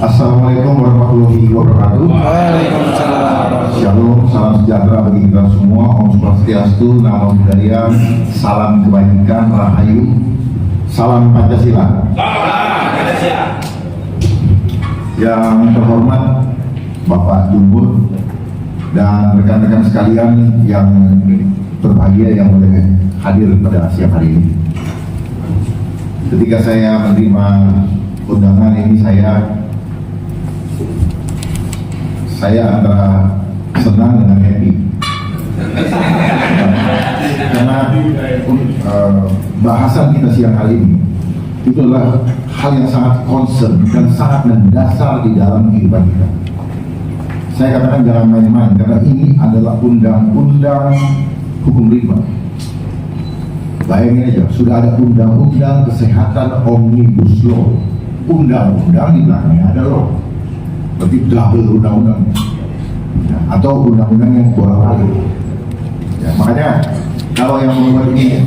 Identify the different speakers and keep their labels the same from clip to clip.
Speaker 1: Assalamualaikum warahmatullahi wabarakatuh.
Speaker 2: Waalaikumsalam.
Speaker 1: Shalom, salam sejahtera bagi kita semua. Om Swastiastu, Namo Buddhaya, salam kebajikan, rahayu, salam Pancasila. Yang terhormat Bapak Jumur dan rekan-rekan sekalian yang berbahagia yang boleh hadir pada siang hari ini. Ketika saya menerima undangan ini, saya antara senang dengan happy karena bahasan kita siang hari ini itu adalah hal yang sangat concern dan sangat mendasar di dalam kehidupan kita. Saya katakan jangan main-main karena ini adalah undang-undang hukum rimba. Bayangin aja, sudah ada undang-undang kesehatan omnibus law, undang-undang di belakangnya ada law. Berarti double undang-undang ya, atau undang-undang yang bolak-balik ya, makanya kalau yang membuat ini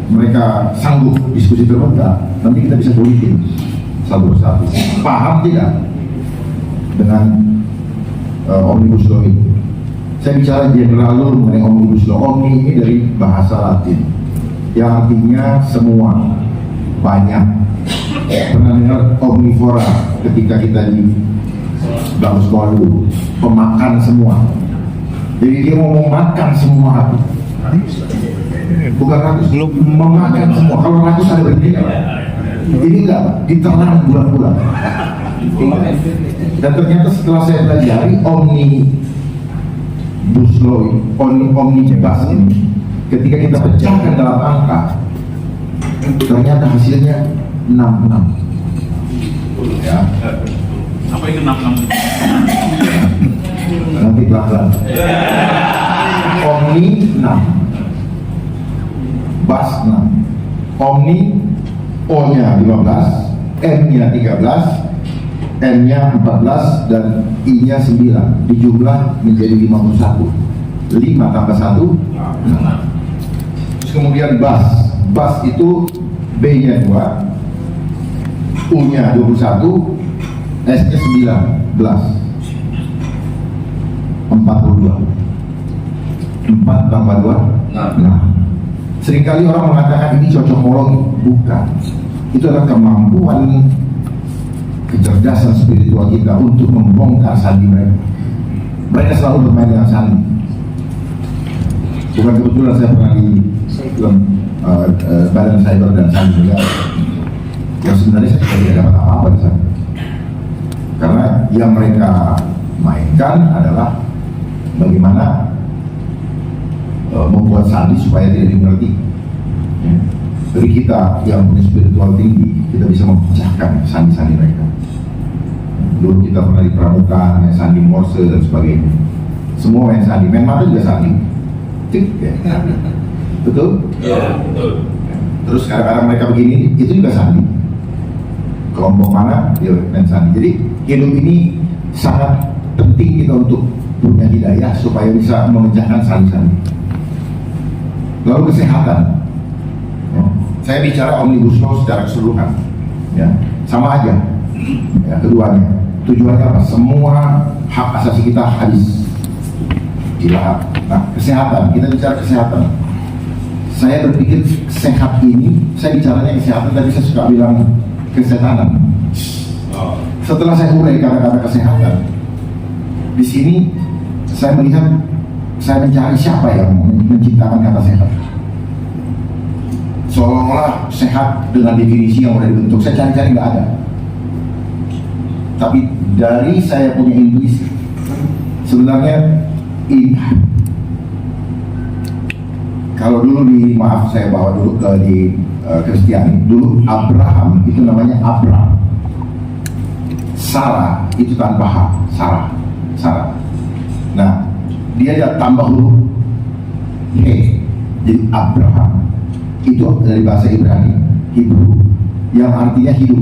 Speaker 1: mereka sanggup diskusi terbuka, nanti kita bisa politik satu persatu. Paham tidak dengan omnibus law ini? Saya bicara general law mengenai omnibus law. Omni ini dari bahasa Latin yang artinya semua, banyak. Pernah dengar omnivora ketika kita di bangku sekolah dulu, pemakan semua. Jadi dia mau memakan semua, bukan ratus, memakan semua. Kalau ratus ada berarti ini enggak, ditelan bulan-bulan. Dan ternyata setelah saya pelajari omnibus law, omnibus ini, ketika kita pecahkan dalam angka, ternyata hasilnya 66 ya.
Speaker 3: Apa itu 66?
Speaker 1: Nanti pelan-pelan. Omni 6, bas 6. Omni, O-nya 15, M-nya 13, N-nya 14, dan I-nya 9. Dijumlah menjadi 51. 5 tambah 1 6. Terus kemudian bas. Bas itu B-nya 2, U-nya 21, S-nya 19, 42. 4 tambah 2 nah, seringkali orang mengatakan ini cocokologi. Bukan, itu adalah kemampuan kecerdasan spiritual kita untuk membongkar sandi mereka. Mereka selalu bermain dengan sandi. Bukan kebetulan saya pernah di badan cyber dan sandi negara yang sebenarnya saya tidak dapat apa-apa di sana, karena yang mereka mainkan adalah bagaimana membuat sandi supaya tidak dimengerti ya. Jadi kita yang punya spiritual tinggi, kita bisa memecahkan sandi-sandi mereka. Dulu kita pernah di pramuka, main sandi Morse dan sebagainya. Semua main sandi, main mata juga sandi. Cik, ya. Betul?
Speaker 3: Ya, betul.
Speaker 1: Terus kadang-kadang mereka begini, itu juga sandi. Kelompok mana, dia main sandi. Jadi hidup ini sangat penting kita untuk punya hidayah supaya bisa memecahkan sandi-sandi. Lalu kesehatan. Ya. Saya bicara omnibus law secara keseluruhan, ya, sama aja. Ya, keduanya. Tujuannya apa? Semua hak asasi kita habis. Gila. Nah, kesehatan. Kita bicara kesehatan. Saya berpikir sehat ini, saya bicaranya kesehatan, tapi saya suka bilang kesehatan. Setelah saya mulai kata-kata kesehatan, di sini saya melihat, saya mencari siapa yang menciptakan kata sehat. Seolah-olah sehat dengan definisi yang sudah dibentuk. Saya cari-cari nggak ada. Tapi dari saya punya intuisi, sebenarnya ini. Kalau dulu maaf saya bawa dulu di Kristiani, dulu Abraham itu namanya Abram. Sarah itu tanpa H, Sarah. Nah, dia ada tambah huruf He, jadi Abraham. Itu dari bahasa Ibrani, Hebrew, yang artinya hidup.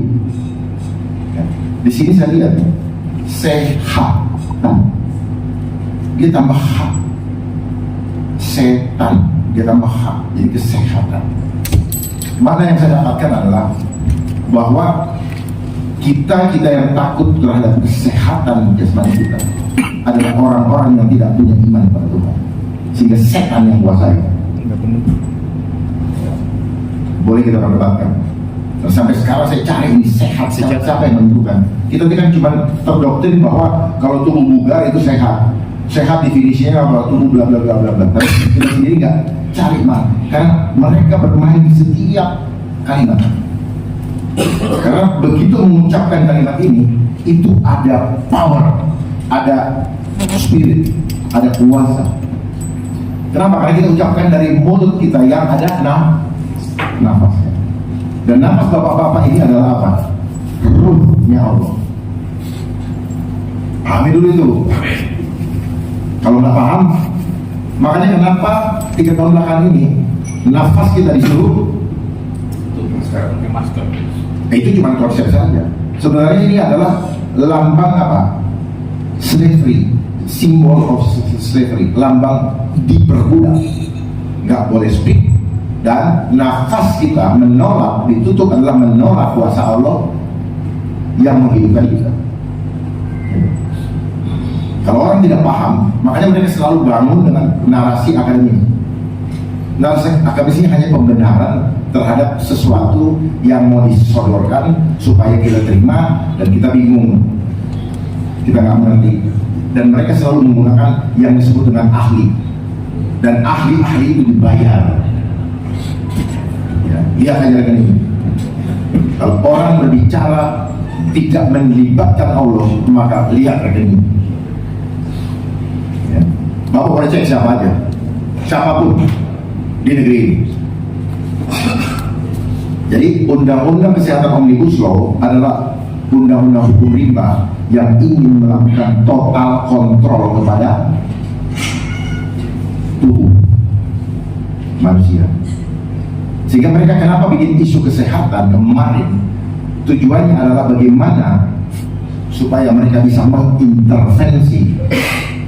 Speaker 1: Ya. Di sini saya lihat sehat, dia tambah H, setan, dia tambah H, jadi kesehatan. Mana yang saya dapatkan adalah bahwa Kita yang takut terhadap kesehatan jasmani kita adalah orang-orang yang tidak punya iman kepada Tuhan, sehingga setan yang kuasai. Boleh kita perdebatkan. Sampai sekarang saya cari ini sehat siapa yang menentukan. Kita kan cuma terdoktrin bahwa kalau tubuh bugar itu sehat. Sehat definisinya apa? Tubuh bla bla bla bla bla. Tapi kita sendiri nggak cari man, karena mereka bermain di setiap kalimat. Karena begitu mengucapkan kalimat ini, itu ada power, ada spirit, ada kuasa. Kenapa? Karena kita ucapkan dari mulut kita yang ada nafasnya. Dan nafas bapak-bapak ini adalah apa? Ruhnya Allah. Pahami dulu itu. Kalau nggak paham, makanya kenapa 3 tahun belakangan ini nafas kita disuruh
Speaker 3: Sekarang pakai masker.
Speaker 1: Itu cuma konsep saja. Sebenarnya ini adalah lambang apa? Slavery, symbol of slavery, lambang diperbudak. Nggak boleh speak, dan nafas kita menolak, ditutup adalah menolak kuasa Allah yang menghidupkan kita. Kalau orang tidak paham, makanya mereka selalu bangun dengan narasi akademis. Narasi akademis ini hanya pembenaran terhadap sesuatu yang mau disodorkan supaya kita terima dan kita bingung, kita nggak mengerti. Dan mereka selalu menggunakan yang disebut dengan ahli, dan ahli-ahli itu dibayar. Ya, lihat aja dengan ini. Kalau orang berbicara tidak melibatkan Allah, maka lihat rekening. Ya. Bapak boleh cek siapa aja, siapapun di negeri ini. Jadi undang-undang kesehatan Omnibus Law adalah undang-undang hukum rimba yang ingin melakukan total kontrol kepada tubuh manusia. Sehingga mereka kenapa bikin isu kesehatan kemarin, tujuannya adalah bagaimana supaya mereka bisa mengintervensi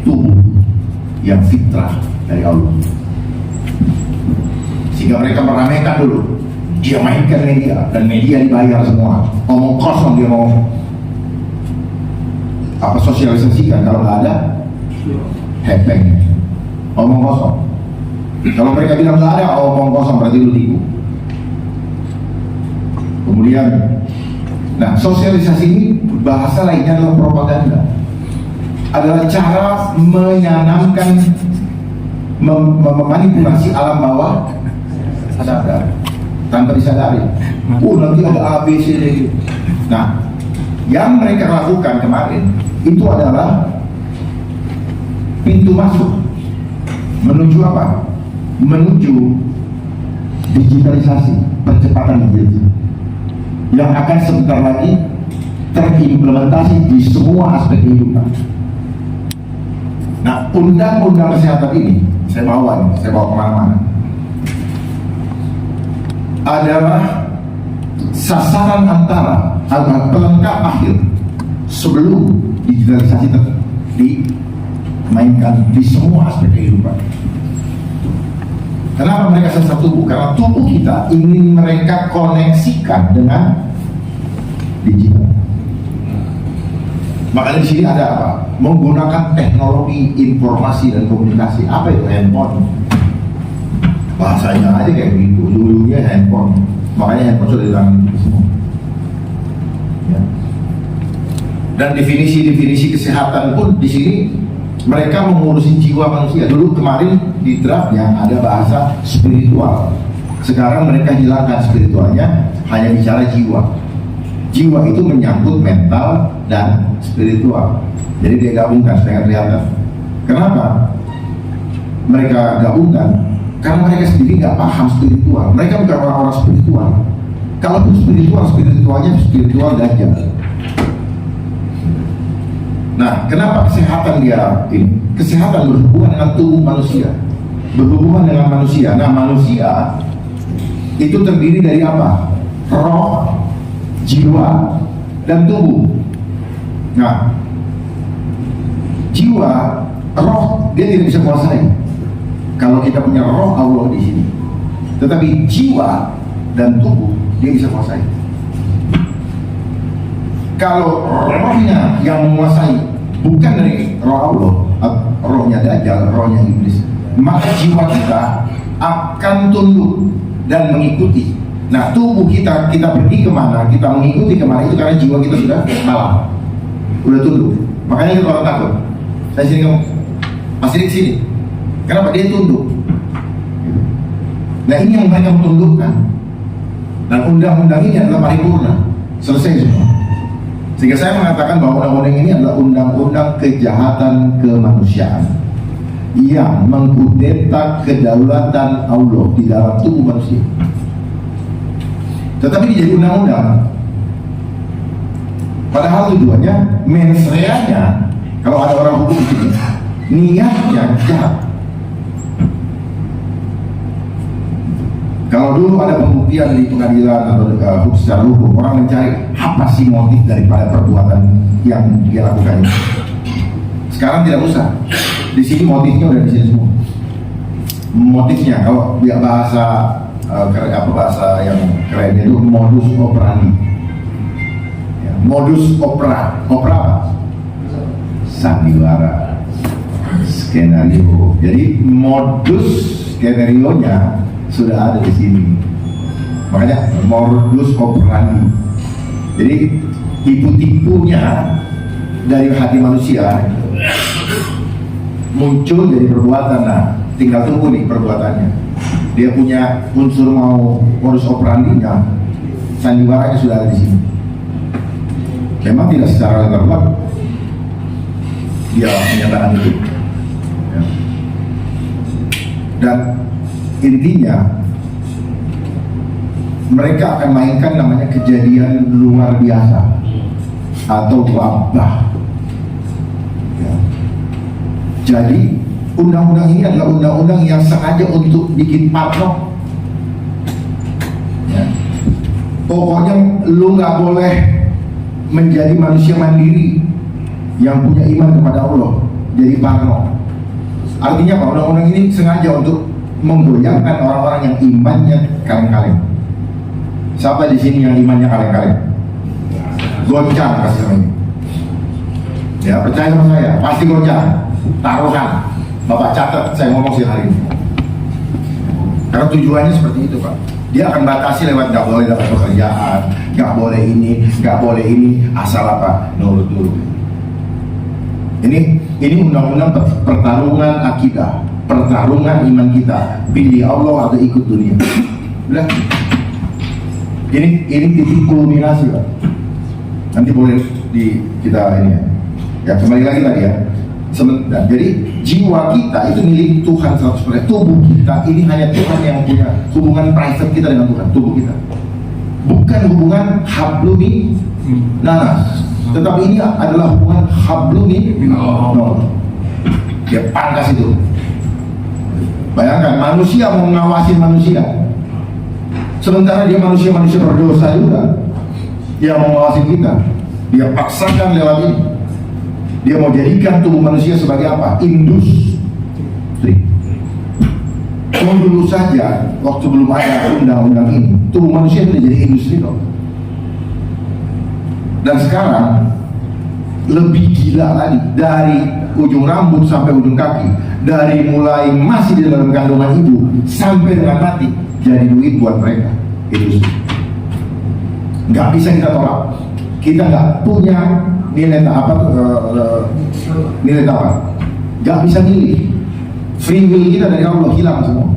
Speaker 1: tubuh yang fitrah dari Allah. Sehingga mereka meramaikan dulu, dia mainkan media, dan media dibayar semua. Omong kosong dia mau apa sosialisasikan, kalau nggak ada hepeng, omong kosong. Kalau mereka bilang nggak ada, omong kosong, berarti lu tipu. Kemudian, nah sosialisasi ini bahasa lainnya adalah propaganda, adalah cara menyanamkan, memanipulasi alam bawah sadar tanpa disadari. Nanti ada A, B, C, D. Nah, yang mereka lakukan kemarin itu adalah pintu masuk menuju apa? Menuju digitalisasi, percepatan digital yang akan sebentar lagi terimplementasi di semua aspek kehidupan. Nah, undang-undang kesehatan ini saya bawa kemana-mana, adalah sasaran antara pelengkap akhir sebelum digitalisasi dimainkan di semua aspek kehidupan. Kenapa mereka sasar tubuh? Karena tubuh kita ingin mereka koneksikan dengan digital. Makanya di sini ada apa? Menggunakan teknologi informasi dan komunikasi. Apa itu handphone? Bahasanya aja kayak begitu, ujung-ujungnya handphone. Makanya handphone sudah di tangan kita semua. Ya. Dan definisi-definisi kesehatan pun di sini mereka mengurusi jiwa manusia. Dulu kemarin di draftnya ada bahasa spiritual. Sekarang mereka hilangkan spiritualnya, hanya bicara jiwa. Jiwa itu menyangkut mental dan spiritual. Jadi dia gabungkan supaya kelihatan. Kenapa mereka gabungkan? Karena mereka sendiri nggak paham spiritual. Mereka bukan orang-orang spiritual. Kalaupun spiritualnya spiritual dajjal. Nah, kenapa kesehatan dia ini? Kesehatan berhubungan dengan tubuh manusia, berhubungan dengan manusia. Nah, manusia itu terdiri dari apa? Roh, jiwa, dan tubuh. Nah, jiwa, roh dia tidak bisa kuasai. Kalau kita punya roh Allah di sini, tetapi jiwa dan tubuh dia bisa kuasai. Kalau rohnya yang menguasai bukan dari roh Allah, rohnya Dajjal, rohnya iblis, maka jiwa kita akan tunduk dan mengikuti. Nah, tubuh kita pergi kemana, kita mengikuti kemana, itu karena jiwa kita sudah kalah, udah tunduk. Makanya kita orang takut. Saya sini kamu, pasti di sini. Kenapa? Dia tunduk. Nah, ini yang mereka tundukkan. Dan undang-undang ini adalah paripurna, selesai semua. Sehingga saya mengatakan bahwa undang-undang ini adalah undang-undang kejahatan kemanusiaan yang mengkudeta kedaulatan Allah di dalam tubuh manusia. Tetapi dia jadi undang-undang. Padahal tujuannya, mens reanya, kalau ada orang hukum di sini, niatnya jahat. Kalau dulu ada pembuktian di pengadilan atau secara hukum, orang mencari apa sih motif daripada perbuatan yang dia lakukan ini. Sekarang tidak usah. Di sini motifnya udah di sini semua. Motifnya kalau dia bahasa bahasa yang kerennya itu modus operandi. Ya, modus opera apa? Sandiwara, skenario. Jadi modus skenario-nya sudah ada di sini. Makanya modus operandi. Jadi tipu-tipunya dari hati manusia muncul dari perbuatan. Nah, tinggal tunggu nih perbuatannya. Dia punya unsur mau modus operandinya, sandiwaranya sudah ada di sini. Memang tidak secara legal dia menyatakan itu. Ya. Dan intinya mereka akan mainkan namanya kejadian luar biasa atau wabah. Ya. Jadi undang-undang ini adalah undang-undang yang sengaja untuk bikin parno. Ya. Pokoknya lu nggak boleh menjadi manusia mandiri yang punya iman kepada Allah, jadi parno. Artinya apa? Undang-undang ini sengaja untuk menggoyangkan orang-orang yang imannya kaleng-kaleng. Siapa di sini yang imannya kaleng-kaleng? Goncang kasih sama ini. Ya, percaya sama saya, pasti goncang. Taruhan. Bapak catat saya ngomong sih hari ini. Karena tujuannya seperti itu, Pak. Dia akan batasi lewat nggak boleh dapat pekerjaan, nggak boleh ini, asal apa? Nurut dulu. Ini undang-undang pertarungan akidah, pertarungan iman kita, pilih Allah atau ikut dunia. Udah. Ini titik kulminasi, Pak. Nanti boleh kita ini ya. Ya, kembali lagi tadi ya. Jadi jiwa kita itu milik Tuhan 100%. Tubuh kita ini hanya Tuhan yang punya hubungan private kita dengan Tuhan, tubuh kita. Bukan hubungan hablumi nanas, tetapi ini adalah hubungan hablumi no. Dia pangkas itu. Bayangkan manusia mau mengawasi manusia, sementara dia manusia berdosa juga. Dia mau mengawasi kita, dia paksakan lewat ini. Dia mau jadikan tubuh manusia sebagai apa? Industri. Dulu saja, waktu belum ada undang-undang ini, tubuh manusia itu jadi industri kok. Dan sekarang lebih gila lagi, dari ujung rambut sampai ujung kaki, dari mulai masih di dalam kandungan ibu sampai dengan mati, jadi duit buat mereka. Industri. Nggak bisa kita tolak. Kita nggak punya nilai nilai tawar, nggak bisa milih. Free will kita dari Allah hilang semua.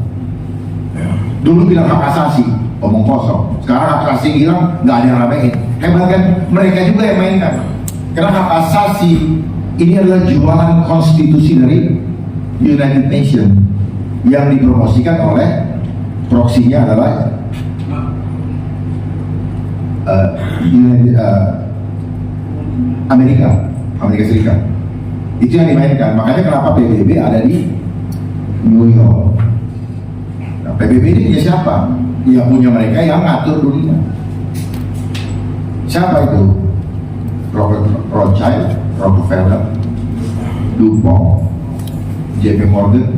Speaker 1: Dulu bilang hak asasi, omong kosong. Sekarang hak asasi hilang, nggak ada yang ramein. Hebat kan? Mereka juga yang mainkan. Karena hak asasi ini adalah jualan konstitusi dari United Nations yang dipromosikan oleh proksinya adalah Amerika Serikat. Itu yang dimainkan. Makanya kenapa PBB ada di New York. Nah, PBB ini punya siapa? Ya punya mereka yang ngatur dunia. Siapa itu? Robert Rothschild, Rockefeller, DuPont, JP Morgan,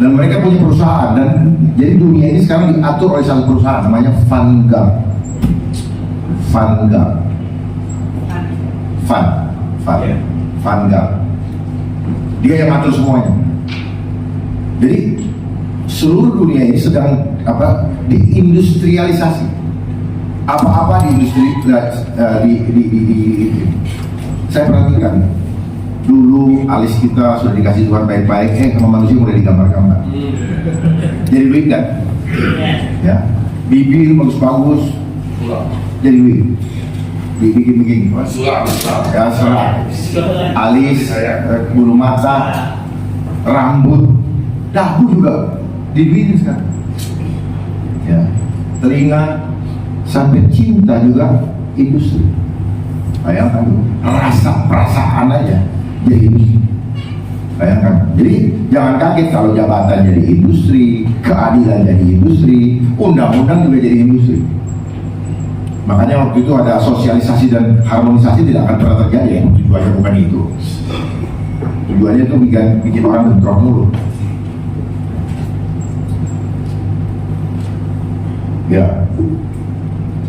Speaker 1: dan mereka punya perusahaan. Dan jadi dunia ini sekarang diatur oleh satu perusahaan namanya Vanguard.
Speaker 3: Iya.
Speaker 1: Vanguard. Dia yang ngatur semuanya. Jadi seluruh dunia ini sedang diindustrialisasi. Apa-apa di industri saya perhatikan dulu alis kita sudah dikasih Tuhan baik-baik, sama manusia mulai digambar-gambar. Jadi duit kan? Ya, bibir bagus-bagus, jadi duit. Dibikin begini, ya serat, alis, bulu mata, rambut, dagu juga dibikin sekarang. Ya, telinga sampai cinta juga industri. Bayangkan rasa perasaan aja jadi industri. Bayangkan. Jadi jangan kaget kalau jabatan jadi industri, keadilan jadi industri, undang-undang juga jadi industri. Makanya waktu itu ada sosialisasi dan harmonisasi tidak akan pernah terjadi. Tujuannya bukan itu. Tujuannya itu bikin orang bentrok mulu. Ya,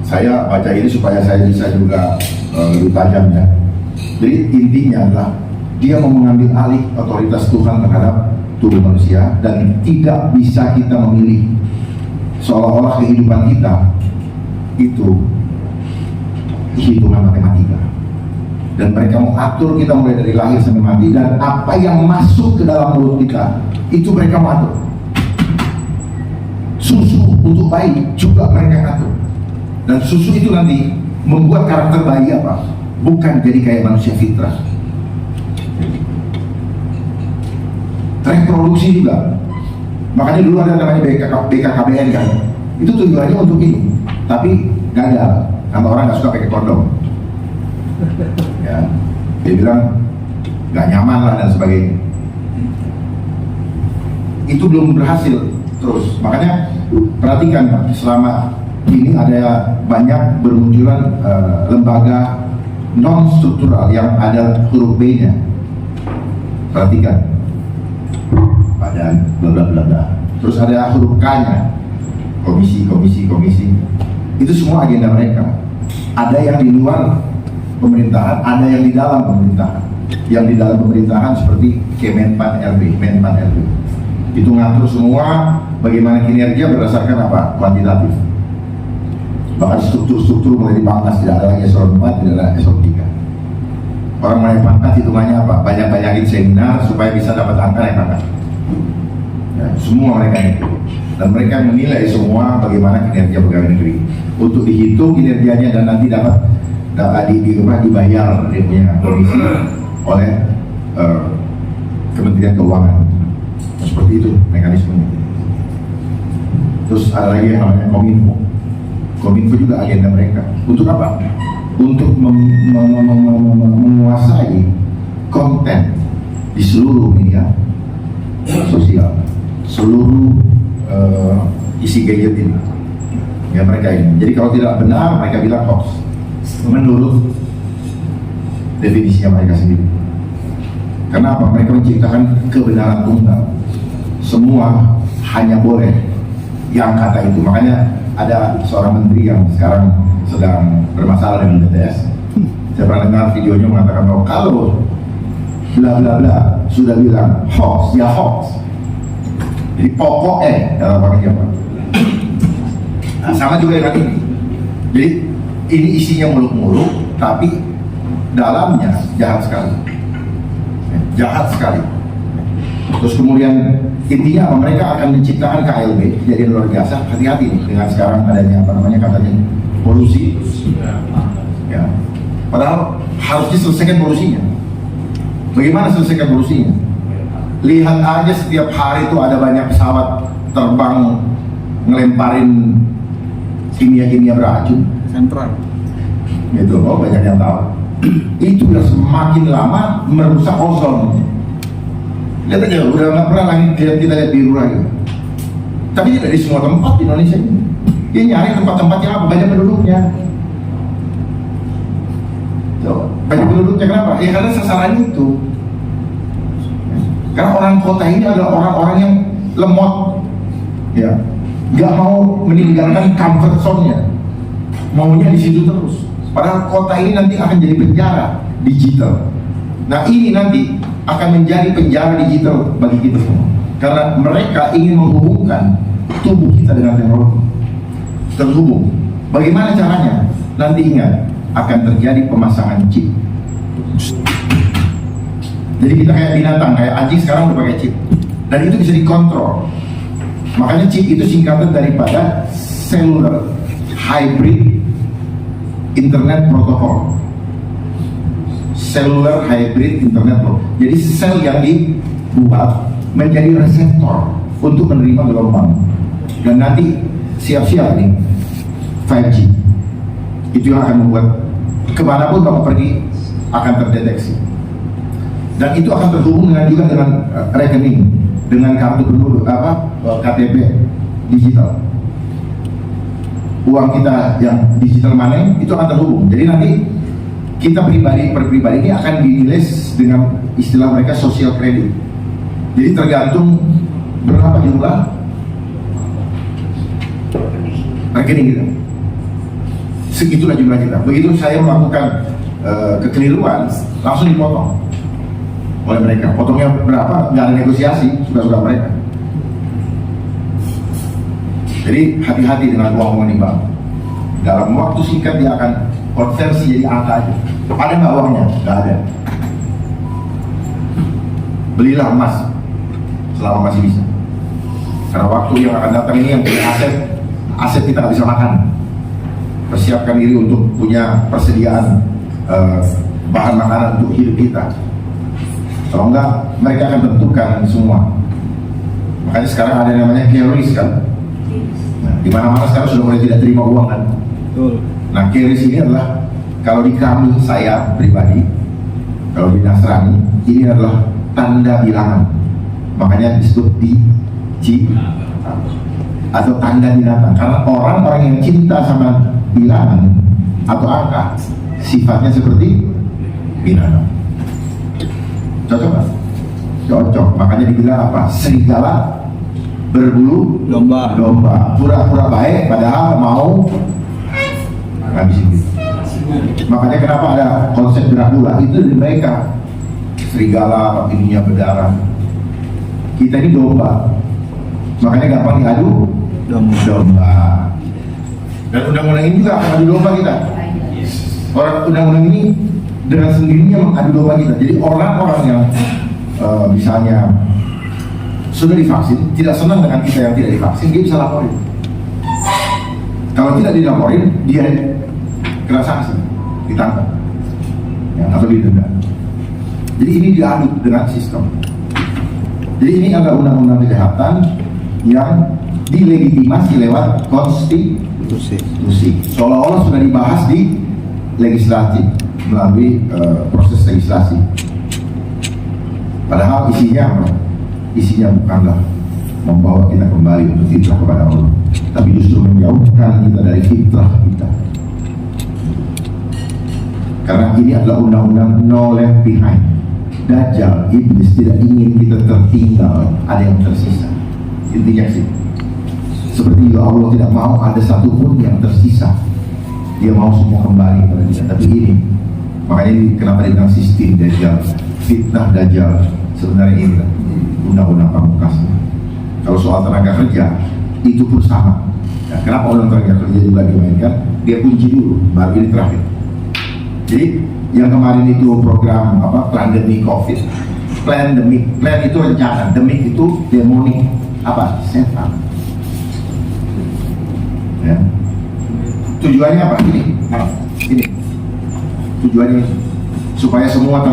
Speaker 1: saya baca ini supaya saya bisa juga lebih tajam ya. Jadi intinya adalah dia mau mengambil alih otoritas Tuhan terhadap tubuh manusia dan tidak bisa kita memilih. Seolah-olah kehidupan kita itu hitungan matematika, dan mereka mau atur kita mulai dari lahir sampai mati, dan apa yang masuk ke dalam mulut kita itu mereka mau atur. Susu untuk bayi juga mereka atur, dan susu itu nanti membuat karakter bayi apa? Bukan jadi kayak manusia fitrah. Reproduksi juga. Makanya dulu ada namanya BKKBN kan, itu tujuannya untuk ini, tapi gagal. Karena orang nggak suka pakai kondom, ya, dia bilang nggak nyaman lah dan sebagainya. Itu belum berhasil terus. Makanya perhatikan Pak, selama ini ada banyak bermunculan lembaga non struktural yang ada huruf B-nya. Perhatikan, badan bla bla bla bla. Terus ada huruf K-nya, komisi. Itu semua agenda mereka. Ada yang di luar pemerintahan, ada yang di dalam pemerintahan. Yang di dalam pemerintahan seperti Menpan RB. Itu ngatur semua bagaimana kinerja berdasarkan apa? Kuantitatif. Bahkan struktur-struktur mulai dipangkas, tidak ada lagi eselon 4, tidak ada eselon 3. Orang mulai pangkat hitungannya apa? Banyak-banyakin seminar supaya bisa dapat angka yang pangkat. Ya, semua mereka itu. Dan mereka menilai semua bagaimana kinerja pegawai negeri untuk dihitung kinerjanya dan nanti dapat dibayar dia punya komisi oleh Kementerian Keuangan. Seperti itu mekanismenya. Terus ada lagi yang namanya Kominfo juga agenda mereka. Untuk apa? Untuk menguasai konten di seluruh media sosial, seluruh isi gadget ini. Ya mereka ini. Jadi kalau tidak benar mereka bilang hoax. Menurut definisinya mereka sendiri. Kenapa? Mereka menciptakan kebenaran tunggal. Semua hanya boleh yang kata itu. Makanya ada seorang menteri yang sekarang sedang bermasalah dengan BTS. Saya pernah dengar videonya mengatakan bahwa kalau bla bla bla sudah bilang hoax, ya hoax. Jadi pokoknya dalam pakai apa? Nah, sama juga dengan ini. Jadi ini isinya muluk-muluk, tapi dalamnya jahat sekali. Jahat sekali. Terus kemudian intinya apa? Mereka akan menciptakan KLB jadi luar biasa. Hati-hati nih dengan sekarang adanya apa namanya katanya polusi. Ya. Padahal harus diselesaikan polusinya. Bagaimana selesaikan polusinya? Lihat aja setiap hari itu ada banyak pesawat terbang ngelemparin kimia-kimia beracun.
Speaker 2: Sentral.
Speaker 1: Gitu, oh banyak yang tahu. Itu udah semakin lama merusak ozon. Lihat aja, udah nggak pernah lagi kita lihat biru lagi. Tapi tidak di semua tempat di Indonesia ini. Dia nyari tempat-tempat yang apa? Banyak penduduknya. Coba, banyak penduduknya kenapa? Ya karena sasaran itu. Karena orang kota ini adalah orang-orang yang lemot, ya, nggak mau meninggalkan comfort zone-nya, maunya di situ terus. Padahal kota ini nanti akan jadi penjara digital. Nah ini nanti akan menjadi penjara digital bagi kita semua. Karena mereka ingin menghubungkan tubuh kita dengan teknologi. Terhubung. Bagaimana caranya? Nanti ingat, akan terjadi pemasangan chip. Jadi kita kayak binatang, kayak anjing sekarang udah pakai chip. Dan itu bisa dikontrol. Makanya chip itu singkatan daripada Cellular Hybrid Internet Protocol. Cellular Hybrid Internet Protocol. Jadi sel yang dibuat menjadi reseptor untuk menerima gelombang. Dan nanti siap-siap nih 5G. Itu yang akan membuat kemanapun Bapak pergi akan terdeteksi. Dan itu akan terhubung juga dengan rekening, dengan kartu penduduk, KTP digital. Uang kita yang digital money itu akan terhubung. Jadi nanti kita pribadi per pribadi ini akan dinilai dengan istilah mereka social credit. Jadi tergantung berapa jumlah rekening kita. Segitulah jumlah kita. Begitu saya melakukan kekeliruan, langsung dipotong oleh mereka. Potongnya berapa? Nggak ada negosiasi, suka-suka mereka. Jadi hati-hati dengan uang ini bang. Dalam waktu singkat dia akan konversi jadi angka aja. Ada nggak uangnya? Nggak ada. Belilah emas selama masih bisa. Karena waktu yang akan datang ini yang punya aset kita nggak bisa makan. Persiapkan diri untuk punya persediaan bahan makanan untuk hidup kita. Kalau enggak, mereka akan tentukan semua. Makanya sekarang ada yang namanya carries kan. Nah, di mana-mana sekarang sudah mulai tidak terima uang kan. Nah, carries ini adalah kalau di kami, saya pribadi, kalau di Nasrani, ini adalah tanda bilangan. Makanya disebut atau tanda binatang. Karena orang-orang yang cinta sama bilangan atau angka sifatnya seperti binatang. Cocok kan? Cocok. Makanya dibilang apa? Serigala berbulu domba. Pura-pura baik padahal mau ngabisin gitu. Makanya kenapa ada konsep Dracula itu dari mereka. Serigala ininya berdarah. Kita ini domba. Makanya gampang diadu domba. Dan undang-undang ini juga akan adu domba kita. Orang undang-undang ini dengan sendirinya mengadu domba kita. Jadi orang-orang yang misalnya sudah divaksin, tidak senang dengan kita yang tidak divaksin, dia bisa laporin. Kalau tidak dilaporin, dia kena sanksi, ditangkap, ya, atau didenda. Jadi ini diadu dengan sistem. Jadi ini adalah undang-undang kesehatan yang dilegitimasi lewat konstitusi. Seolah-olah sudah dibahas di legislatif melalui proses legislasi. Padahal isinya bukanlah membawa kita kembali untuk fitrah kepada Allah, tapi justru menjauhkan kita dari fitrah kita. Karena ini adalah undang-undang no left behind. Dajjal, iblis tidak ingin kita tertinggal, ada yang tersisa. Intinya sih, seperti Allah tidak mau ada satupun yang tersisa. Dia mau semua kembali kepada dia. Tapi ini, makanya ini kenapa dibilang sistem Dajjal, fitnah Dajjal. Sebenarnya ini undang-undang pamungkas. Kalau soal tenaga kerja, itu pun sama. Ya, kenapa undang tenaga kerja juga dimainkan? Dia kunci dulu, baru ini terakhir. Jadi yang kemarin itu program pandemi COVID, plan itu rencana, demik itu demonic, setan. Ya. Tujuannya apa? Ini. Tujuannya supaya semua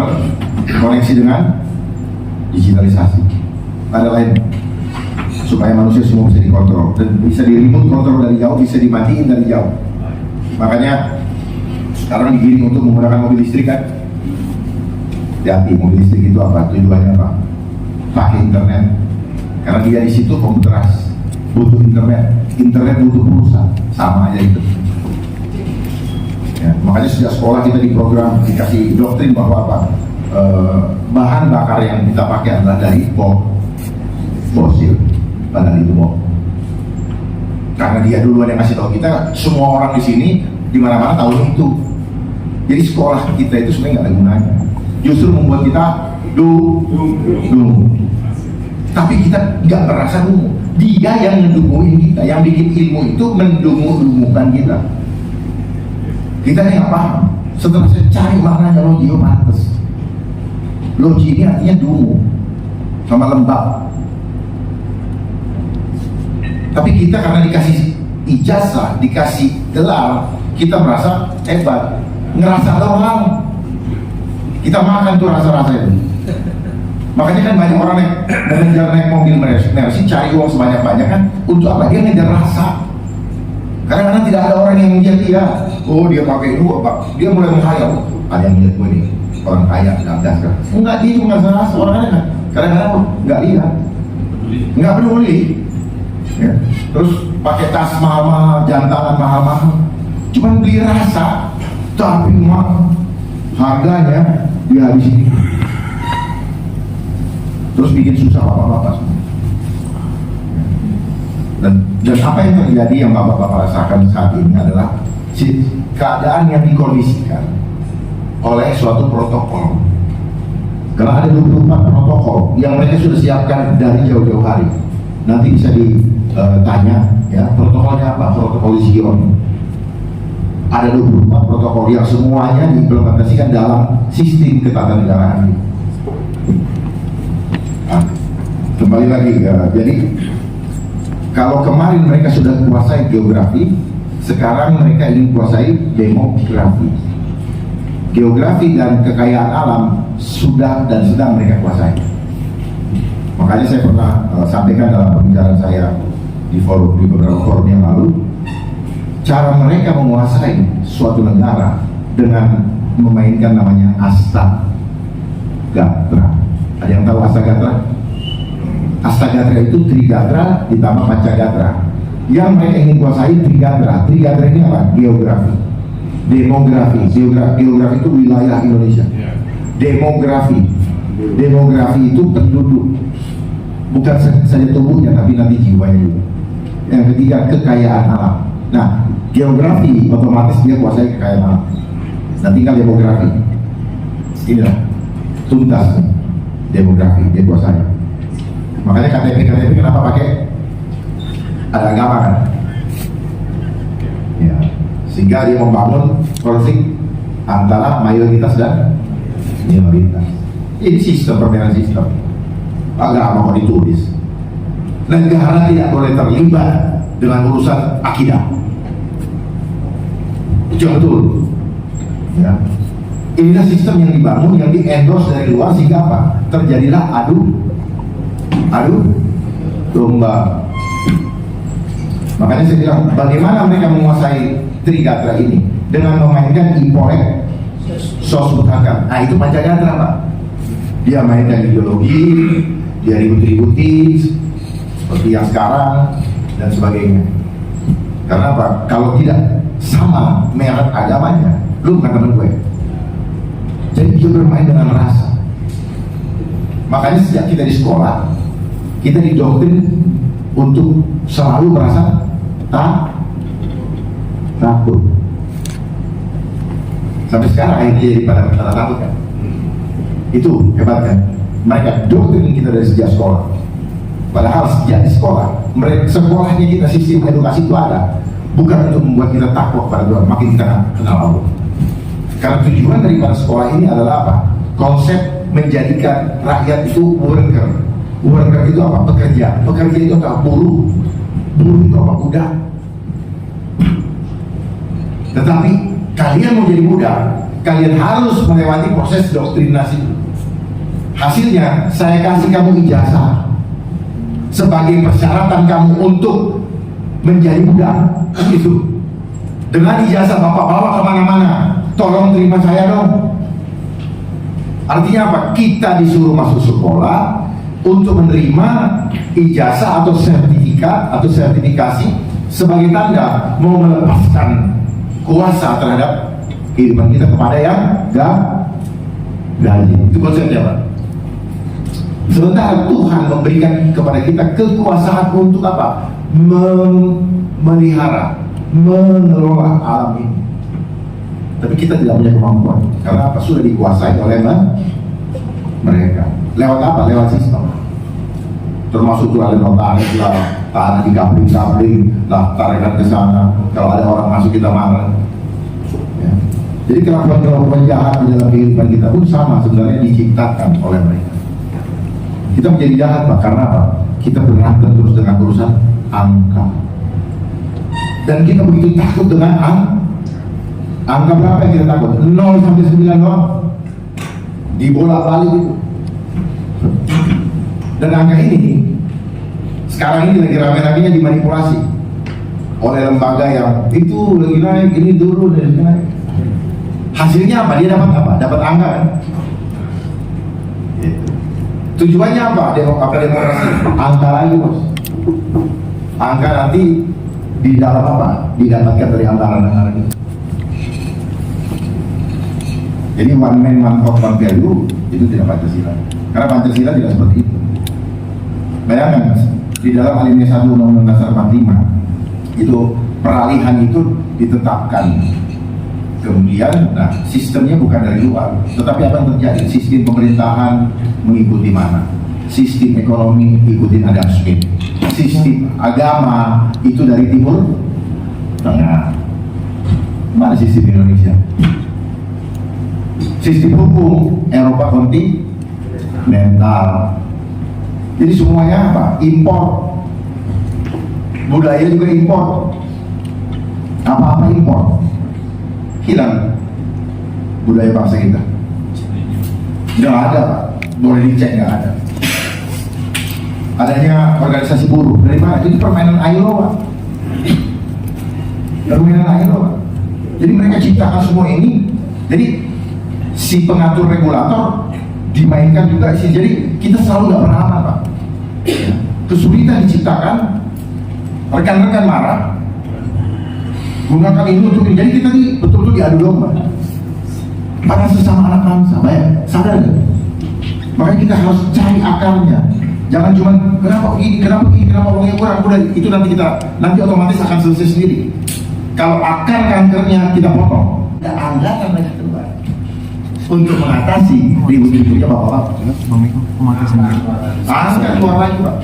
Speaker 1: terkoneksi dengan digitalisasi. Ada lain supaya manusia semua bisa dikontrol dan bisa di-remote kontrol dari jauh, bisa dimatiin dari jauh. Makanya sekarang digiring untuk menggunakan mobil listrik kan. Hati mobil listrik itu apa? Tujuannya apa? Pakai internet. Karena dia di situ komputeras, butuh internet butuh pulsa, sama aja itu. Ya, makanya sejak sekolah kita di program dikasih doktrin bahwa bahan bakar yang kita pakai adalah dari fosil, padahal itu bohong. Karena dia duluan yang kasih tahu kita, semua orang di sini di mana-mana tahu itu. Jadi sekolah kita itu sebenarnya nggak ada gunanya, justru membuat kita dungu. Tapi kita nggak merasa dungu. Dia yang mendunguin kita, yang bikin ilmu itu mendungu-dungukan kita. Kita nggak paham. Setelah saya cari maknanya logio pantes. Logi ini artinya dungu sama lembab. Tapi kita karena dikasih ijazah, dikasih gelar, kita merasa hebat, ngerasa doang. Kita makan tuh rasa-rasa itu. Makanya kan banyak orang naik mobil Mercy, cari uang sebanyak-banyak kan. Untuk apa? Dia ngejar rasa. Karena tidak ada orang yang melihat dia. Oh, dia pakai itu apa? Dia mulai menghayal. Ada yang lihat gue nih, orang kaya, gagah kan? Enggak, dia cuma nggak rasa orangnya kan. Kadang-kadang nggak lihat, nggak peduli. Ya. Terus pakai tas mahal-mahal, jantangan mahal-mahal, cuman beli rasa, tapi mahal harganya dihabisin. Terus bikin susah bapak-bapak. Dan apa yang terjadi yang bapak-bapak rasakan saat ini adalah keadaan yang dikondisikan oleh suatu protokol. Karena ada 24 protokol yang mereka sudah siapkan dari jauh-jauh hari. Nanti bisa ditanya, ya, protokolnya apa? Protokol Zion. Ada 24 protokol yang semuanya diimplementasikan dalam sistem ketatanegaraan. Nah, kembali lagi, jadi kalau kemarin mereka sudah kuasai geografi, sekarang mereka ingin kuasai demografi. Geografi dan kekayaan alam sudah dan sedang mereka kuasai. Makanya saya pernah sampaikan dalam pembicaraan saya di beberapa forum yang lalu, cara mereka menguasai suatu negara dengan memainkan namanya Astagatra. Ada yang tahu Astagatra? Astagatra itu Trigatra ditambah Pancagatra. Yang mereka ingin kuasai Trigatra. Trigatra ini apa? Geografi, demografi. Geografi itu wilayah Indonesia. Demografi itu penduduk, bukan saja tubuhnya tapi nanti jiwanya juga. Yang ketiga kekayaan alam. Nah, geografi otomatis dia kuasai kekayaan alam. Nah, tinggal demografi. Inilah tuntas demografi dia kuasai. Makanya KTP kenapa pakai ada agama kan? Ya, sehingga dia membangun konflik antara mayoritas dan minoritas. Ini sistem permainan sistem. Agama mau ditulis. Negara tidak boleh terlibat dengan urusan akidah. Betul. Ya. Inilah sistem yang dibangun, yang di-endorse dari luar, sehingga apa? Terjadilah adu domba. Makanya saya bilang, bagaimana mereka menguasai Trigatra ini? Dengan memainkan Ipolek Sosbutaka. Nah, itu Pancagatra, Pak. Dia mainkan ideologi, dia ribut-ributin seperti yang sekarang dan sebagainya. Karena apa? Kalau tidak sama merek agamanya, lu bukan temen gue. Jadi dia bermain dengan rasa. Makanya sejak kita di sekolah, kita didoktrin untuk selalu merasa takut. Sampai sekarang akhirnya jadi pada takut kan. Itu hebat kan. Mereka doktrin kita dari sejak sekolah. Padahal sejak di sekolah, sekolahnya kita sistem edukasi itu ada, bukan untuk membuat kita takut pada Tuhan, makin kita kenal Allah. Karena tujuan daripada sekolah ini adalah apa? Konsep menjadikan rakyat itu worker. Worker itu apa? Pekerja. Pekerja itu apa? Buruh. Buruh itu apa? Budak. Tetapi kalian mau jadi budak, kalian harus melewati proses doktrinasi. Hasilnya, saya kasih kamu ijazah sebagai persyaratan kamu untuk menjadi budak. Itu. Dengan ijazah bapak bawa kemana-mana, tolong terima saya dong. Artinya apa? Kita disuruh masuk sekolah untuk menerima ijazah atau sertifikat atau sertifikasi sebagai tanda mau melepaskan kuasa terhadap kehidupan kita kepada yang gaji. Itu konsepnya, Pak. Sementara Tuhan memberikan kepada kita kekuasaan untuk apa? Memelihara, mengelola alam ini. Tapi kita tidak punya kemampuan. Karena apa? Sudah dikuasai oleh mereka. Lewat apa? Lewat sistem. Termasuk tuh ada notaris lah, tanah di kapling lah, tarikan ke sana. Kalau ada orang masuk kita marah. Ya. Jadi kelakuan jahat di dalam kehidupan kita pun sama sebenarnya diciptakan oleh mereka. Kita menjadi jahat Pak, karena apa? Kita berantem terus dengan urusan angka. Dan kita begitu takut dengan angka berapa yang kita takut? 0 sampai 9 doang. Dibolak-balik itu. Dan angka ini sekarang ini lagi rame-ramenya dimanipulasi oleh lembaga yang itu lagi naik, ini turun, dan naik. Hasilnya apa? Dia dapat apa? Dapat angka kan? Tujuannya apa? Demokrasi. Angka lagi bos. Angka nanti di dalam apa? Didapatkan dari antara negara ini. Jadi one man one vote one value itu tidak Pancasila. Karena Pancasila tidak seperti itu. Bayangkan di dalam alinea 1 Undang-Undang Dasar 45 itu peralihan itu ditetapkan. Kemudian, nah sistemnya bukan dari luar, tetapi apa yang terjadi? Sistem pemerintahan mengikuti mana? Sistem ekonomi ikutin Adam Smith. Sistem agama itu dari timur tengah. Mana sistem Indonesia? Sistem hukum Eropa kontinental. Jadi semuanya apa? Impor. Budaya juga impor. Apa-apa impor. Hilang budaya bangsa kita. Nggak ada, boleh dicek, nggak ada. Adanya organisasi buruh dari mana? Itu permainan ILO, Pak. Permainan ILO, Pak. Jadi mereka ciptakan semua ini. Jadi si pengatur regulator dimainkan juga sih. Jadi kita selalu nggak pernah aman, Pak. Kesulitan diciptakan, rekan-rekan marah, gunakan ini untuk ini. Jadi kita nih betul-betul diadu domba pada sesama anak bangsa. Baik, sadar nggak? Makanya kita harus cari akarnya. Jangan cuma kenapa begini, kenapa uangnya kurang. Udah itu nanti otomatis akan selesai sendiri. Kalau akar kankernya kita potong, ada anggaran banyak keluar untuk mengatasi ribut-ributnya bapak-bapak. Angkat keluar lagi Pak.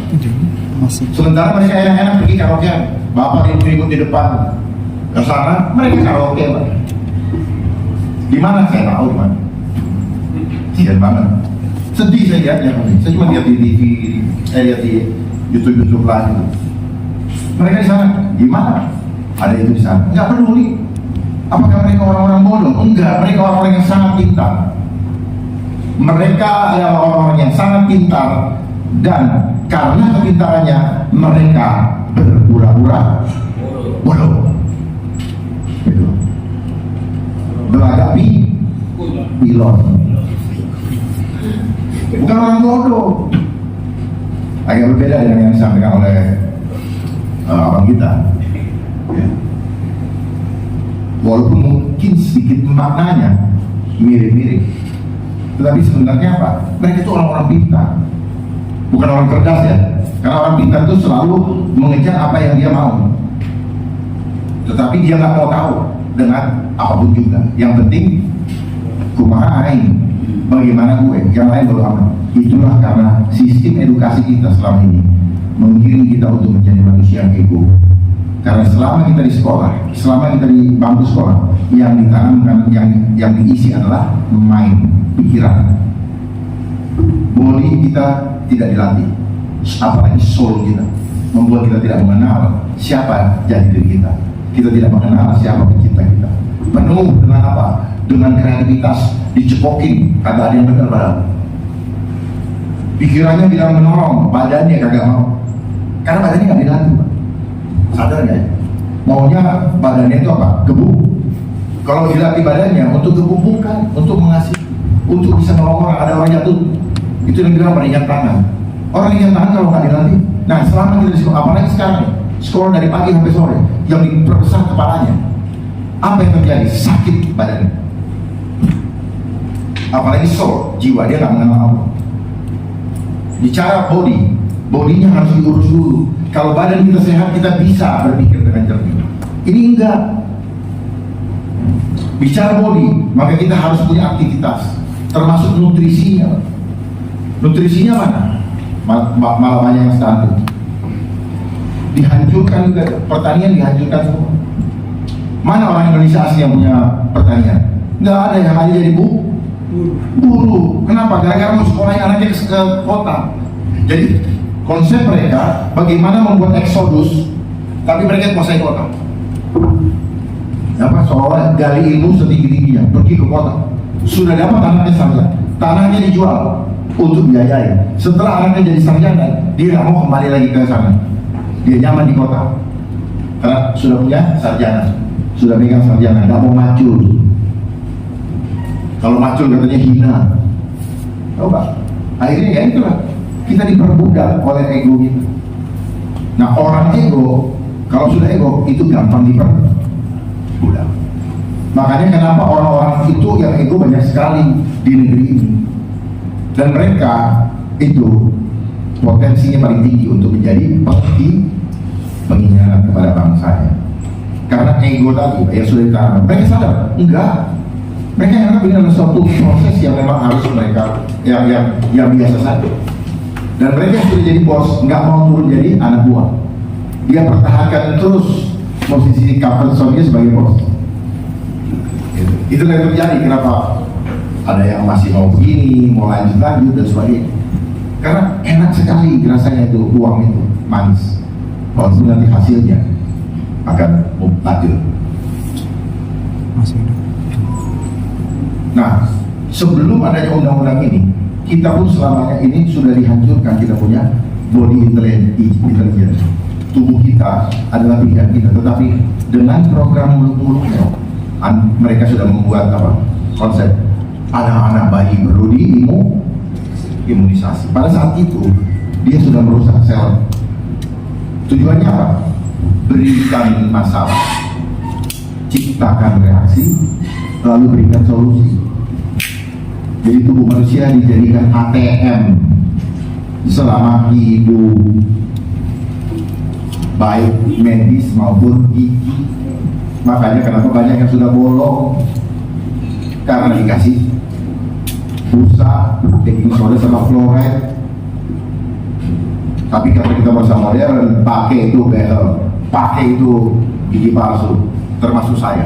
Speaker 1: Sementara mereka enak-enak pergi karaokean, bapak ribut-ribut di depan ke sana, mereka karaoke Pak. Di mana saya tahu Pak. Sian banget. Sedih saya lihatnya Pak. Saya cuma lihat di TV, saya lihat di YouTube lain. Mereka di sana, gimana? Ada itu di sana, nggak peduli. Apakah mereka orang-orang bodoh? Enggak, mereka orang-orang yang sangat pintar. Mereka adalah orang-orang yang sangat pintar, dan karena kepintarannya mereka berpura-pura bodoh. Belagak pilot. Bukan orang bodoh. Agak berbeda dengan yang disampaikan oleh abang kita. Ya. Walaupun mungkin sedikit maknanya mirip-mirip, tetapi sebenarnya apa? Mereka itu orang-orang pintar, bukan orang cerdas ya. Karena orang pintar itu selalu mengejar apa yang dia mau, tetapi dia nggak mau tahu dengan apapun juga. Yang penting kumaha aing, bagaimana gue, yang lain baru aman. Itulah karena sistem edukasi kita selama ini mengiring kita untuk menjadi manusia yang ego. Karena selama kita di sekolah, selama kita di bangku sekolah, yang ditanamkan, yang diisi adalah main, pikiran. Body kita tidak dilatih, apalagi soul kita, membuat kita tidak mengenal siapa jadi diri kita. Kita tidak mengenal siapa pencipta kita. Penuh dengan apa? Dengan kreativitas, dicepokin, kata ada yang benar padahal. Pikirannya bilang menolong, badannya kagak mau. Karena badannya nggak dilatih, Pak. Sadar nggak ya? Maunya badannya itu apa? Gebuk. Kalau dilatih badannya untuk gebuk bukan, untuk mengasih, untuk bisa nolong orang. Ada orang jatuh, itu yang bilang beringat tangan. Orang ingat tangan kalau nggak dilatih. Nah selama kita di sekolah, apalagi sekarang nih, sekolah dari pagi sampai sore, yang diperbesar kepalanya, apa yang terjadi? Sakit badannya. Apalagi soul, jiwa, dia nggak mengenal Allah. Bicara bodinya harus diurus dulu. Kalau badan kita sehat, kita bisa berpikir dengan jernih. Ini enggak. Bicara body, maka kita harus punya aktivitas, termasuk nutrisinya. Nutrisinya mana? Malah banyak yang stunting. Dihancurkan juga, pertanian dihancurkan semua. Mana orang Indonesia asli yang punya pertanian? Nggak ada, yang ada jadi buruh. Kenapa? Gara-gara mau sekolahin anaknya ke kota. Jadi konsep mereka bagaimana membuat eksodus, tapi mereka kuasai kota. Apa? Seolah gali ilmu setinggi-tingginya, pergi ke kota. Sudah dapat anaknya sarjana, tanahnya dijual untuk biayai. Setelah anaknya jadi sarjana, dia nggak mau kembali lagi ke sana. Dia nyaman di kota karena sudah punya sarjana, sudah pegang sarjana, nggak mau macul. Kalau macul katanya hina. Coba, akhirnya ya itulah, kita diperbudak oleh ego kita. Nah, orang ego, kalau sudah ego itu gampang diperbudak. Makanya kenapa orang-orang itu yang ego banyak sekali di negeri ini, dan mereka itu potensinya paling tinggi untuk menjadi pengkhianat kepada bangsanya. Karena ego tadi yang sudah ditanam, mereka sadar enggak. Mereka anggap ini adalah suatu proses yang memang harus mereka yang biasa saja. Dan mereka yang sudah jadi bos nggak mau turun jadi anak buah. Dia pertahankan terus posisi comfort zone-nya sebagai bos. Itu yang terjadi. Kenapa ada yang masih mau begini, mau lanjut dan sebagainya. Karena enak sekali rasanya itu, uang itu manis. Walaupun nanti hasilnya akan mubtadir. Nah, sebelum adanya undang-undang ini, kita pun selamanya ini sudah dihancurkan. Kita punya body intelligence. Tubuh kita adalah pilihan kita, tetapi dengan program muluk-muluknya, mereka sudah membuat konsep anak-anak bayi perlu imunisasi. Pada saat itu dia sudah merusak sel. Tujuannya apa? Berikan masalah, ciptakan reaksi, lalu berikan solusi. Jadi tubuh manusia dijadikan ATM selama hidup, baik medis maupun gigi. Makanya kenapa banyak yang sudah bolong, karena dikasih busa, baking soda sama fluoride. Tapi karena kita masa modern, pakai itu behel, pakai itu gigi palsu, termasuk saya.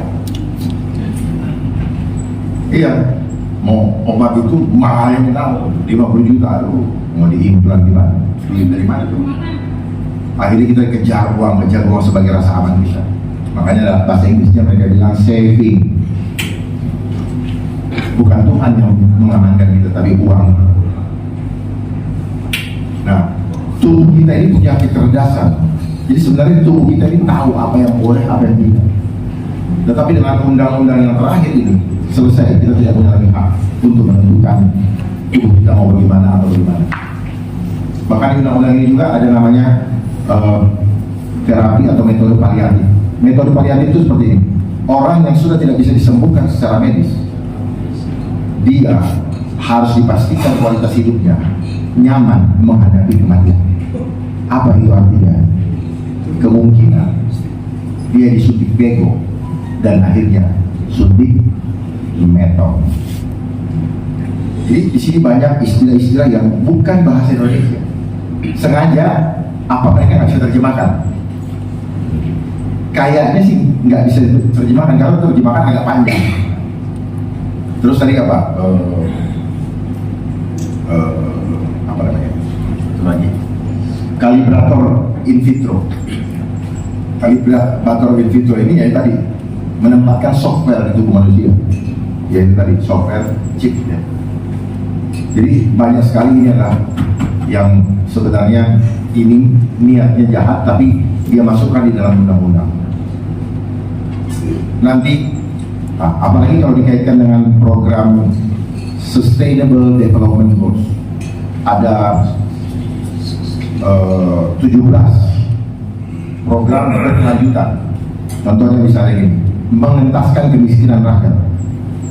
Speaker 1: Iya, mau obat itu mahalnya tahu 50 juta, aduh, mau diimplan gimana? Duit dari mana tuh? Akhirnya kita kejar uang sebagai rasa aman kita. Makanya bahasa Inggrisnya mereka bilang saving. Bukan Tuhan yang mengamankan kita, tapi uang. Nah, tubuh kita ini punya kecerdasan. Jadi sebenarnya tubuh kita ini tahu apa yang boleh, apa yang tidak. Tetapi dengan undang-undang yang terakhir ini selesai, kita tidak punya lagi hak untuk menentukan tubuh kita mau bagaimana atau bagaimana. Bahkan di undang-undang ini juga ada namanya terapi atau metode paliatif. Metode paliatif itu seperti ini. Orang yang sudah tidak bisa disembuhkan secara medis, dia harus dipastikan kualitas hidupnya nyaman menghadapi kematian. Apa itu artinya? Kemungkinan dia disuntik bego dan akhirnya suntik metal. Jadi di sini banyak istilah-istilah yang bukan bahasa Indonesia. Sengaja apa mereka nggak bisa terjemahkan? Kayaknya sih nggak bisa terjemahkan karena terjemahkan agak panjang. Terus tadi apa? Apa namanya? Itu lagi. Kalibrator in vitro. Kalibrator in vitro ini ya tadi menempatkan software di tubuh manusia. Yaitu tadi software chip ya. Jadi banyak sekali ini adalah yang sebenarnya ini niatnya jahat tapi dia masukkan di dalam undang-undang. Nanti apalagi kalau dikaitkan dengan program Sustainable Development Goals, ada 17 program berkelanjutan. Contohnya misalnya ini, mengentaskan kemiskinan rakyat.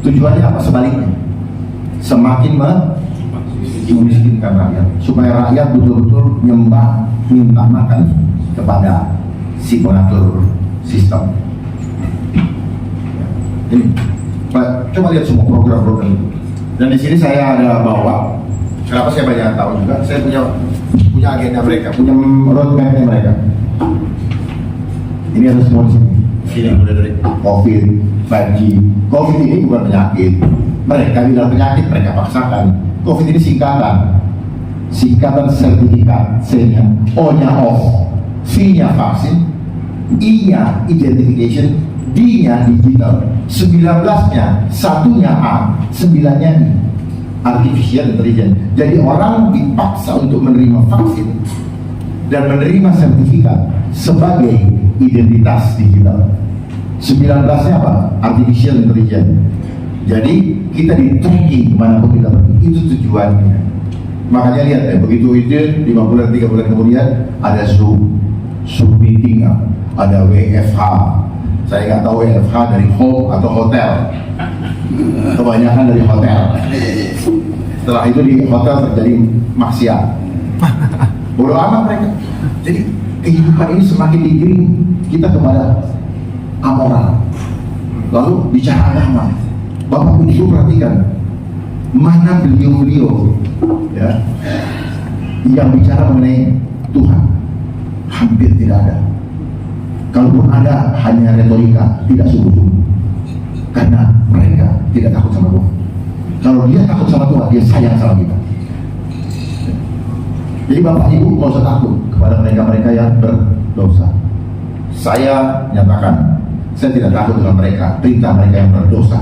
Speaker 1: Tujuannya apa? Sebaliknya, semakin memiskinkan rakyat, supaya rakyat betul-betul nyembah, minta makan kepada si pengatur sistem. Ini Coba lihat semua program-program itu. Dan di sini saya ada bawa. Kenapa saya banyak tahu juga? Saya punya agenda mereka, punya roadmap mereka. Ini ada semua di sini. Ini mulai dari COVID, 5G. COVID ini bukan penyakit. Mereka bilang penyakit, mereka paksakan. COVID ini singkatan sertifikat, C-nya, O-nya off, V-nya vaksin, I-nya identification, D-nya digital, 19-nya, satunya A, 9-nya I, artificial intelligence. Jadi orang dipaksa untuk menerima vaksin dan menerima sertifikat sebagai identitas digital. 19-nya apa? Artificial intelligence. Jadi kita di tracking kemanapun kita pergi, itu tujuannya. Makanya lihat ya, begitu itu 5 bulan, 3 bulan kemudian ada Zoom meeting, ada WFH. Saya nggak tahu WFH dari home atau hotel. Kebanyakan dari hotel. Setelah itu di hotel terjadi maksiat. Bodoh amat mereka. Jadi kehidupan ini semakin digiring kita kepada amoral. Lalu bicara agama. Bapak Ibu perhatikan, mana beliau-beliau ya yang bicara mengenai Tuhan? Hampir tidak ada. Kalaupun ada, hanya retorika, tidak sungguh-sungguh. Karena mereka tidak takut sama Tuhan. Kalau dia takut sama Tuhan, dia sayang sama kita. Jadi Bapak Ibu nggak usah takut kepada mereka-mereka yang berdosa. Saya nyatakan, saya tidak takut dengan mereka, perintah mereka yang berdosa.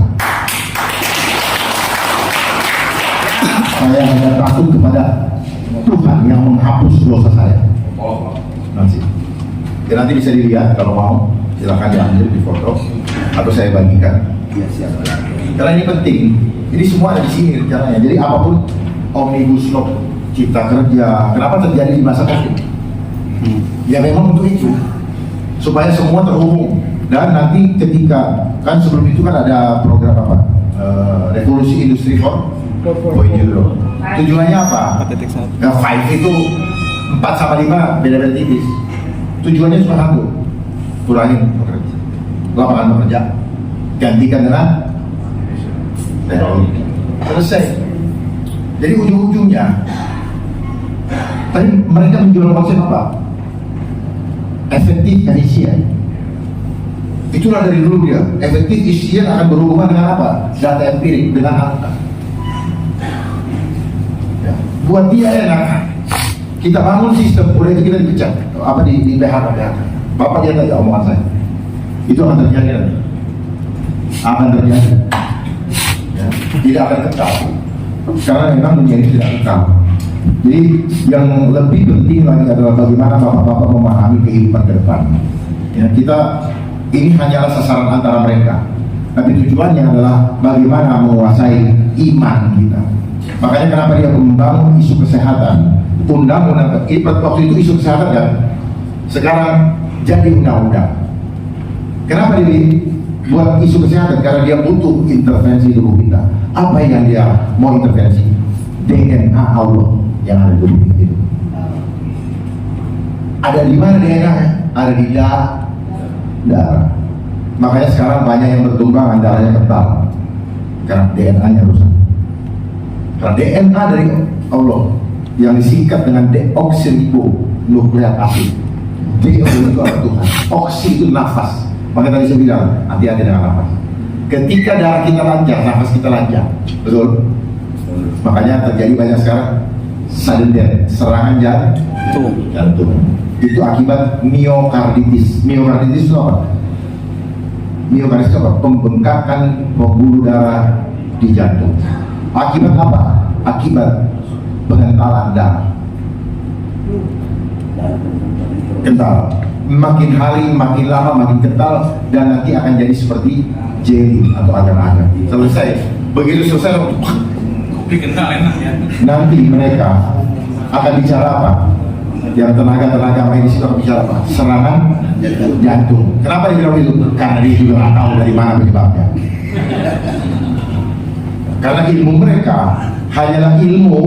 Speaker 1: Saya hanya takut kepada Tuhan yang menghapus dosa saya. Nanti bisa dilihat kalau mau, silakan diambil di foto atau saya bagikan. Karena ini penting. Ini semua ada di sini rencananya. Jadi apapun omnibus law, cipta kerja, kenapa terjadi di masa COVID? Ya memang untuk itu, supaya semua terhubung. Dan nanti ketika kan sebelum itu kan ada program apa? Revolusi Industri 4.0. Tujuannya apa? Nah, 5 itu 4 sama 5 beda-beda tipis. Tujuannya cuma satu, kurangin lapangan pekerjaan, gantikan dengan teknologi. Selesai. Jadi ujung-ujungnya, tadi mereka menjual konsep apa? Efektif efisien. Itulah dari dulu dia. Efektif efisien akan berhubungan dengan apa? Data empirik, dengan angka. Ya. Buat dia enak. Kita bangun sistem, udah itu kita dipecat. Apa di PHK. Bapak lihat aja omongan saya. Itu akan terjadi nanti. Akan terjadi. Ya. Tidak akan kekal. Karena memang menjadi tidak kekal. Jadi yang lebih penting lagi adalah bagaimana bapak-bapak memahami kehidupan ke depan. Ya, kita ini hanyalah sasaran antara mereka. Tapi tujuannya adalah bagaimana menguasai iman kita. Makanya kenapa dia membangun isu kesehatan. Undang-undang waktu itu isu kesehatan kan, sekarang jadi undang-undang. Kenapa dia buat isu kesehatan? Karena dia butuh intervensi tubuh kita. Apa yang dia mau intervensi? DNA Allah yang ada di tubuh kita. Ada di mana DNA? Ada di darah. Makanya sekarang banyak yang bertumbangan darahnya kental karena DNA-nya rusak. Karena DNA dari Allah yang disingkat dengan deoksiribonukleik asid. Deo itu apa Tuhan? Oksi itu nafas. Maka tadi saya bilang hati-hati dengan nafas. Ketika darah kita lancar, nafas kita lancar, betul? Makanya terjadi banyak sekarang sudden death, serangan jantung. Itu akibat miokarditis. Miokarditis itu apa? Miokarditis itu apa? Pembengkakan pembuluh darah di jantung. Akibat apa? Akibat pengentalan darah. Kental. Makin hari, makin lama, makin kental, dan nanti akan jadi seperti jelly atau agar-agar. Selesai. Begitu selesai,
Speaker 3: dikenal enak ya.
Speaker 1: nanti mereka akan bicara apa? Yang tenaga medis itu akan bicara apa? Serangan jantung. Kenapa dia bilang itu? Karena dia juga nggak tahu dari mana penyebabnya. Karena ilmu mereka hanyalah ilmu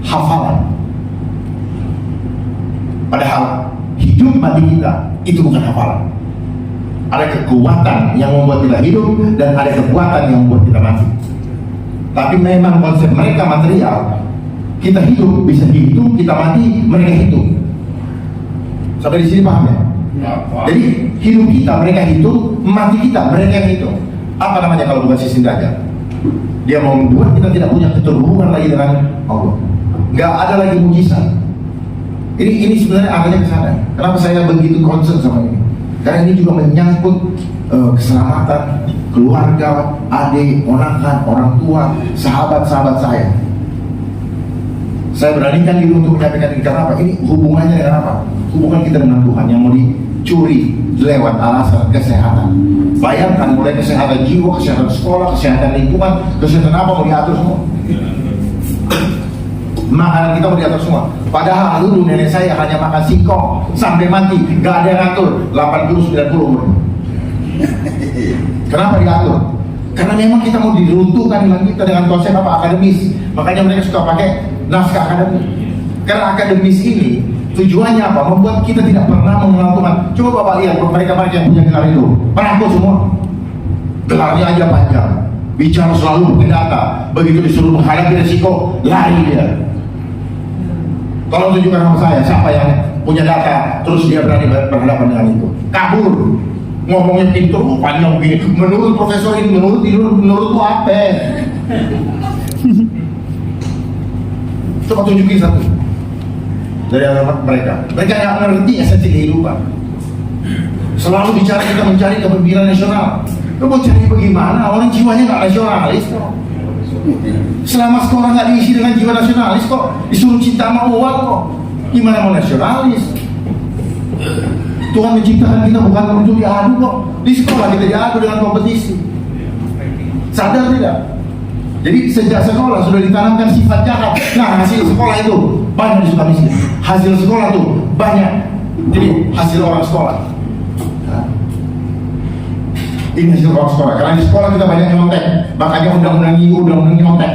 Speaker 1: hafalan. Padahal hidup mati kita itu bukan hafalan. Ada kekuatan yang membuat kita hidup dan ada kekuatan yang membuat kita mati. Tapi memang konsep mereka material, kita hidup bisa hidup, kita mati mereka hidup. Sampai di sini paham ya? Jadi hidup kita mereka hidup, mati kita mereka hidup. Apa namanya kalau bukan sistem dajjal? Dia mau membuat kita tidak punya keterhubungan lagi dengan Allah. Nggak ada lagi mujizat. Ini sebenarnya arahnya ke sana. Kenapa saya begitu concern sama ini? Karena ini juga menyangkut keselamatan keluarga, adik, ponakan, orang tua, sahabat-sahabat saya. Saya beranikan diri untuk menyampaikan ini karena apa? Ini hubungannya dengan apa? Hubungan kita dengan Tuhan yang mau dicuri lewat alasan kesehatan. Bayangkan mulai kesehatan jiwa, kesehatan sekolah, kesehatan lingkungan, kesehatan apa mau diatur semua. Makanan kita mau diatur semua. Padahal dulu nenek saya hanya makan singkong sampai mati, gak ada yang ngatur. 80-90 umurnya. Kenapa diatur? Karena memang kita mau diruntuhkan dengan kita dengan konsep apa? Akademis. Makanya mereka suka pakai naskah akademis. Karena akademis ini tujuannya apa? Membuat kita tidak pernah mengenal Tuhan. Coba Bapak lihat mereka-mereka yang punya gelar itu, peraku semua. Gelarnya aja panjang, bicara selalu pakai data. Begitu disuruh menghadapi resiko, lari dia. Tolong tunjukkan sama saya siapa yang punya data terus dia berani berhadapan dengan itu. Kabur, ngomongnya pintu panjang begini. Menurut profesor ini, menurut apa? Coba tunjukin satu dari anak mereka. Mereka yang mengerti esensi kehidupan. Selalu bicara kita mencari kepemimpinan nasional. Lo mau cari bagaimana? Orang jiwanya nggak nasionalis kok. Selama sekolah nggak diisi dengan jiwa nasionalis kok, disuruh cinta sama uang kok, gimana mau nasionalis? Tuhan menciptakan kita bukan untuk diadu kok. Di sekolah kita diadu dengan kompetisi. Sadar tidak? Jadi sejak sekolah sudah ditanamkan sifat jahat. Nah, hasil sekolah itu banyak di Sukamiskin. Hasil sekolah itu banyak. Jadi hasil orang sekolah. Ini hasil orang sekolah. Karena di sekolah kita banyak nyontek. Makanya undang-undang nyontek.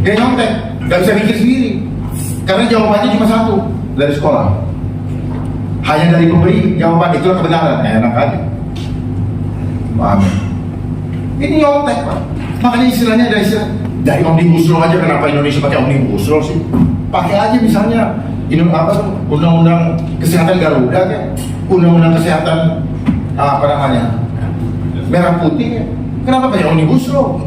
Speaker 1: Dia nyontek, nggak bisa mikir sendiri. Karena jawabannya cuma satu dari sekolah. Hanya dari pemberi jawaban itulah kebenaran. Enak aja. Paham? Ini nyontek Pak. Makanya istilahnya dari omnibus law aja. Kenapa Indonesia pakai omnibus law sih? Pakai aja misalnya ini apa tuh? Undang-undang kesehatan Garuda kan? Undang-undang kesehatan apa namanya? Merah putih kan? Kenapa pakai omnibus law?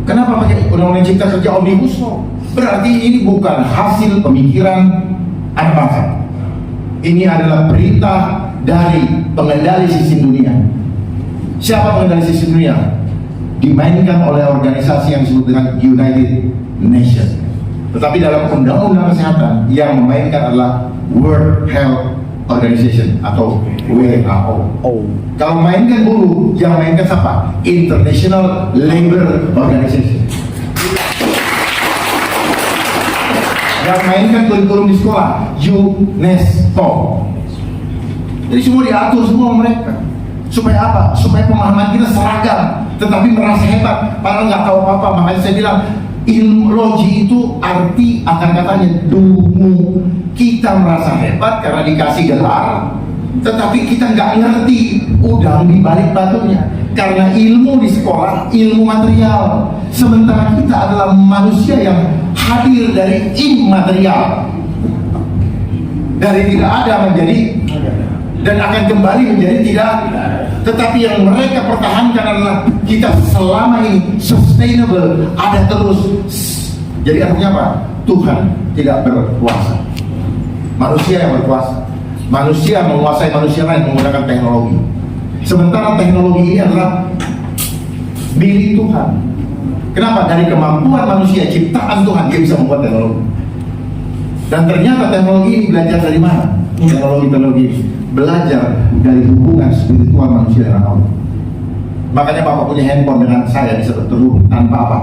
Speaker 1: Kenapa pakai undang-undang cipta kerja omnibus law? Berarti ini bukan hasil pemikiran anak bangsa. Ini adalah perintah dari pengendali sistem dunia. Siapa pengendali sistem dunia? Dimainkan oleh organisasi yang disebut dengan United Nations. Tetapi dalam undang-undang kesehatan yang memainkan adalah World Health Organization atau WHO. Kalau mainkan buruh, yang mainkan siapa? International Labour Organization. Yang mainkan kurikulum di sekolah, UNESCO. Jadi semua diatur semua mereka. Supaya apa? Supaya pemahaman kita seragam, tetapi merasa hebat, padahal nggak tahu apa-apa. Makanya saya bilang ilmu logi itu arti akan katanya dungu. Kita merasa hebat karena dikasih gelar, tetapi kita nggak ngerti udang di balik batunya. Karena ilmu di sekolah ilmu material, sementara kita adalah manusia yang hadir dari immaterial, dari tidak ada menjadi dan akan kembali menjadi tidak. Tetapi yang mereka pertahankan adalah kita selama ini sustainable, ada terus. Jadi artinya apa? Tuhan tidak berkuasa, manusia yang berkuasa. Manusia menguasai manusia lain menggunakan teknologi. Sementara teknologi ini adalah milik Tuhan. Kenapa? Dari kemampuan manusia, ciptaan Tuhan, dia bisa membuat teknologi. Dan ternyata teknologi ini belajar dari mana? Teknologi belajar dari hubungan spiritual manusia dengan Allah. Makanya Bapak punya handphone dengan saya bisa terhubung tanpa apa?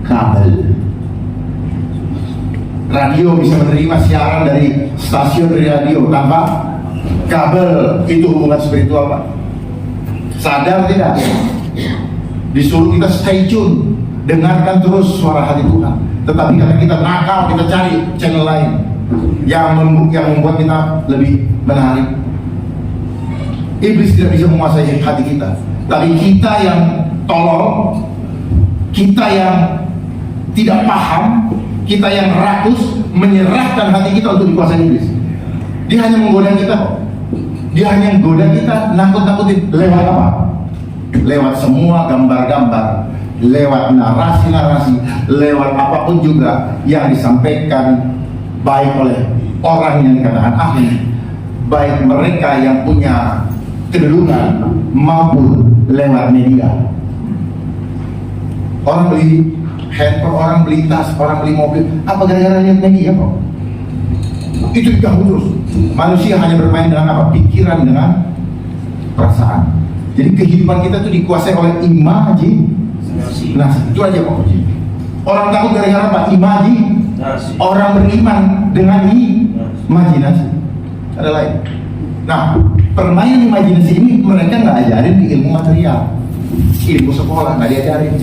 Speaker 1: Kabel. Radio bisa menerima siaran dari stasiun radio tanpa kabel. Itu hubungan spiritual Pak. Sadar tidak? Disuruh kita stay tune, dengarkan terus suara hati Tuhan. Tetapi karena kita nakal, kita cari channel lain yang membuat kita lebih menarik. Iblis tidak bisa menguasai hati kita. Tapi kita yang tolol, kita yang tidak paham, kita yang rakus, menyerahkan hati kita untuk dikuasai iblis. Dia hanya menggoda kita kok. Dia hanya menggoda kita, nakut-nakutin. Lewat apa? Lewat semua gambar-gambar, lewat narasi-narasi, lewat apapun juga yang disampaikan, baik oleh orang yang dikatakan ahli, baik mereka yang punya kedudukan, maupun lewat media. Orang beli handphone, orang beli tas, orang beli mobil, apa gara-gara lihat media kok? Itu diganggu terus. Manusia hanya bermain dengan apa? Pikiran, dengan perasaan. Jadi kehidupan kita itu dikuasai oleh imajinasi. Nah, itu aja Pak Uji. Orang takut gara-gara apa? Imajinasi. Orang beriman dengan imajinasi. Ada lain. Nah, permainan imajinasi ini mereka nggak ajarin di ilmu material, ilmu sekolah nggak diajarin.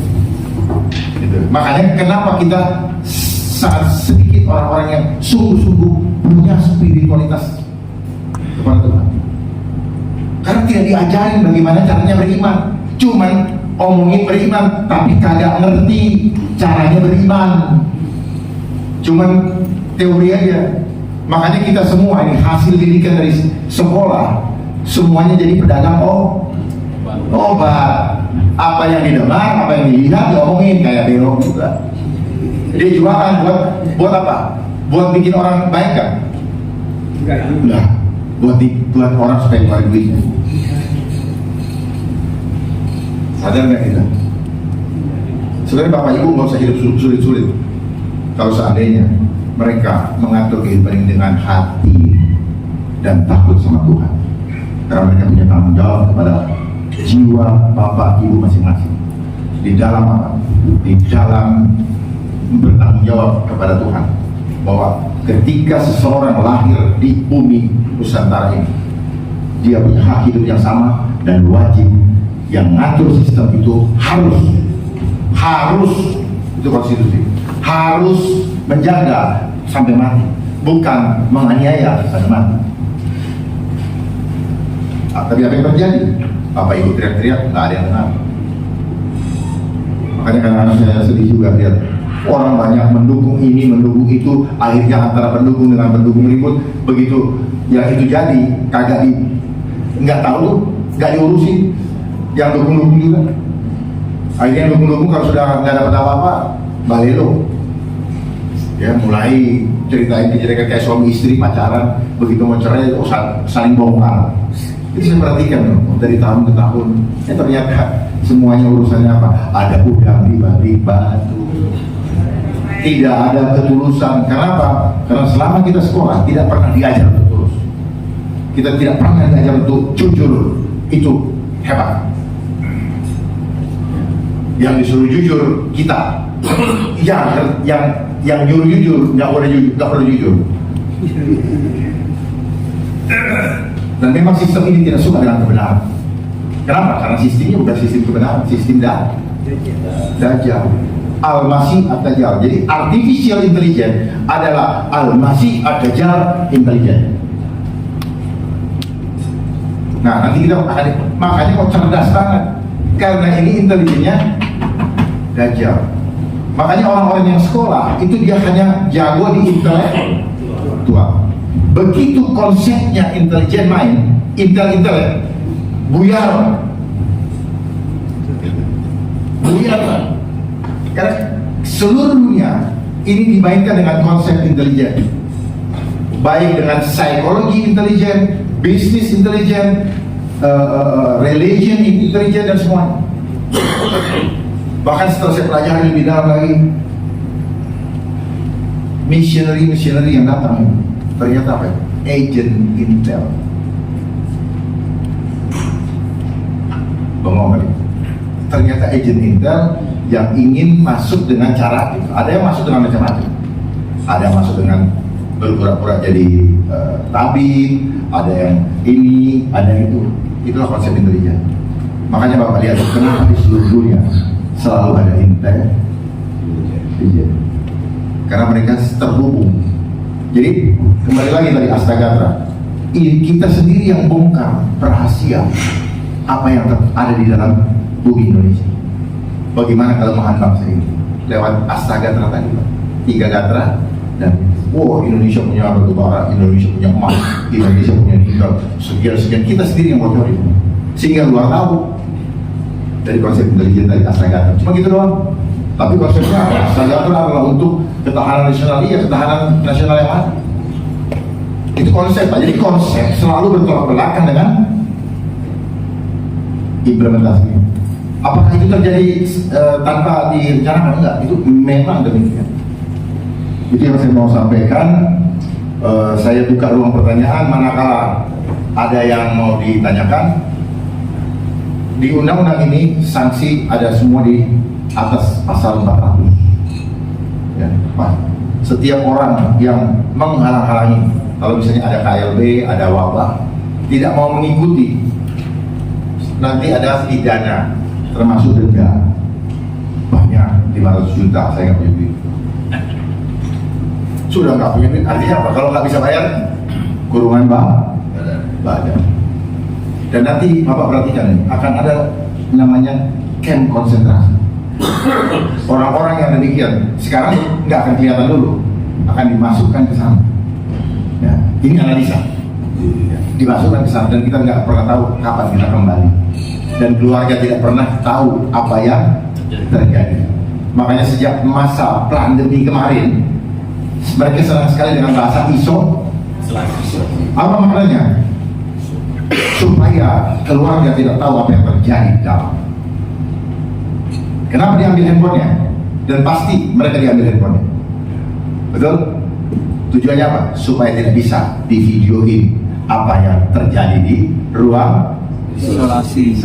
Speaker 1: Gitu. Makanya kenapa kita sangat sedikit orang-orang yang sungguh-sungguh punya spiritualitas kepada Tuhan. Karena tidak diajarin bagaimana caranya beriman. Cuman omongin beriman, tapi kagak ngerti caranya beriman. Cuman teori aja. Makanya kita semua ini hasil didikan dari sekolah, semuanya jadi pedagang obat. Apa yang didengar, apa yang dilihat, diomongin kayak belok juga. Dia jualan buat apa? Buat bikin orang baik kan? Enggak. Buat orang supaya keluar duitnya. Sadar nggak kita? Sebenarnya Bapak Ibu nggak usah hidup sulit-sulit. Kalau seandainya mereka mengatur kehidupan dengan hati dan takut sama Tuhan, karena mereka punya tanggung jawab kepada jiwa Bapak Ibu masing-masing. Di dalam apa? Di dalam bertanggung jawab kepada Tuhan, bahwa ketika seseorang lahir di bumi Nusantara ini, dia punya hak hidup yang sama dan wajib. Yang ngatur sistem itu harus itu konstitusi, harus menjaga sampai mati, bukan menganiaya sampai mati. Tapi apa yang terjadi? Bapak Ibu teriak-teriak, nggak ada yang benar. Makanya kadang-kadang saya sedih juga lihat orang banyak mendukung ini, mendukung itu, akhirnya antara pendukung dengan pendukung ribut. Begitu yang itu jadi, nggak tahu, nggak diurusin. Yang dukung-dukung juga. Akhirnya yang dukung-dukung kalau sudah nggak dapat apa-apa, balelo. Ya, mulai ceritain kayak suami istri pacaran, begitu mau cerai, saling bongkar. Itu saya perhatikan dari tahun ke tahun. Ternyata semuanya urusannya apa? Ada udang di balik batu. Tidak ada ketulusan. Kenapa? Karena selama kita sekolah tidak pernah diajar untuk tulus. Kita tidak pernah diajar untuk jujur. Itu hebat. Yang disuruh jujur kita, yang nyuruh jujur nggak boleh jujur. Dan memang sistem ini tidak suka dengan kebenaran. Kenapa? Karena sistemnya bukan sistem kebenaran, sistem Dajjal. Al-Masih Ad-Dajjal. Jadi artificial intelligence adalah Al-Masih Ad-Dajjal intelligence. Nah, nanti kita makanya kok cerdas banget, karena ini intelijennya Dajjal. Makanya orang-orang yang sekolah itu dia hanya jago di intelektual. Begitu konsepnya intelijen main, intel buyar. Karena seluruh dunia ini dimainkan dengan konsep intelijen, baik dengan psikologi intelijen, bisnis intelijen, religion intelijen dan semuanya. Bahkan setelah saya pelajari lebih dalam lagi, missionary yang datang ternyata apa? Agent Intel. Bengong kali. Ternyata agent Intel yang ingin masuk dengan cara itu. Ada yang masuk dengan macam-macam. Ada yang masuk dengan berpura-pura jadi tabib, ada yang ini, ada yang itu. Itulah konsep intelijen. Makanya Bapak lihat kenapa di seluruh dunia selalu ada intelijen. Karena mereka terhubung. Jadi kembali lagi tadi Astagatra. kita sendiri yang bongkar rahasia apa yang ada di dalam bumi Indonesia. Bagaimana kelemahan bangsa ini lewat Astagatra tadi, 3 gatra, dan Indonesia punya batu bara, Indonesia punya emas, Indonesia punya nikel, sekian kita sendiri yang bocorin, sehingga luar tahu dari konsep intelijen dari Astagatra. Cuma gitu doang. Tapi konsepnya Astagatra adalah untuk ketahanan nasional, ketahanan nasional yang ada. Itu konsep. Jadi konsep selalu bertolak belakang dengan implementasinya. Apakah itu terjadi tanpa direncanakan? Enggak, itu memang demikian. Itu yang saya mau sampaikan. Saya buka ruang pertanyaan manakala ada yang mau ditanyakan. Di undang-undang ini sanksi ada semua di atas pasal 400. Ya, Pak. Setiap orang yang menghalang-halangi, kalau misalnya ada KLB, ada wabah, tidak mau mengikuti, nanti ada pidana, termasuk denda banyak 500 juta. Saya nggak punya duit. Sudah nggak punya duit, artinya apa? Kalau nggak bisa bayar, kurungan badan. Dan nanti Bapak perhatikan ini, akan ada namanya camp konsentrasi. Orang-orang yang demikian sekarang nggak akan kelihatan dulu, akan dimasukkan ke sana. Ya, ini analisa, dimasukkan ke sana dan kita nggak pernah tahu kapan kita kembali, dan keluarga tidak pernah tahu apa yang terjadi. Makanya sejak masa pandemi kemarin, mereka senang sekali dengan bahasa ISO. Apa maknanya? Supaya keluarga tidak tahu apa yang terjadi di dalam. Kenapa diambil handphonenya? Dan pasti mereka diambil handphonenya. Betul? Tujuannya apa? Supaya tidak bisa divideoin apa yang terjadi di ruang isolasi.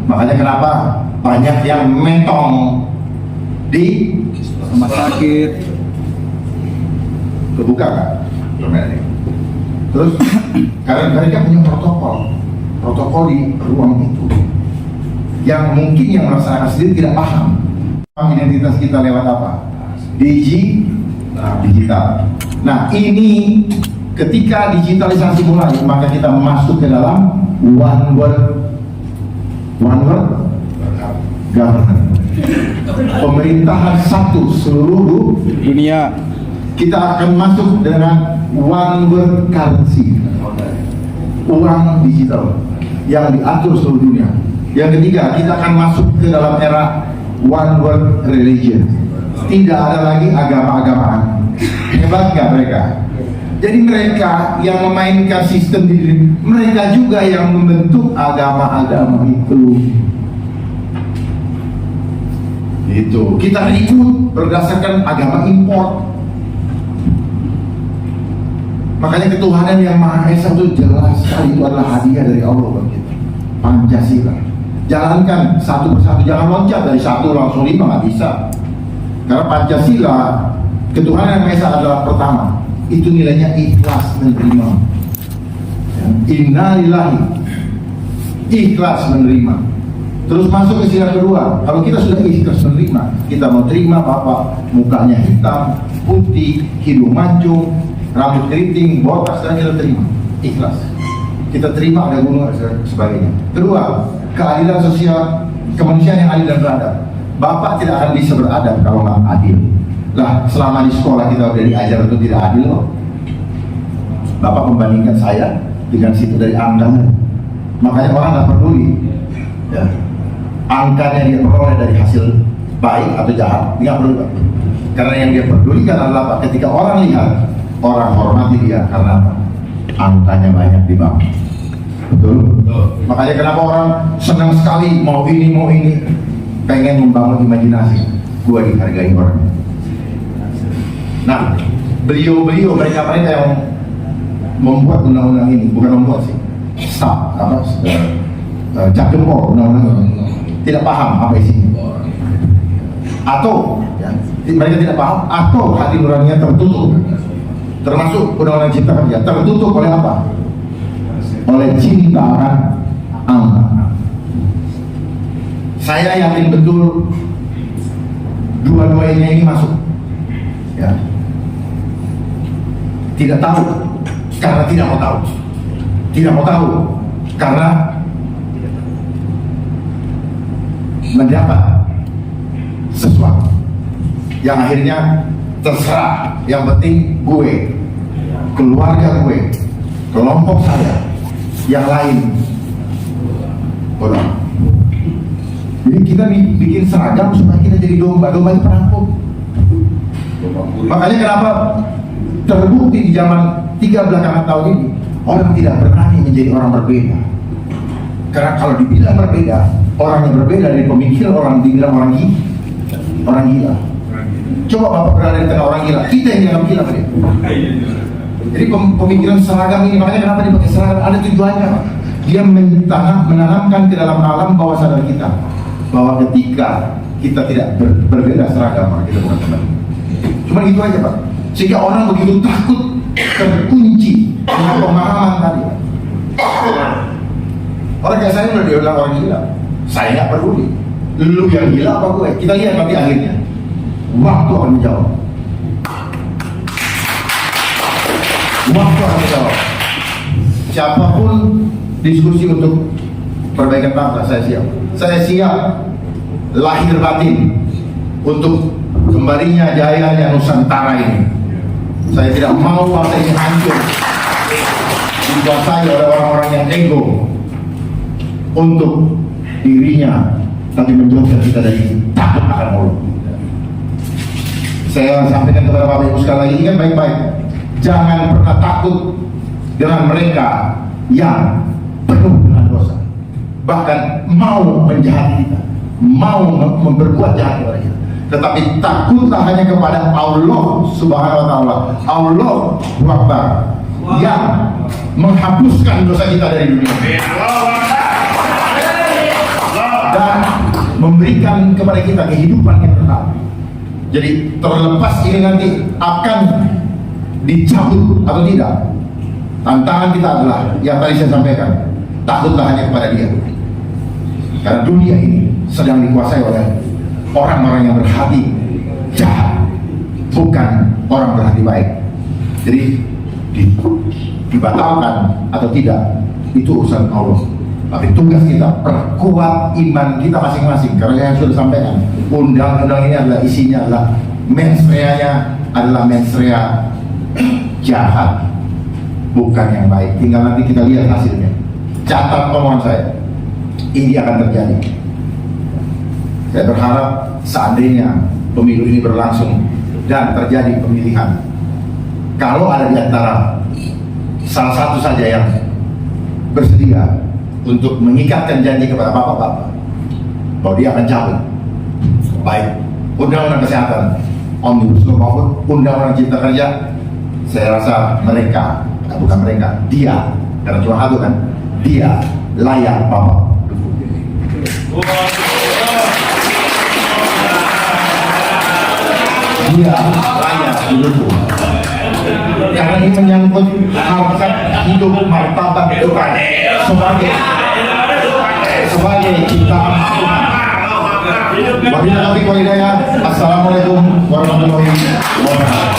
Speaker 1: Makanya kenapa banyak yang mentong di rumah sakit. Kebuka kan? Terus karena mereka punya protokol di ruang itu yang mungkin yang melaksanakan sendiri tidak paham. Identitas kita lewat apa? Digital. Nah, ini ketika digitalisasi mulai, maka kita masuk ke dalam one world government. Pemerintahan satu seluruh dunia. Kita akan masuk dengan one world currency, uang digital yang diatur seluruh dunia. Yang ketiga, kita akan masuk ke dalam era one world religion. Tidak ada lagi agama-agamaan. Hebat gak mereka? Jadi mereka yang memainkan sistem diri, mereka juga yang membentuk agama-agama itu. Itu kita ikut berdasarkan agama import. Makanya ketuhanan yang Maha Esa itu jelas sekali, itu adalah hadiah dari Allah bagi kita. Pancasila. Jalankan satu persatu, jangan loncat dari 1 langsung 5, nggak bisa. Karena Pancasila, ketuhanan yang Maha Esa adalah pertama. Itu nilainya ikhlas menerima. Ya. Innalillahi, ikhlas menerima. Terus masuk ke sila kedua. Kalau kita sudah ikhlas menerima, kita mau terima Bapak mukanya hitam, putih, hidung mancung, rambut keriting, botak, sekarang kita terima, ikhlas. Kita terima ada gunung dan sebagainya. Kedua, keadilan sosial, kemanusiaan yang adil dan beradab. Bapak tidak akan bisa beradab kalau nggak adil. Lah, selama di sekolah kita udah diajar untuk tidak adil loh. Bapak membandingkan saya dengan situ dari angkanya. Makanya orang nggak peduli. Ya. Angkanya dia peroleh dari hasil baik atau jahat, nggak peduli. Karena yang dia pedulikan adalah apa? Ketika orang lihat, orang hormati dia karena apa? Angkanya banyak di bawah. Betul? Makanya kenapa orang senang sekali mau ini, pengen membangun imajinasi. Gua dihargai orang. Nah, beliau mereka yang membuat undang-undang ini, bukan membuat sih, cap jempol undang-undang ini, tidak paham apa isinya, atau ya, mereka tidak paham, atau hati nuraninya tertutup. Termasuk undang-undang cipta kerja tertutup oleh apa? Oleh cinta akan angka. Saya yakin betul dua-duanya ini masuk. Ya. Tidak tahu karena tidak mau tahu. Tidak mau tahu karena mendapat sesuatu yang akhirnya terserah, yang penting gue, keluarga gue, kelompok saya, yang lain bodoh. Jadi kita bikin seragam supaya kita jadi domba itu perampok. Makanya kenapa terbukti di zaman 3 belakangan tahun ini orang tidak berani menjadi orang berbeda. Karena kalau dibilang berbeda, orang yang berbeda dari pemikiran orang dibilang orang gila. Coba Bapak berada di tengah orang gila, kita yang dianggap gila Pak. Jadi pemikiran seragam ini, makanya kenapa dipakai seragam, ada tujuannya Pak. Dia menanamkan ke dalam alam bawah sadar kita bahwa ketika kita tidak berbeda seragam, maka kita bukan teman. Cuma itu aja Pak. Sehingga orang begitu takut terkunci dengan pemahaman tadi. Orang kayak saya udah dibilang orang gila, saya nggak peduli. Lu yang gila apa gue? Kita lihat nanti akhirnya. Waktu akan menjawab. Waktu akan menjawab. Siapapun diskusi untuk perbaikan bangsa, saya siap. Saya siap lahir batin untuk kembalinya jayanya Nusantara ini. Saya tidak mau bangsa ini hancur dikuasai oleh orang-orang yang ego untuk dirinya, tapi menjauhkan kita dari takut akan Allah. Saya sampaikan kepada Bapak Ibu sekali lagi, ingat baik-baik, jangan pernah takut dengan mereka yang penuh dengan dosa, bahkan mau menjahati kita, mau berbuat jahat kepada kita. Tetapi takutlah hanya kepada Allah Subhanahu wa Ta'ala, Allah Akbar, yang menghapuskan dosa kita dari dunia dan memberikan kepada kita kehidupan yang kekal. Jadi terlepas ini nanti akan dicabut atau tidak, tantangan kita adalah yang tadi saya sampaikan, takutlah hanya kepada Dia, karena dunia ini sedang dikuasai oleh orang-orang yang berhati jahat, bukan orang berhati baik. Jadi dibatalkan atau tidak itu urusan Allah, tapi tugas kita perkuat iman kita masing-masing. Karena yang sudah sampaikan, undang-undang ini adalah isinya adalah mensreanya adalah mensrea jahat, bukan yang baik. Tinggal nanti kita lihat hasilnya. Catat omongan saya, ini akan terjadi. Saya berharap seandainya pemilu ini berlangsung dan terjadi pemilihan, kalau ada di antara salah satu saja yang bersedia untuk mengikatkan janji kepada bapak-bapak bahwa dia akan cabut baik undang-undang kesehatan Omnibus Law maupun undang-undang cipta kerja, saya rasa mereka, bukan mereka, dia, karena cuma satu kan, dia layak bapak dukung. Dia layak didukung karena ini menyangkut harkat hidup martabat Tuhan sebagai ciptaan Tuhan. Wabillahi taufiq wal hidayah. Assalamualaikum warahmatullahi wabarakatuh.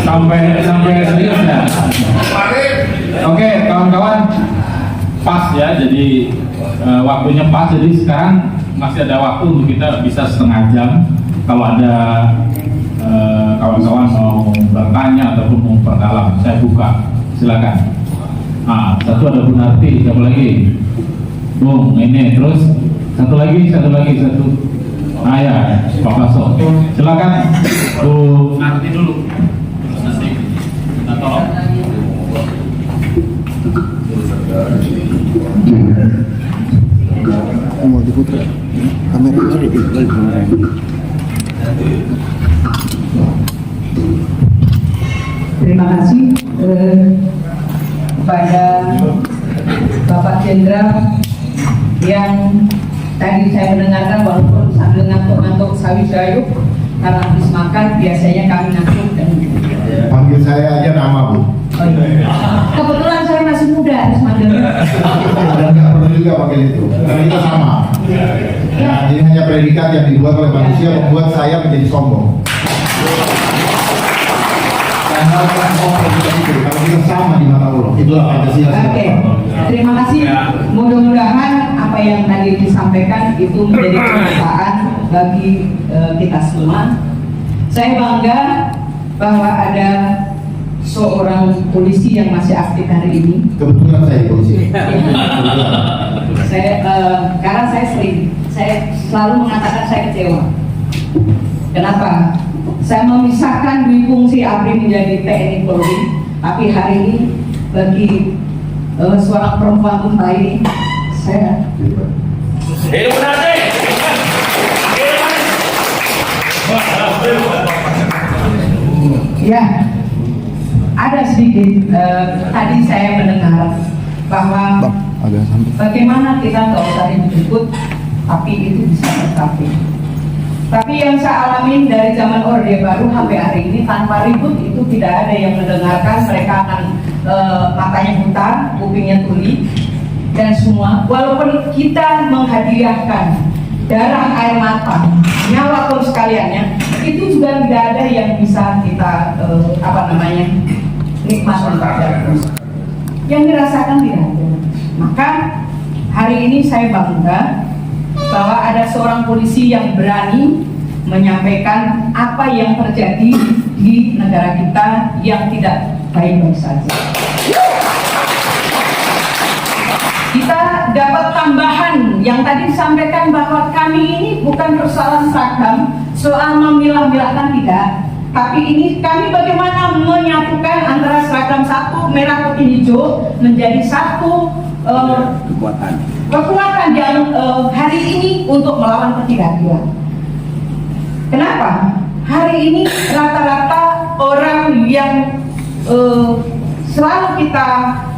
Speaker 2: Sampai serius ya. Oke kawan-kawan, pas ya, jadi waktunya pas, jadi sekarang masih ada waktu untuk kita bisa setengah jam. Kalau ada kawan-kawan mau bertanya ataupun mau perdalam, saya buka, silakan. Satu ada Bu Narti, siapa lagi? Bung, ini, terus satu lagi. Ya, Pak Baso. Silakan Bu Narti dulu. Terus nanti kita tolong.
Speaker 4: Mau diputar kamera.
Speaker 5: Terima kasih kepada Bapak Jenderal yang tadi saya mendengarkan, walaupun sambil ngantuk-ngantuk sawi sayup karena habis makan, biasanya kami ngantuk dan
Speaker 1: Panggil saya aja nama Bu.
Speaker 5: oh, iya. Kebetulan saya masih muda, harus manggilnya.
Speaker 1: Dan nggak perlu juga pakai itu, karena kita sama. Nah, ini hanya predikat yang dibuat oleh manusia membuat saya menjadi sombong. Dan hal-hal sombong itu, kalau kita sama di mata Allah, itulah Pancasila.
Speaker 5: Oke, terima kasih. Mudah-mudahan apa yang tadi disampaikan itu menjadi kenyataan bagi kita semua. Saya bangga bahwa ada seorang polisi yang masih aktif hari ini.
Speaker 1: Kebetulan saya polisi.
Speaker 5: Karena saya selalu mengatakan saya kecewa. Kenapa? Saya memisahkan dua fungsi ABRI menjadi TNI Polri, tapi hari ini bagi seorang perempuan putri ini, saya ya ada sedikit. Tadi saya mendengar bahwa
Speaker 4: agak sampai.
Speaker 5: bagaimana kita nggak usah ribut-ribut, tapi itu bisa tercapai. Tapi yang saya alami dari zaman Orde Baru sampai hari ini, tanpa ribut itu tidak ada yang mendengarkan. Mereka akan matanya buta, kupingnya tuli, dan semua. Walaupun kita menghadiahkan darah, air mata, nyawa pun sekaliannya, itu juga tidak ada yang bisa kita nikmati. Yang dirasakan tidak ada. Maka hari ini saya bangga bahwa ada seorang polisi yang berani menyampaikan apa yang terjadi di negara kita yang tidak baik-baik saja. Kita dapat tambahan yang tadi disampaikan bahwa kami ini bukan persoalan seragam, soal memilah-milahkan tidak, tapi ini kami bagaimana menyatukan antara seragam satu merah putih hijau menjadi satu kekuatan yang hari ini untuk melawan ketidakadilan. Kenapa? Hari ini rata-rata orang yang selalu kita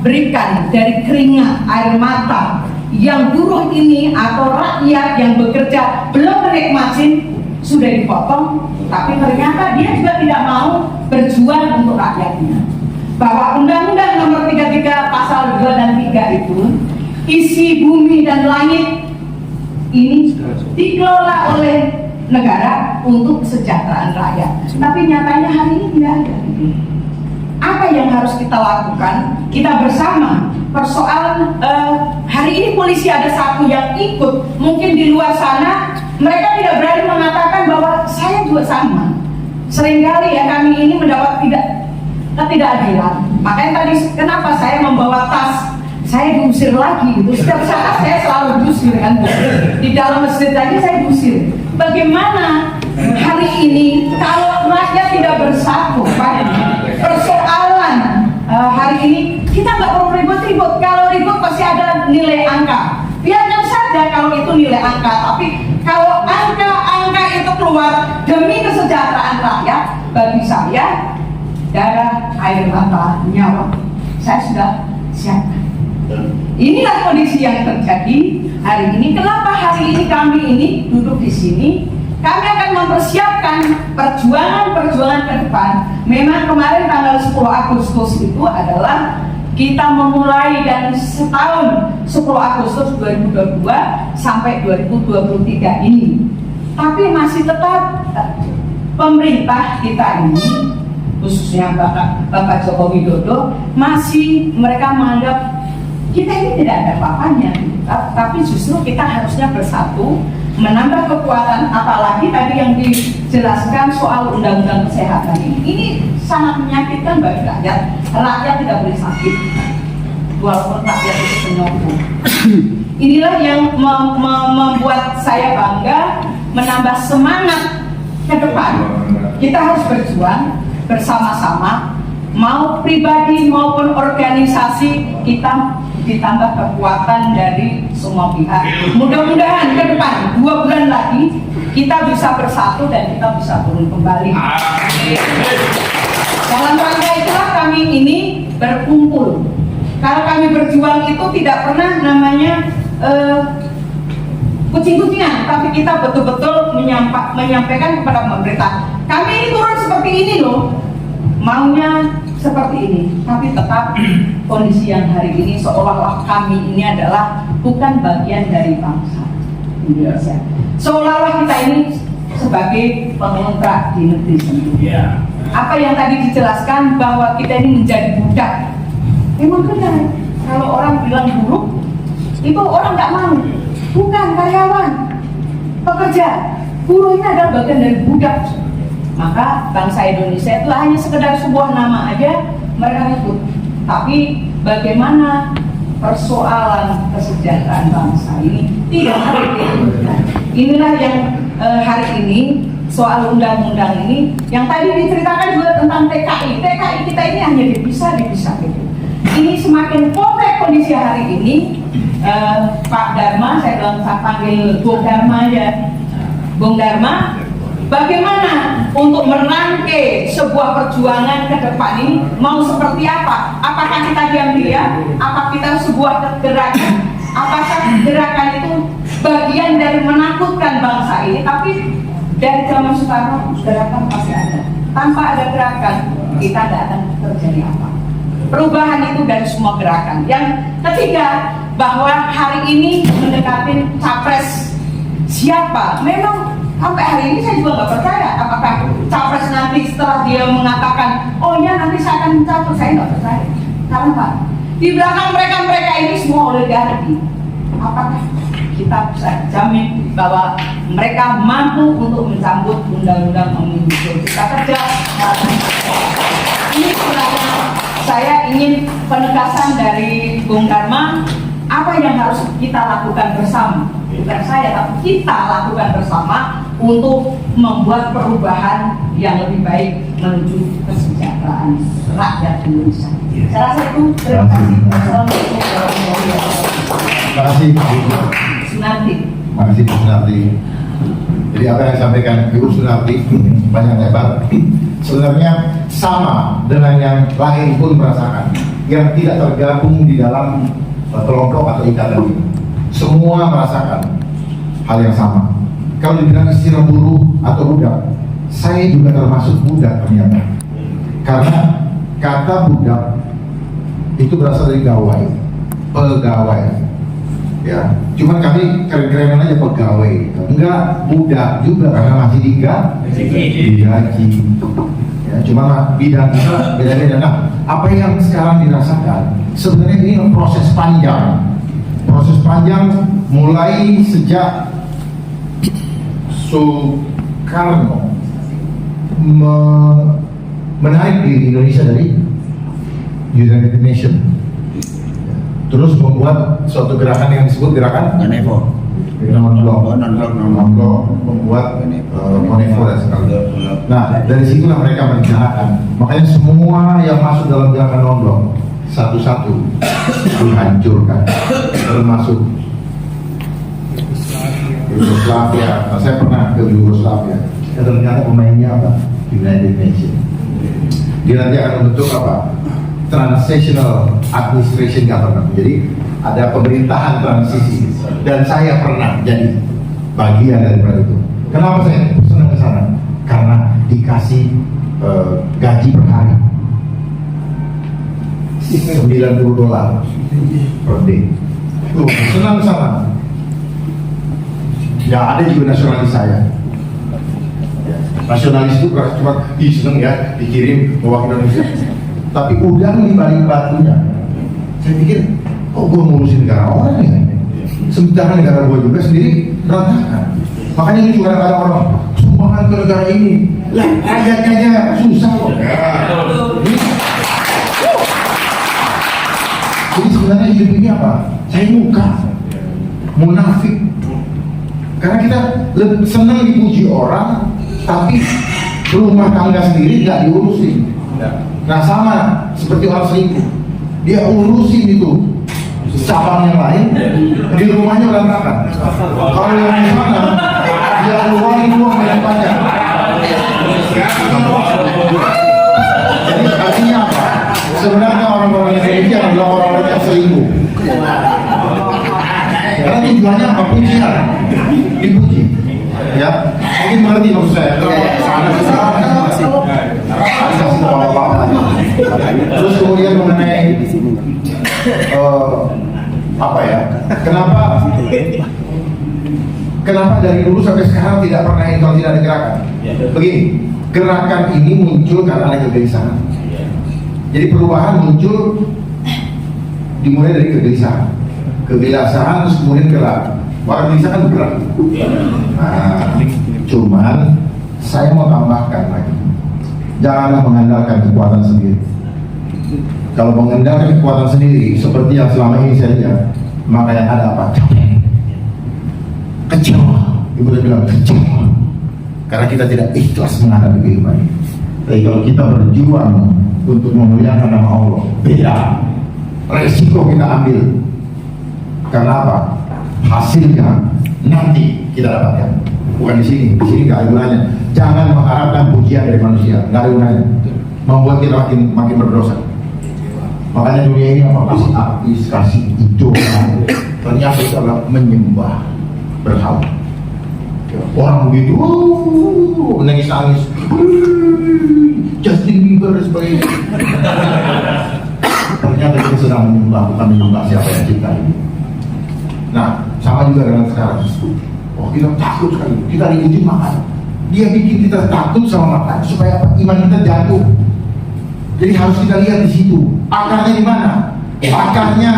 Speaker 5: berikan dari keringat, air mata, yang buruh ini atau rakyat yang bekerja belum menikmati sudah dipotong, tapi ternyata dia juga tidak mau berjuang untuk rakyatnya. Bahwa Undang-Undang Nomor 33 Pasal 2 dan 3 itu isi bumi dan langit ini dikelola oleh negara untuk kesejahteraan rakyat. Tapi nyatanya hari ini tidak ada. Apa yang harus kita lakukan? Kita bersama. Persoalan hari ini polisi ada satu yang ikut. Mungkin di luar sana mereka tidak berani mengatakan bahwa saya juga sama. Seringkali ya kami ini mendapat ketidakadilan. Makanya tadi kenapa saya membawa tas, saya diusir lagi gitu. Setiap saat saya selalu diusir kan. Di dalam masjid tadi saya diusir. Bagaimana hari ini kalau rakyat tidak bersatu pada persoalan hari ini, kita nggak perlu ribut-ribut. Kalau ribut pasti ada nilai angka. Biarkan saja kalau itu nilai angka. Tapi kalau angka itu keluar demi kesejahteraan rakyat, bagi saya darah, air mata, nyawa, saya sudah siapkan. Inilah kondisi yang terjadi hari ini. Kenapa hari ini kami ini duduk di sini? Kami akan mempersiapkan perjuangan ke depan. Memang kemarin tanggal 10 Agustus itu adalah kita memulai dan setahun 10 Agustus 2022 sampai 2023 ini. Tapi masih tetap pemerintah kita ini, khususnya Bapak Joko Widodo, masih mereka menganggap kita ini tidak ada apa-apanya, tapi justru kita harusnya bersatu, menambah kekuatan. Apalagi tadi yang dijelaskan soal undang-undang kesehatan ini sangat menyakitkan bagi rakyat. Rakyat tidak boleh sakit, walaupun rakyat itu penyokong. Inilah yang membuat saya bangga, menambah semangat ke depan. Kita harus berjuang bersama-sama, mau pribadi maupun organisasi, kita ditambah kekuatan dari semua pihak. Mudah-mudahan ke depan 2 bulan lagi kita bisa bersatu dan kita bisa turun kembali. Dalam rangka itulah kami ini berkumpul. Kalau kami berjuang itu tidak pernah namanya kucing-kucingan, tapi kita betul-betul menyampaikan kepada pemerintah. Kami ini turun seperti ini loh, maunya seperti ini, tapi tetap kondisi yang hari ini seolah-olah kami ini adalah bukan bagian dari bangsa Indonesia. Seolah-olah kita ini sebagai pengontrak di negeri sendiri. Apa yang tadi dijelaskan bahwa kita ini menjadi budak, memang benar. Kalau orang bilang buruk, itu orang nggak mau. Bukan karyawan, pekerja, buruh ini adalah bagian dari budak. Maka bangsa Indonesia itu hanya sekedar sebuah nama aja mereka ikut. Tapi bagaimana persoalan kesejahteraan bangsa ini tidak ada diikutkan. Inilah yang hari ini soal undang-undang ini yang tadi diceritakan juga tentang TKI. TKI kita ini hanya dipisah gitu. Ini semakin kompleks kondisi hari ini. Pak Dharma, saya panggil Bung Dharma aja. Bung Dharma, bagaimana untuk merangkai sebuah perjuangan ke depan ini mau seperti apa? Apakah kita diam-diam? Apa kita sebuah gerakan? Apakah gerakan itu bagian dari menakutkan bangsa ini? Tapi dari zaman Soekarno gerakan pasti ada. Tanpa ada gerakan kita tidak akan terjadi apa. Perubahan itu dari semua gerakan. Yang ketiga, bahwa hari ini mendekati capres siapa? Memang sampai hari ini saya juga nggak percaya apakah capres nanti setelah dia mengatakan oh ya nanti saya akan mencapres, saya nggak percaya. Karena Pak, di belakang mereka ini semua oligarki. Apakah kita bisa jamin bahwa mereka mampu untuk mencabut undang-undang Omnibus Law Cipta Kerja? Ini sebenarnya saya ingin penegasan dari Bung Dharma, apa yang harus kita lakukan bersama, bukan saya tapi kita lakukan bersama untuk membuat perubahan yang lebih baik menuju kesejahteraan rakyat Indonesia. Saya rasa itu. Terima kasih. Assalamualaikum warahmatullahi wabarakatuh.
Speaker 1: Terima kasih Bu
Speaker 5: Sunarti.
Speaker 1: Terima kasih Bu Sunarti. Jadi apa yang disampaikan Ibu Sunarti banyak lebar sebenarnya sama dengan yang lain pun merasakan, yang tidak tergabung di dalam kelompok atau ikatan ini. Semua merasakan hal yang sama. Kalau dibilang istilah buruh atau budak, saya juga termasuk budak ternyata. Karena kata budak itu berasal dari gawai, pegawai. Ya, cuman kami keren-kerenan aja pegawai. Enggak budak juga karena masih digaji. Ya, cuma bidang kita beda-beda. Nah, apa yang sekarang dirasakan sebenarnya ini proses panjang mulai sejak Soekarno menarik diri Indonesia dari United Nations, terus membuat suatu gerakan yang disebut gerakan non-blok, membuat Monefo dan segala. Nah, dari situlah mereka merencanakan. Makanya semua yang masuk dalam gerakan non-blok satu-satu dihancurkan, termasuk Yugoslavia. Nah, saya pernah ke Yugoslavia. Dan ternyata pemainnya apa? United Nations. Dia nanti akan membentuk apa? Transitional Administration Government. Jadi ada pemerintahan transisi. Dan saya pernah jadi bagian daripada itu. Kenapa saya senang ke sana? Karena dikasih gaji per hari $90 per day. Tuh, senang ke sana. Ya ada juga nasionalis saya. Nasionalis itu cuma seneng ya dikirim mewakili Indonesia. Tapi udang di balik batunya. Saya pikir, kok gue ngurusin negara orang ya? Sementara negara gue juga sendiri berantakan. Makanya ini juga kadang orang sumbangan ke negara ini. Lah, aja susah kok. Jadi sebenarnya hidup ini apa? Saya muka, munafik. Karena kita lebih senang dipuji orang, tapi rumah tangga sendiri nggak diurusin. Nah sama seperti orang selingkuh, dia urusin itu cabang yang lain, di rumahnya berantakan. Kalau yang di sana, dia keluarin uang yang banyak. Jadi artinya apa? Sebenarnya orang-orang Indonesia adalah orang-orang yang selingkuh. Karena tujuannya apa? Pujian, dipuji. Ya, mungkin mengerti maksud saya. Terus kemudian mengenai apa ya? Kenapa dari dulu sampai sekarang tidak pernah kalau tidak ada gerakan? Begini, gerakan ini muncul karena ada kegelisahan. Jadi perubahan muncul dimulai dari kegelisahan, terus kemudian gerak. Orang gelisah kan bergerak. Nah, cuman saya mau tambahkan lagi, janganlah mengandalkan kekuatan sendiri. Kalau mengandalkan kekuatan sendiri, seperti yang selama ini saya lihat, maka yang ada apa? Kecewa. Ibu udah bilang kecewa, karena kita tidak ikhlas menghadapi kehidupan ini. Tapi kalau kita berjuang untuk memuliakan nama Allah, beda. Resiko kita ambil. Karena apa? Hasilnya nanti kita dapatkan. Bukan di sini nggak ada gunanya. Jangan mengharapkan pujian dari manusia, nggak ada gunanya. Membuat kita makin berdosa. Makanya dunia ini apa? Kasih artis, kasih idola. Ternyata itu adalah menyembah berhala. Orang begitu, nangis-nangis, Justin Bieber dan sebagainya. Ternyata kita sedang menyembah, bukan menyembah siapa yang cipta ini. Nah, sama juga dengan sekarang. Oh, kita takut sekali. Kita diuji makan. Dia bikin kita takut sama makan supaya iman kita jatuh. Jadi harus kita lihat di situ. Akarnya di mana? Akarnya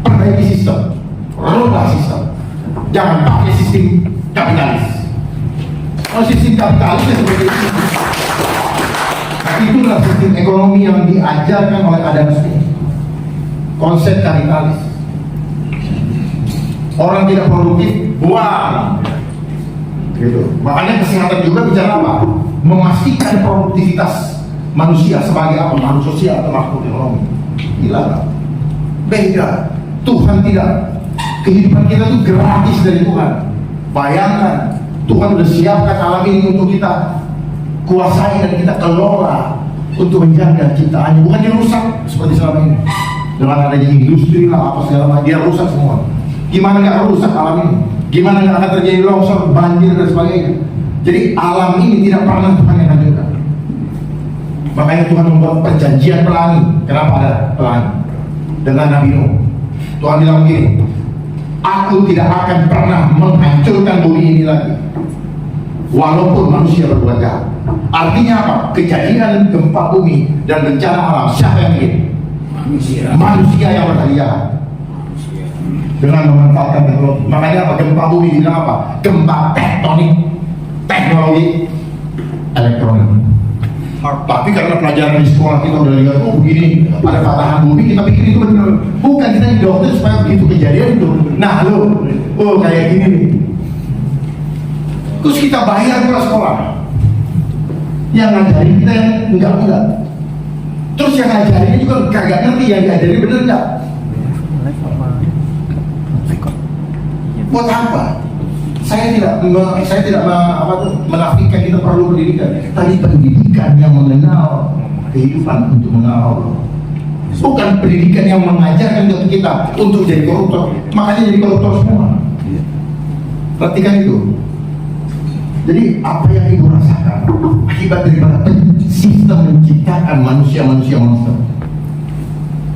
Speaker 1: perbaiki sistem, rubah sistem. Jangan pakai sistem kapitalis. Kalau sistem kapitalis ya seperti itu. Nah, itulah sistem ekonomi yang diajarkan oleh Adam Smith. Konsep kapitalis. Orang tidak produktif, buang. Gitu. Makanya kesehatan juga bicara apa? Memastikan produktivitas manusia sebagai apa? Makhluk sosial atau makhluk ekonomi. Gila kan? Beda. Tuhan tidak. Kehidupan kita itu gratis dari Tuhan. Bayangkan, Tuhan sudah siapkan alam ini untuk kita kuasai dan kita kelola untuk menjaga ciptaannya. Bukan dirusak seperti selama ini. Dengan adanya industri lah apa segala macam, dia rusak semua. Gimana nggak rusak alam ini? Gimana nggak akan terjadi longsor, banjir dan sebagainya? Jadi alam ini tidak pernah Tuhan yang hancurkan. Makanya Tuhan membuat perjanjian pelangi. Kenapa ada pelangi? Dengan Nabi Nuh. Tuhan bilang begini, aku tidak akan pernah menghancurkan bumi ini lagi, walaupun manusia berbuat jahat. Artinya apa? Kejadian gempa bumi dan bencana alam siapa yang bikin? Manusia yang bertadi jahat. Dengan memanfaatkan teknologi. Makanya apa? Gempa bumi bilang apa? Gempa tektonik, teknologi elektronik. Tapi karena pelajaran di sekolah kita udah lihat, oh begini ada patahan bumi, kita pikir itu benar. Bukan, kita di dokter supaya begitu kejadian itu. Nah lo, oh kayak gini nih. Terus kita bayar ke sekolah. Yang ngajarin kita yang enggak. Terus yang ngajarinnya juga kagak ngerti yang diajarin bener enggak. Buat apa? Saya tidak menafikan kita perlu pendidikan. Tadi pendidikan yang mengenal kehidupan untuk mengenal Allah. Bukan pendidikan yang mengajarkan kita untuk jadi koruptor. Makanya jadi koruptor semua. Perhatikan itu. Jadi apa yang ibu rasakan akibat daripada sistem menciptakan manusia-manusia monster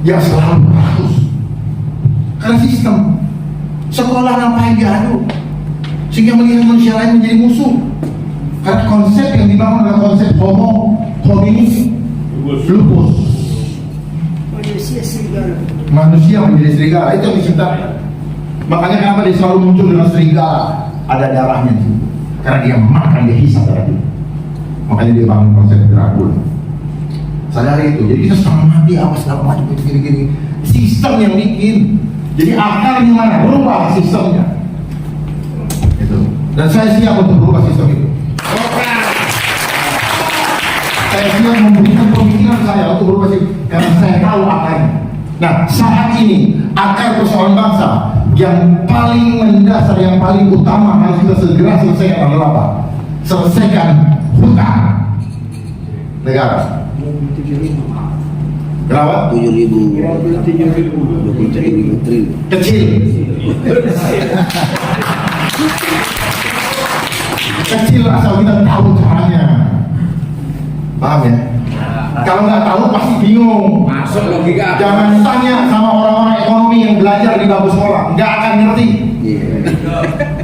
Speaker 1: yang selalu bagus. Karena sistem sekolah ngapain diadu sehingga melihat manusia lain menjadi musuh. Karena konsep yang dibangun adalah konsep homo homini lupus. Manusia menjadi serigala, itu yang diciptakan. Makanya kenapa dia selalu muncul dengan serigala, ada darahnya di situ. Karena dia makan, dia hisap darah itu. Makanya dia bangun konsep Dracula. Sadari itu. Jadi kita setengah mati apa segala macam gini-gini. Sistem yang bikin. Jadi akarnya mana? Berubah sistemnya. Itu. Dan saya siap untuk berubah sistem itu. Saya siap memberikan pemikiran saya untuk berubah sistem. Karena saya tahu akarnya. Nah, saat ini akar persoalan bangsa yang paling mendasar, yang paling utama harus kita segera selesaikan adalah apa? Selesaikan hutang negara. Berapa?
Speaker 4: 7.000 triliun.
Speaker 1: Kecil. Kecil asal kita tahu caranya. Paham ya? Kalau nggak tahu pasti bingung.
Speaker 3: Masuk logika.
Speaker 1: Jangan tanya sama orang-orang ekonomi yang belajar di bangku sekolah, nggak akan ngerti.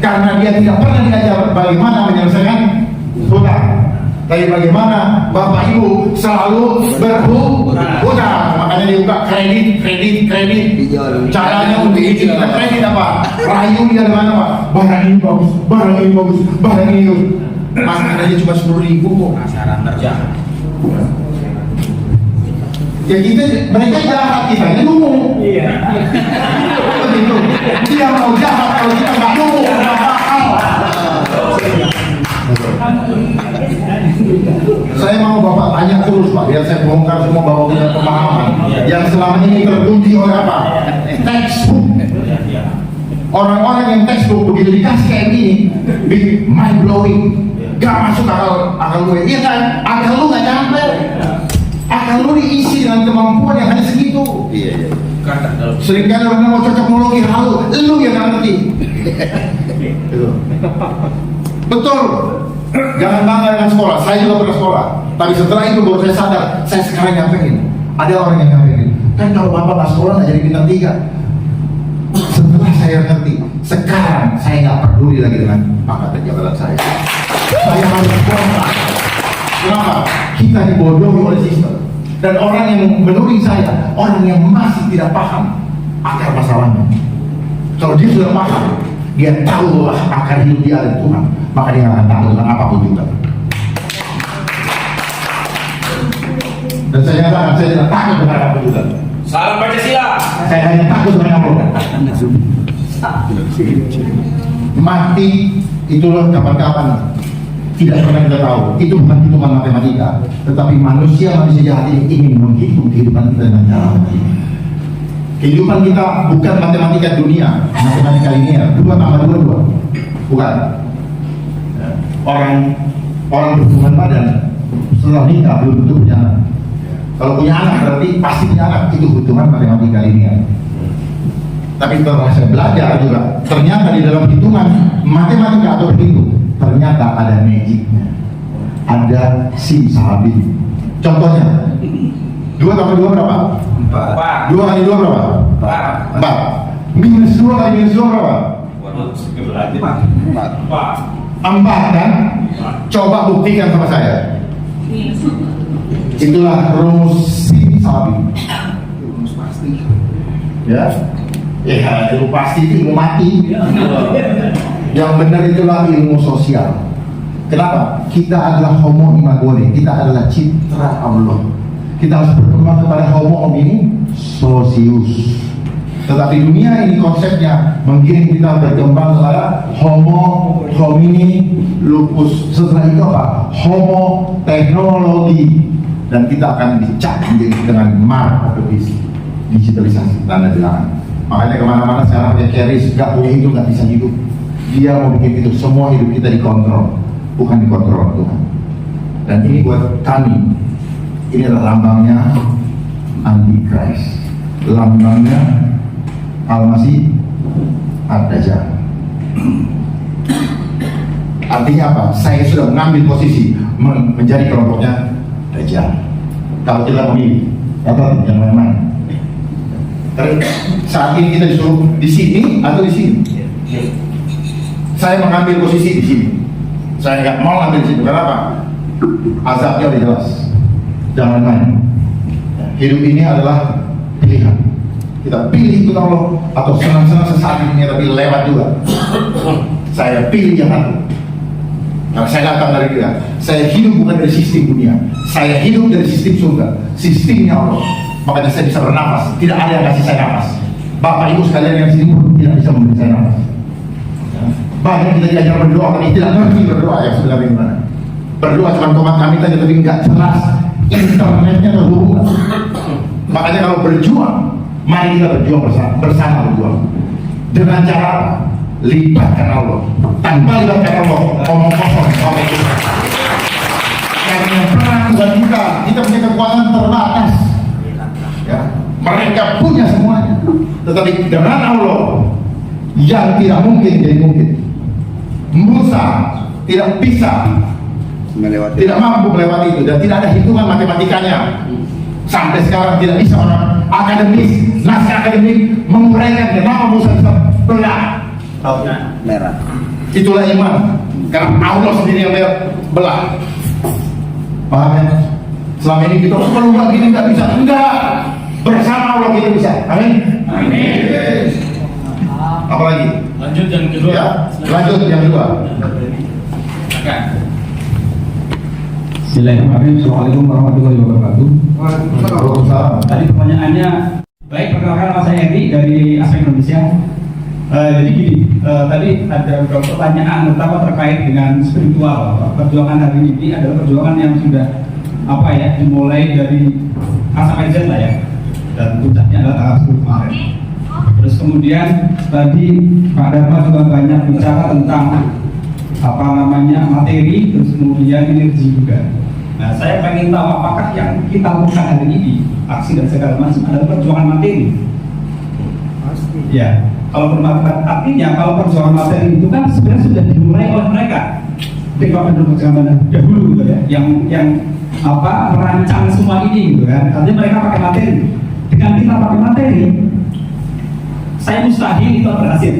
Speaker 1: Karena dia tidak pernah diajar bagaimana menyelesaikan hutang. Tapi bagaimana Bapak Ibu selalu berhutang. Makanya dibuka kredit. Caranya untuk izin kita kredit apa? Rayu dia dengan apa? Barang ini bagus. Makanya dia cuma 10.000 kok.
Speaker 3: Syarat kerja.
Speaker 1: Ya kita, mereka jahat, kita ini nunggu. Iya. Begitu. Dia mau jahat kalau kita nggak nunggu, nggak bakal. Saya mau Bapak tanya terus Pak, biar saya bongkar semua Bapak punya pemahaman yang selama ini terkunci oleh apa? Textbook. Orang-orang yang textbook begitu dikasih kayak gini, mind blowing, gak masuk akal gue. Iya kan? Akal lu gak nyampe. Akal lu diisi dengan kemampuan yang hanya segitu.
Speaker 3: Iya.
Speaker 1: Seringkali orang mau cocokologi halu, lu yang gak ngerti. Betul. Jangan bangga dengan sekolah. Saya juga pernah sekolah. Tapi setelah itu baru saya sadar, saya sekarang nyampein. Ada orang yang nyampein. Kan kalau Bapak nggak sekolah nggak jadi bintang 3. Setelah saya ngerti, sekarang saya nggak peduli lagi dengan pangkat jabatan saya. Saya harus sekolah. Kenapa? Kita dibodohi oleh sistem. Dan orang yang menuding saya, orang yang masih tidak paham akar masalahnya. Kalau dia sudah paham, dia tahu bahwa akar hidup dia ada Tuhan, maka dia akan takut dengan apapun juga. Dan saya nyatakan saya tidak takut dengan apapun juga.
Speaker 3: Salam Pancasila.
Speaker 1: Saya hanya takut dengan Allah. Mati itulah kapan-kapan tidak pernah kita tahu. Itu bukan hitungan matematika, tetapi manusia jahat ini ingin menghitung kehidupan kita dengan cara matematika. Kehidupan kita bukan matematika dunia, matematika linear. 2 tambah 2. Bukan. Orang berhubungan badan setelah nikah belum tentu punya anak. Kalau punya anak berarti pasti punya anak, itu hitungan matematika linear. Tapi setelah saya belajar juga, ternyata di dalam hitungan matematika atau berhitung ternyata ada magicnya, ada simsalabim. Contohnya 2 tambah 2 berapa? 4. 2 kali 2 berapa? 4. Minus 2 kali minus 2 berapa? 4 kan? Coba buktikan sama saya. Itulah rumus simsalabim. Rumus pasti. Ya, ilmu pasti itu ilmu mati. Yang benar itulah ilmu sosial. Kenapa? Kita adalah homo imagone, kita adalah citra Allah. Kita harus berkembang kepada homo homini socius. Tetapi dunia ini konsepnya mungkin kita berkembang kepada homo homini lupus. Setelah itu apa? Homo teknologi. Dan kita akan dicap dengan mark of the beast, digitalisasi, tanda bilangan. Makanya kemana-mana sekarang punya carries, gak punya hidup, gak bisa hidup. Dia mau bikin itu, semua hidup kita dikontrol, bukan dikontrol Tuhan. Dan ini buat kami, ini adalah lambangnya Antichrist, lambangnya Al-Masih Ad-Dajjal. Artinya apa? Saya sudah mengambil posisi menjadi kelompoknya Dajjal. Kalau kita memilih, atau yang lain-lain. Saat ini kita disuruh di sini atau di sini. Saya mengambil posisi di sini. Saya nggak mau ambil di sini. Kenapa? Azabnya udah jelas. Jangan main. Hidup ini adalah pilihan. Kita pilih itu Allah atau senang-senang sesaat ini tapi lewat juga. Saya pilih yang satu. Karena saya datang dari dia. Saya hidup bukan dari sistem dunia. Saya hidup dari sistem surga. Sistemnya Allah. Makanya saya bisa bernafas. Tidak ada yang kasih saya nafas. Bapak Ibu sekalian yang sini pun tidak bisa memberi saya nafas. Banyak kita diajar berdoa tapi tidak ngerti berdoa yang sebenarnya gimana. Berdoa cuma komat kami tadi tapi nggak jelas. Internetnya terhubung. Makanya kalau berjuang, mari kita berjuang bersama berjuang. Dengan cara apa? Libatkan Allah. Tanpa libatkan Allah, omong kosong. Karena yang perang bukan kita punya kekuatan terbatas. Ya, mereka punya semuanya, tetapi dengan Allah yang tidak mungkin jadi mungkin. Musa tidak bisa
Speaker 4: melewati.
Speaker 1: Tidak mampu melewati itu dan tidak ada hitungan matematikanya. Sampai sekarang tidak bisa orang akademis, naskah akademik menguraikan kenapa Musa bisa belah lautnya
Speaker 4: Merah.
Speaker 1: Itulah iman, karena Allah sendiri yang belah. Paham ya? Selama ini kita kalau nggak gini nggak bisa, enggak, bersama Allah kita bisa. Amin.
Speaker 3: Amin.
Speaker 1: Apalagi?
Speaker 3: Lanjut yang kedua.
Speaker 1: Ya, lanjut yang kedua.
Speaker 3: Silakan.
Speaker 6: Bismillahirrahmanirrahim. Assalamualaikum warahmatullahi wabarakatuh.
Speaker 1: Waalaikumsalam.
Speaker 6: Tadi pertanyaannya, baik, perkenalkan nama saya Edi dari Aspek Indonesia. Jadi gini, tadi ada beberapa pertanyaan terutama terkait dengan spiritual. Perjuangan hari ini adalah perjuangan yang sudah dimulai dari A sampai Z lah ya, dan puncaknya adalah tanggal 10 kemarin. Terus kemudian tadi Pak Dharma juga banyak bicara tentang materi, terus kemudian energi juga. Nah, saya pengen tahu apakah yang kita lakukan hari ini, aksi dan segala macam adalah perjuangan materi? Pasti. Ya, kalau artinya kalau perjuangan materi itu kan sebenarnya sudah dimulai oleh mereka. Pada zaman dahulu gitu ya, yang merancang semua ini gitu kan. Artinya mereka pakai materi. Dengan kita pakai materi, saya mustahil itu berhasil.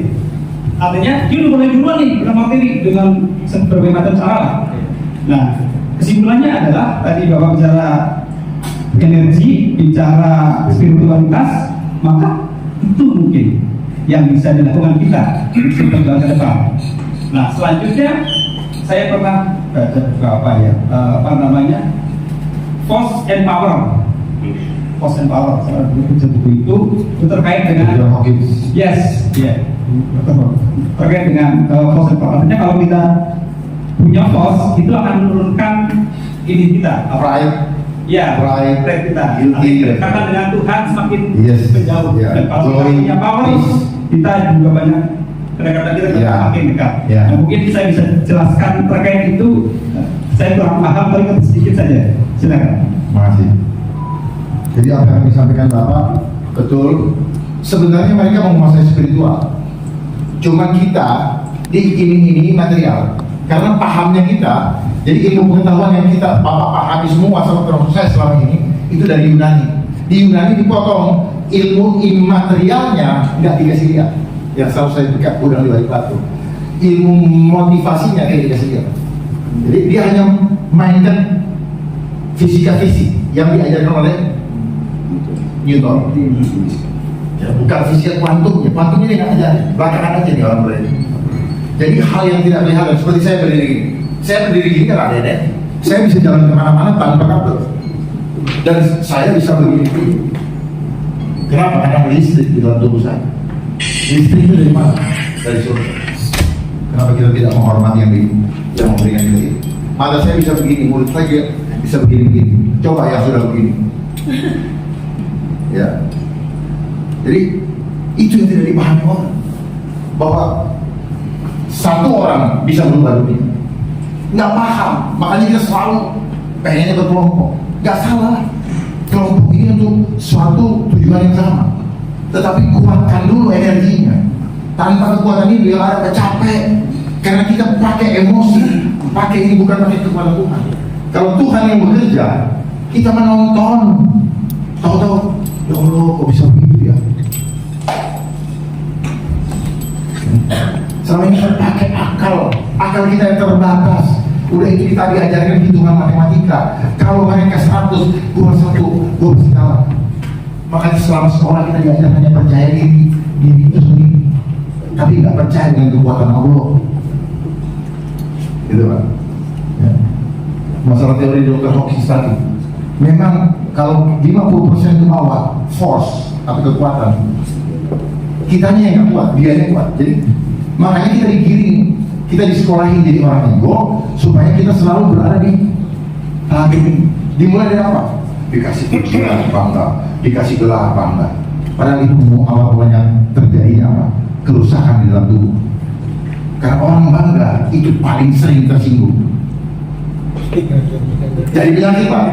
Speaker 6: Artinya dia udah mulai duluan nih dengan materi dengan berbagai macam cara lah. Nah, kesimpulannya adalah tadi Bapak bicara energi, bicara spiritualitas, maka itu mungkin yang bisa dilakukan kita untuk ke depan. Nah, selanjutnya saya pernah baca Force and Power. Force and Power. Saya baca buku itu terkait dengan yes, ya. Terkait dengan force and power. Artinya kalau kita punya force itu akan menurunkan ini kita
Speaker 1: Pride.
Speaker 6: Ya, pride kita. Karena dengan Tuhan semakin menjauh. Dan kalau kita punya power, kita juga banyak kedekatan kita semakin dekat. Nah, mungkin saya bisa jelaskan terkait itu. Saya kurang paham, tapi sedikit saja. Silakan.
Speaker 1: Terima kasih. Jadi apa yang disampaikan Bapak betul. Sebenarnya mereka menguasai spiritual. Cuma kita diiming-imingi material. Karena pahamnya kita, jadi ilmu pengetahuan yang kita Bapak pahami semua sama proses selama ini itu dari Yunani. Di Yunani dipotong ilmu imaterialnya nggak dikasih lihat. Yang selalu saya dekat udah di balik batu. Ilmu motivasinya dia dikasih lihat. Jadi dia hanya mainkan fisika-fisik yang diajarkan oleh Newton. Ya, bukan fisika kuantumnya dia nggak ajar, belakangan aja nih orang berani. Jadi hal yang tidak kelihatan, seperti saya berdiri gini kan ada deh. Saya bisa jalan kemana-mana tanpa kabel, dan saya bisa begini. Kenapa? Karena listrik di dalam tubuh saya. Listrik itu dari mana? Dari surga. Kenapa kita tidak menghormati yang memberikan kita itu? Mata saya bisa begini, mulut saya bisa begini. Coba yang sudah begini. Ya. Jadi itu yang tidak dipahami orang, bahwa satu orang bisa berubah dunia. Nggak paham, makanya kita selalu pengennya berkelompok. Nggak salah, kelompok ini untuk suatu tujuan yang sama. Tetapi kuatkan dulu energinya. Tanpa kekuatan ini dia ada capek. Karena kita pakai emosi, pakai ini bukan pakai kekuatan Tuhan. Kalau Tuhan yang bekerja, kita menonton. Tahu-tahu, ya Allah, kok bisa begitu ya? Selama ini kita pakai akal kita yang terbatas. Udah itu kita diajarkan hitungan matematika. Kalau mereka 100 kurang 1, gue pasti kalah. Makanya selama sekolah kita diajar hanya percaya diri itu sendiri, tapi nggak percaya dengan kekuatan Allah. Gitu Pak. Ya. Masalah teori Dr. Hawkins tadi, memang kalau 50% ke bawah force atau kekuatan, kitanya yang nggak kuat, dia yang kuat. Jadi makanya kita digiring, kita disekolahin jadi orang ego supaya kita selalu berada di tahap ini. Dimulai dari apa? Dikasih pikiran bangga, dikasih gelar bangga. Padahal itu awal-awalnya terjadi apa? Kerusakan di dalam tubuh. Karena orang bangga itu paling sering tersinggung. Jadi penyakit Pak.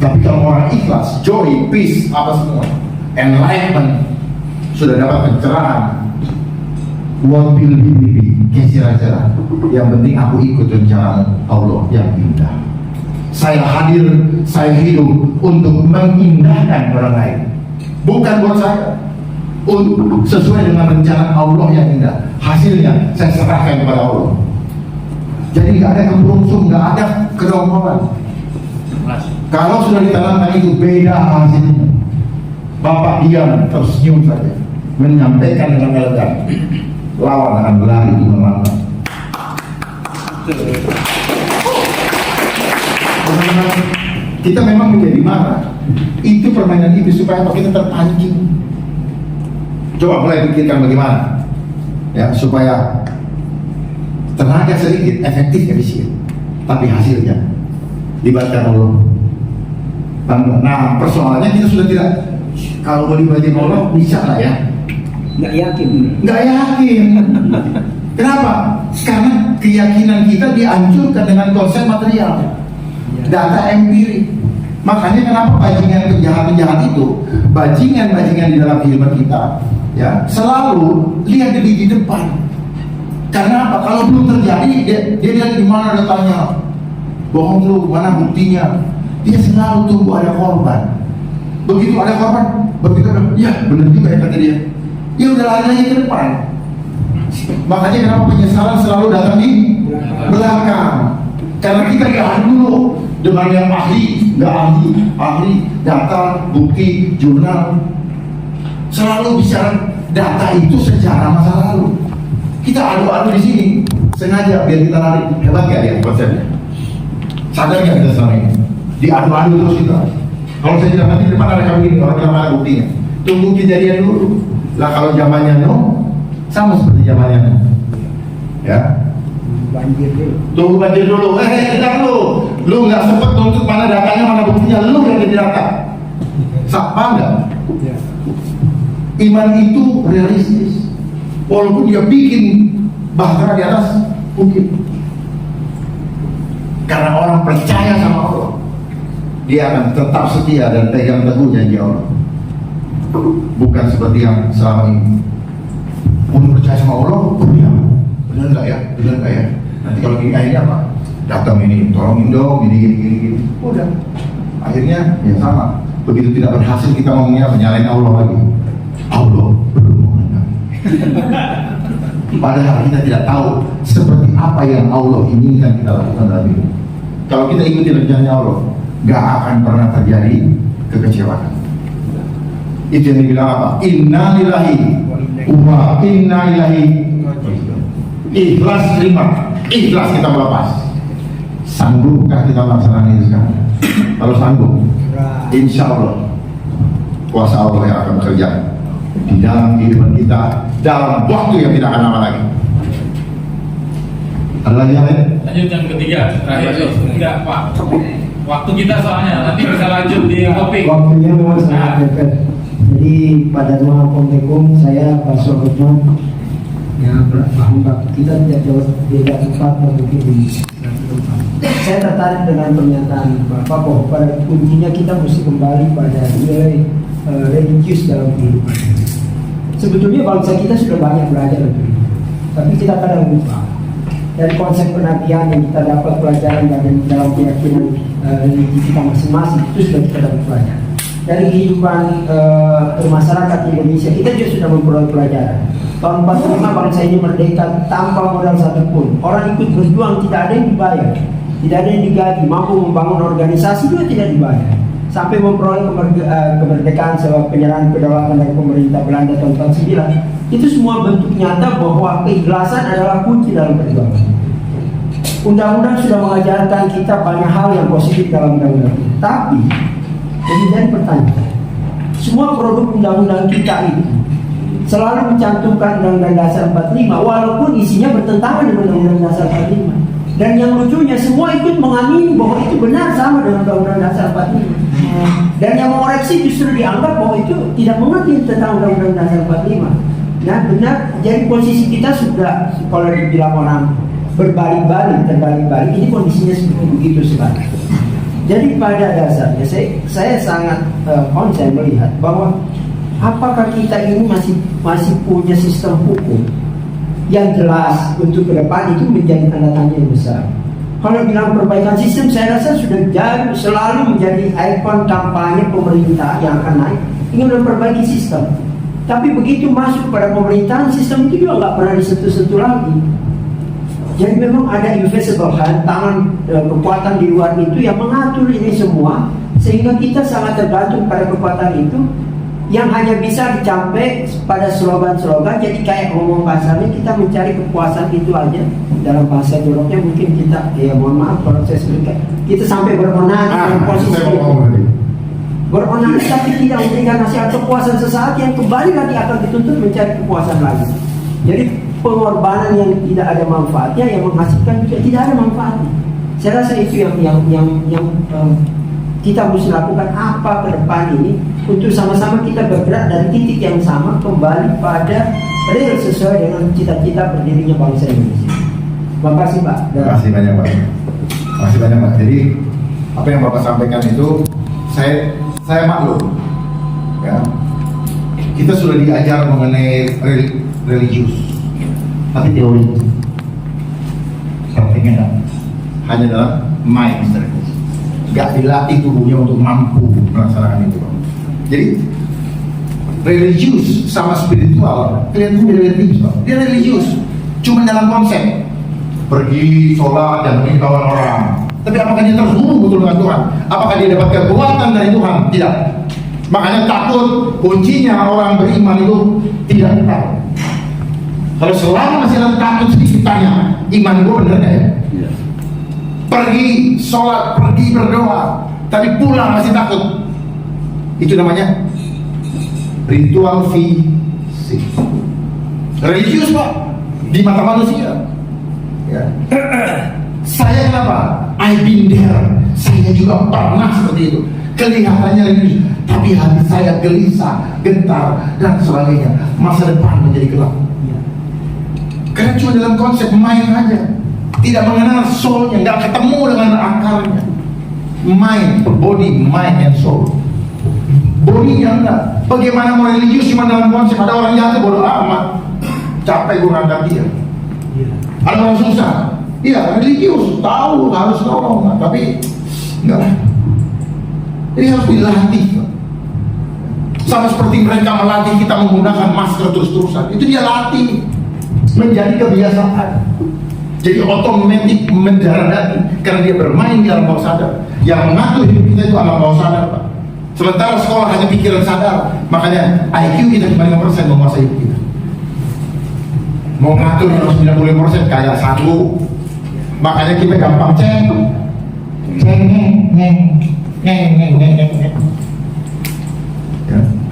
Speaker 1: Tapi kalau orang ikhlas, joy, peace, apa semua, enlightenment, sudah dapat pencerahan, what will be, kira-kira Yang penting aku ikut rencana Allah yang indah. Saya hadir, saya hidup untuk mengindahkan orang lain, bukan buat saya. Untuk sesuai dengan rencana Allah yang indah. Hasilnya saya serahkan kepada Allah. Jadi nggak ada keberuntungan, nggak ada kedongkolan. Kalau sudah ditanamkan itu beda hasilnya. Bapak diam tersenyum saja, menyampaikan dengan elegan. Lawan akan berlari di mana-mana. Kita memang menjadi marah. Itu permainan iblis supaya kita terpancing. Coba mulai pikirkan bagaimana ya supaya tenaga sedikit, efektif, efisien, tapi hasilnya libatkan Allah. Nah, persoalannya kita sudah tidak, kalau mau libatin Allah bisa lah ya.
Speaker 4: Nggak yakin.
Speaker 1: Nggak yakin. Kenapa? Karena keyakinan kita dihancurkan dengan konsep material, data empirik. Makanya kenapa bajingan penjahat-penjahat itu, bajingan-bajingan di dalam kehidupan kita, ya selalu lihat di depan. Karena apa? Kalau belum terjadi, dia lihat di mana datanya. Bohong lu, mana buktinya? Dia selalu tunggu ada korban. Begitu ada korban, begitu ada, ya benar juga ya kata dia. Ya udah lari lagi ke depan. Makanya kenapa penyesalan selalu datang di belakang? Karena kita nggak dulu dengan yang ahli, nggak ahli data, bukti, jurnal. Selalu bicara data itu sejarah masa lalu. Kita adu-adu di sini sengaja biar kita lari. Hebat nggak ya konsepnya? Sadar nggak kita selama ini? Diadu-adu terus kita. Kalau saya bilang nanti di depan ada kami ini, orang bilang mana buktinya? Tunggu kejadian dulu. Lah kalau zamannya sama seperti zamannya ya.
Speaker 4: Banjir dulu.
Speaker 1: Tunggu banjir dulu. Tidak lu nggak sempet nuntut mana datanya, mana buktinya, lu yang jadi data. Sapa nggak?
Speaker 4: Ya.
Speaker 1: Iman itu realistis, walaupun dia bikin bahtera di atas bukit. Karena orang percaya sama Allah, dia akan tetap setia dan pegang teguh janji Allah. Bukan seperti yang selama ini. Udah percaya sama Allah, ya benar nggak ya? Benar nggak ya? Nanti kalau gini akhirnya apa? Datang ini, tolongin dong, gini. Udah. Akhirnya ya sama. Begitu tidak berhasil kita ngomongnya menyalahin Allah lagi. Allah belum mengenal. Padahal kita tidak tahu seperti apa yang Allah inginkan kita lakukan dalam hidup. Kalau kita ikuti rencananya Allah, gak akan pernah terjadi kekecewaan. Itu yang dibilang apa? Inna lillahi wa inna ilaihi. Ikhlas terima, ikhlas kita melepas. Sanggupkah kita melaksanakan itu sekarang? Kalau sanggup, insya Allah kuasa Allah yang akan bekerja di dalam kehidupan kita dalam waktu yang tidak akan lama lagi. Ada lagi yang lain?
Speaker 3: Lanjut yang ketiga, terakhir. Enggak Pak, waktu kita soalnya nanti bisa lanjut di topik.
Speaker 4: Waktunya memang sangat dekat. Jadi pada ruang Kompekum saya Pak Sohotman ya bahwa kita tidak jauh beda tempat mungkin di satu tempat. Saya tertarik dengan pernyataan Bapak bahwa pada kuncinya kita mesti kembali pada nilai religius dalam kehidupan. Sebetulnya bangsa kita sudah banyak belajar lebih, tapi kita kadang lupa. Dari konsep penabian yang kita dapat pelajaran dalam keyakinan religi kita masing-masing itu sudah kita dapat pelajaran. Dari kehidupan bermasyarakat di Indonesia kita juga sudah memperoleh pelajaran. Tahun 45 bangsa ini merdeka tanpa modal satupun. Orang ikut berjuang, tidak ada yang dibayar, tidak ada yang digaji, mampu membangun organisasi juga tidak dibayar. Sampai memperoleh kemerdekaan sebab penyerahan kedaulatan dari pemerintah Belanda tahun 49. Itu semua bentuk nyata bahwa keikhlasan adalah kunci dalam perjuangan. Undang-undang sudah mengajarkan kita banyak hal yang positif dalam undang-undang. Tapi kemudian pertanyaan, semua produk undang-undang kita itu selalu mencantumkan Undang-Undang Dasar 45 walaupun isinya bertentangan dengan Undang-Undang Dasar 45. Dan yang lucunya semua ikut mengamini bahwa itu benar sama dengan Undang-Undang Dasar 45. Dan yang mengoreksi justru dianggap bahwa itu tidak mengerti tentang Undang-Undang Dasar 45. Nah benar, jadi posisi kita sudah kalau dibilang orang terbalik-balik, ini kondisinya seperti begitu sekarang. Jadi pada dasarnya saya sangat konsen melihat bahwa apakah kita ini masih punya sistem hukum yang jelas untuk ke depan itu menjadi tanda tanya yang besar. Kalau bilang perbaikan sistem, saya rasa sudah selalu menjadi ikon kampanye pemerintah yang akan naik ingin memperbaiki sistem. Tapi begitu masuk pada pemerintahan, sistem itu juga nggak pernah disentuh-sentuh lagi. Jadi memang ada invisible hand, tangan kekuatan di luar itu yang mengatur ini semua, sehingga kita sangat tergantung pada kekuatan itu yang hanya bisa dicapai pada slogan-slogan. Jadi kayak ngomong kasarnya, kita mencari kepuasan itu aja. Dalam bahasa joroknya mungkin kita, ya mohon maaf kalau saya sebutkan, kita sampai beronang dalam posisi beronang, tapi tidak memberikan hasil kepuasan sesaat yang kembali lagi akan dituntut mencari kepuasan lagi. Jadi pengorbanan yang tidak ada manfaatnya, yang menghasilkan juga tidak ada manfaatnya. Saya rasa itu yang kita mesti lakukan apa ke depan ini untuk sama-sama kita bergerak dari titik yang sama kembali pada real sesuai dengan cita-cita berdirinya bangsa Indonesia. Terima kasih Pak.
Speaker 1: Terima kasih banyak Pak. Terima kasih banyak Pak. Jadi apa yang Bapak sampaikan itu saya maklum. Ya. Kita sudah diajar mengenai religius, tapi teori prakteknya hanya dalam mind, gak dilatih tubuhnya untuk mampu melaksanakan itu. Jadi religius sama spiritual kelihatan beda-beda tipis Pak. Dia religius cuma dalam konsep pergi sholat dan menghimbauan orang, tapi apakah dia terhubung betul dengan Tuhan? Apakah dia dapat kekuatan dari Tuhan? Tidak. Makanya takut kuncinya orang beriman itu tidak tahu. Kalau selama masih ada takut sedikit, tanya iman gue bener gak ya? Pergi sholat, pergi berdoa, tapi pulang masih takut. Itu namanya ritual fisik. Religius Pak, di mata manusia. Ya. Saya kenapa? I've been there. Saya juga pernah seperti itu. Kelihatannya religius, tapi hati saya gelisah, gentar, dan sebagainya. Masa depan menjadi gelap. Karena cuma dalam konsep main aja, tidak mengenal soulnya, nggak ketemu dengan akarnya. Mind, body, mind and soul. Bodinya enggak. Bagaimana mau religius cuma dalam konsep? Ada orang jatuh bodoh amat, capek gue ngangkat dia. Ada orang susah, iya religius, tahu harus nolong, tapi enggak. Jadi harus dilatih. Sama seperti mereka melatih kita menggunakan masker terus-terusan, itu dia latih menjadi kebiasaan. Jadi otomatis mendarah daging karena dia bermain di alam bawah sadar. Yang mengatur hidup kita itu alam bawah sadar Pak. Sementara sekolah hanya pikiran sadar, makanya IQ kita cuma 5% menguasai hidup kita. Mau ngatur 90% kayak satu, makanya kita gampang ceng. Ya.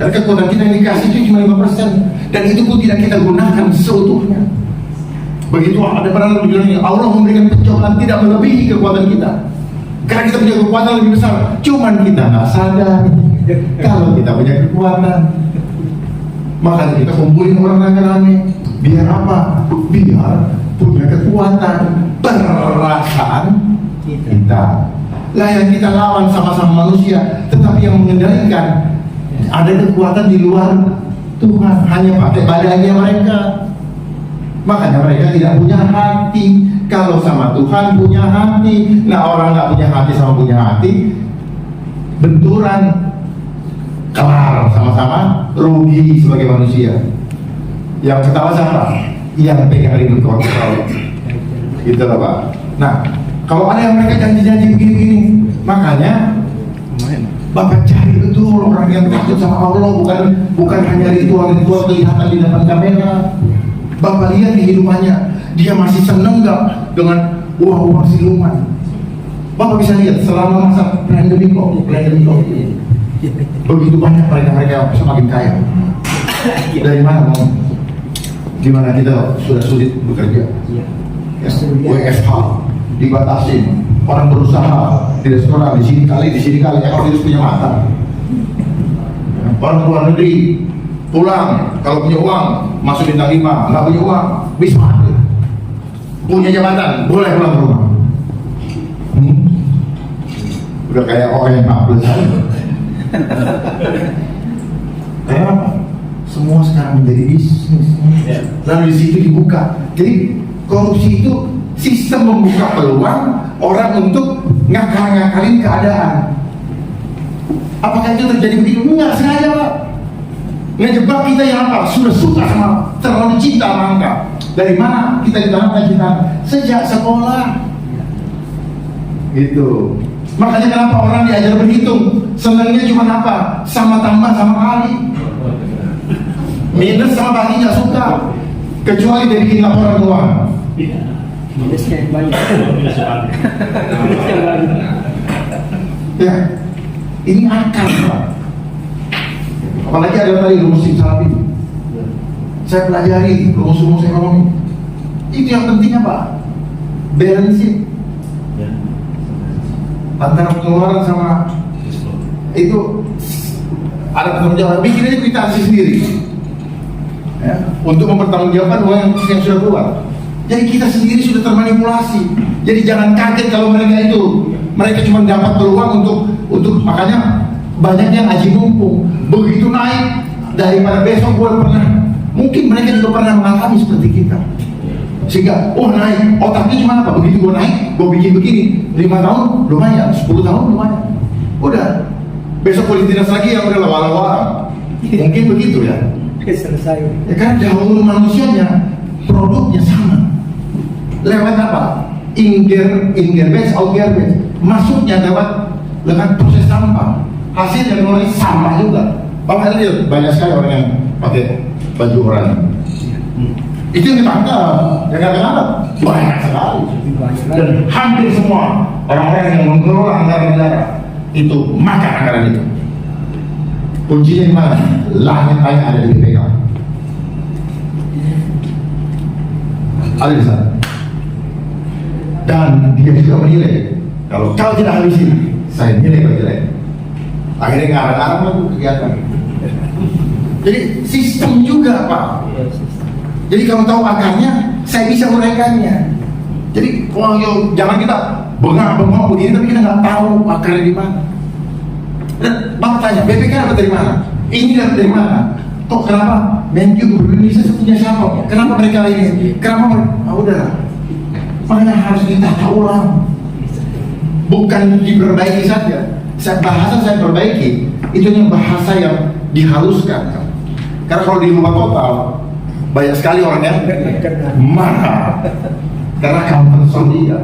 Speaker 1: Karena kekuatan kita yang dikasih itu cuma 5%, dan itu pun tidak kita gunakan seutuhnya. Begitu ada pernah bilang Allah memberikan pencobaan tidak melebihi kekuatan kita, karena kita punya kekuatan lebih besar, cuman kita nggak sadar kalau kita punya kekuatan. Makanya kita kumpulin orang rame-rame. Biar apa? Biar punya kekuatan perasaan kita. Lah yang kita lawan sama-sama manusia, tetapi yang mengendalikan ada kekuatan di luar Tuhan, hanya pakai badannya mereka. Makanya mereka tidak punya hati. Kalau sama Tuhan punya hati, nah orang nggak punya hati sama punya hati, benturan, kelar sama-sama, rugi sebagai manusia. Yang ketawa siapa? Yang pegang remote control. Gitu loh Pak. Nah, kalau ada yang mereka janji-janji begini-begini, makanya Bapak cari betul orang yang takut sama Allah, bukan hanya ritual-ritual kelihatan di depan kamera. Bapak lihat kehidupannya, dia masih seneng nggak dengan uang-uang siluman? Bapak bisa lihat selama masa pandemi COVID, begitu banyak mereka yang semakin kaya. Dari mana mau? Gimana kita sudah sulit bekerja? Ya, WFH dibatasin, orang berusaha di restoran di sini kali, emang harus punya mata. Orang luar negeri pulang, kalau punya uang masuk bintang 5, nggak punya uang wisma. Punya jabatan boleh pulang ke rumah. Udah kayak orang yang 14. Kenapa? semua sekarang menjadi bisnis. Lalu di situ dibuka. Jadi korupsi itu sistem membuka peluang orang untuk ngakal-ngakalin keadaan. Apakah itu terjadi begitu? Enggak sengaja, Pak. Ngejebak kita yang apa? Sudah suka sama, terlalu cinta sama angka. Dari mana kita ditanamkan cinta? Sejak sekolah. Gitu. Makanya kenapa orang diajar berhitung? Senangnya cuma apa? Sama tambah sama kali. Minus sama bagi nggak suka. Kecuali dia bikin laporan keuangan.
Speaker 4: Minusnya banyak.
Speaker 1: Ya, ini akal, Pak. Apalagi ada tadi rumus simsalabim. Saya pelajari rumus-rumus ekonomi. Itu yang penting apa? Balance sheet. Antara pengeluaran sama itu ada penanggung bikin aja kwitansi sendiri ya, untuk mempertanggungjawabkan uang yang sudah keluar. Jadi kita sendiri sudah termanipulasi. Jadi jangan kaget kalau mereka cuma dapat peluang untuk makanya banyak yang aji mumpung. Begitu naik daripada besok mungkin mereka juga pernah mengalami seperti kita. Sehingga, naik, otaknya cuma apa? Begitu gue naik, gue bikin begini 5 tahun lumayan, 10 tahun lumayan. Udah, besok kualitas lagi yang udah lawar-lawar. Mungkin begitu ya.
Speaker 4: Selesai.
Speaker 1: Ya kan dahulu manusianya produknya sama. Lewat apa? Inger base, outer base. Masuknya lewat proses sampah. Hasilnya mulai sampah juga. Bapak lihat banyak sekali orang yang pakai baju oranye. Itu yang ditangkap, yang nggak ditangkap banyak sekali. Dan hampir semua orang-orang yang mengelola anggaran negara itu makan anggaran itu. Kuncinya di mana? Langit hanya ada di BPK. Ada di sana. Dan dia juga menilai, kalau kau tidak habisin, saya nilai kau jelek. Akhirnya ngarang-ngarang lagi kegiatan. Jadi sistem juga, Pak. Jadi kalau tahu akarnya, saya bisa uraikannya. Jadi jangan kita bengong-bengong begini, tapi kita nggak tahu akarnya di mana. Dan Bapak tanya, BPK dapat dari mana? Ini dapat dari mana? Kok kenapa? Menkyu Gubernur Indonesia punya siapa? Kenapa mereka ini? Kenapa? Udah. Makanya harus ditata ulang. Bukan diperbaiki saja. Bahasa saya perbaiki, itu yang bahasa yang dihaluskan. Karena kalau dirubah total, banyak sekali orang yang marah karena kamu dia.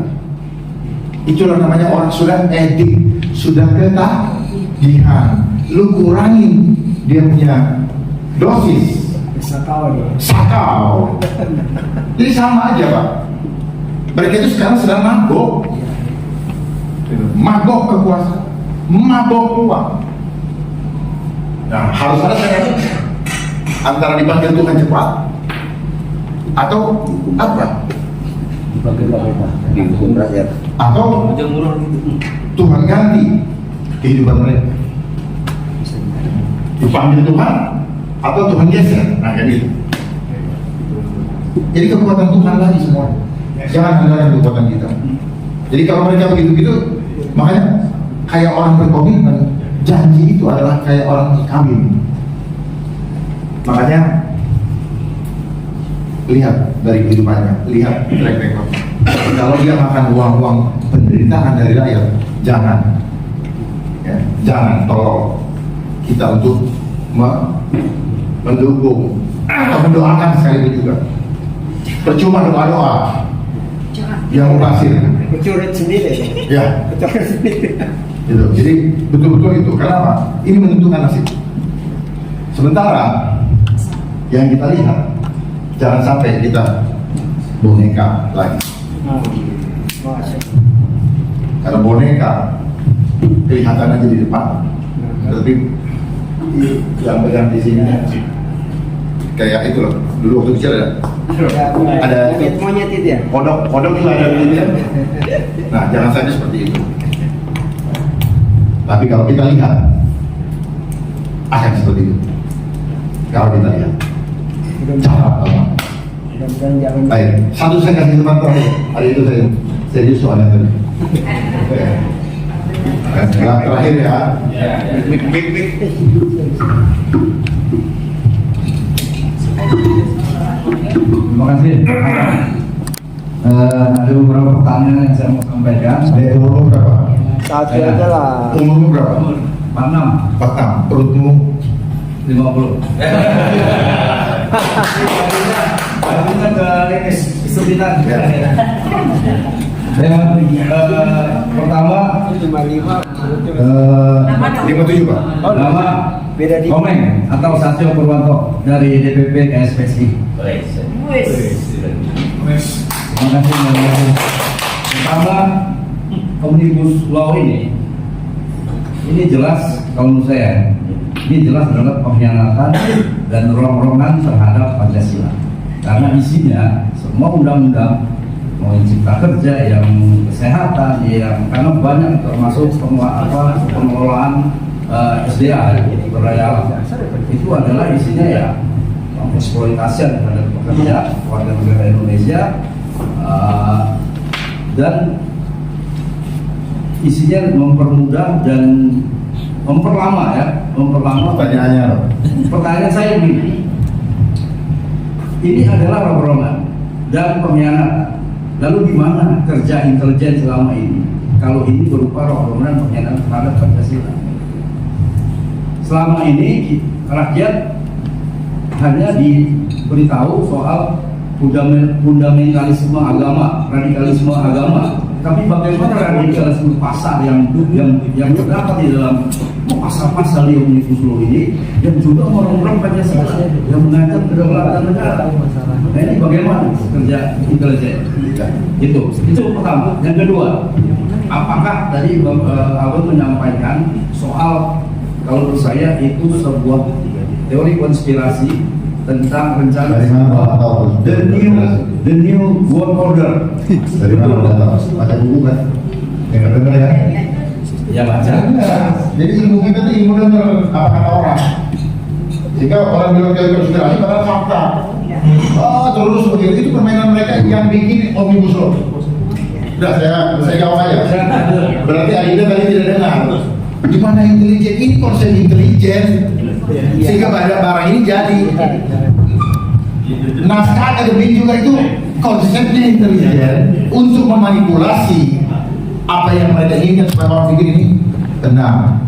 Speaker 1: Itulah namanya orang sudah edik, sudah ketagihan. Lu kurangin dia punya dosis. Sakau. Jadi sama aja, Pak. Mereka itu sekarang sedang mabok kekuasaan, mabok uang. Nah, harus ada antara dipanggil Tuhan cepat atau apa? Atau Tuhan ganti kehidupan mereka. Dipanggil Tuhan atau Tuhan geser. Nah, kayak gitu. Jadi kekuatan Tuhan lagi semua. Jangan andalkan kekuatan kita. Jadi kalau mereka begitu-begitu, makanya kayak orang berkomitmen, janji itu adalah kayak orang kawin. Makanya lihat dari kehidupannya, lihat track record. Kalau dia makan uang-uang penderitaan dari rakyat, jangan, ya, jangan tolong kita untuk mendukung atau mendoakan sekali juga. Percuma doa-doa yang mubazir.
Speaker 4: Mencuri sendiri.
Speaker 1: Ya.
Speaker 4: Mencuri sendiri.
Speaker 1: Gitu. Jadi betul-betul itu. Kenapa? Ini menentukan nasib. Sementara yang kita lihat, jangan sampai kita boneka lagi. Karena boneka kelihatan aja di depan, tapi yang pegang di sini kayak itu loh. Dulu waktu kecil ada
Speaker 4: monyet itu ya.
Speaker 1: kodok juga ada di sini. Nah, jangan sampai seperti itu. Tapi kalau kita lihat akan seperti itu. Kalau kita lihat. Baik, satu saya kasih teman terakhir. Hari itu saya serius soalnya tadi. Terakhir ya.
Speaker 7: Terima kasih. Ada beberapa pertanyaan yang saya mau sampaikan.
Speaker 1: Umurmu berapa?
Speaker 4: Satu aja lah.
Speaker 1: Umurmu berapa?
Speaker 7: 46,
Speaker 1: 46. Perutmu
Speaker 7: 50. Artinya ke Lenis, kesulitan. Pertama,
Speaker 1: 57 Pak.
Speaker 7: nama
Speaker 4: Beda di
Speaker 7: Komeng atau Satyo Purwanto dari DPP KSPSI. Terima kasih. Pertama, Omnibus Law ini jelas kalau menurut saya ini jelas adalah pengkhianatan dan rongrongan terhadap Pancasila. Karena isinya semua undang-undang, mau yang cipta kerja, yang kesehatan, yang karena banyak termasuk pengelolaan SDA sumber daya alam, itu adalah isinya ya eksploitasi terhadap pekerja warga negara Indonesia, dan isinya mempermudah dan memperlama pertanyaan saya begini, ini adalah rongrongan dan pengkhianatan. Lalu di mana kerja intelijen selama ini kalau ini berupa rongrongan pengkhianatan terhadap Pancasila? Selama ini rakyat hanya diberitahu soal fundamentalisme agama, radikalisme agama. Tapi bagaimana radikalisme pasar yang terdapat di dalam pasal-pasal di Omnibus Law ini yang juga merongrong Pancasila, yang mengancam kedaulatan negara. Nah ini bagaimana kerja intelijen? Itu pertama. Yang kedua, apakah tadi Abang menyampaikan soal kalau menurut saya itu sebuah teori konspirasi tentang rencana
Speaker 1: Dari mana Bapak tahu?
Speaker 7: the new world order.
Speaker 1: Dari mana Bapak tahu? Baca buku kan? Dengar ya?
Speaker 7: Ya baca.
Speaker 1: Jadi ilmu kita itu ilmu dengar apa kata orang. Jika orang bilang teori konspirasi, padahal fakta. Terus begitu, itu permainan mereka yang bikin Omnibus Law. Udah, saya jawab aja. Berarti Adinda tadi tidak dengar. Di mana intelijen? Ini konsep intelijen. Sehingga pada barang ini jadi. Naskah akademik juga itu konsepnya intelijen untuk memanipulasi apa yang mereka inginkan supaya orang pikir ini benar.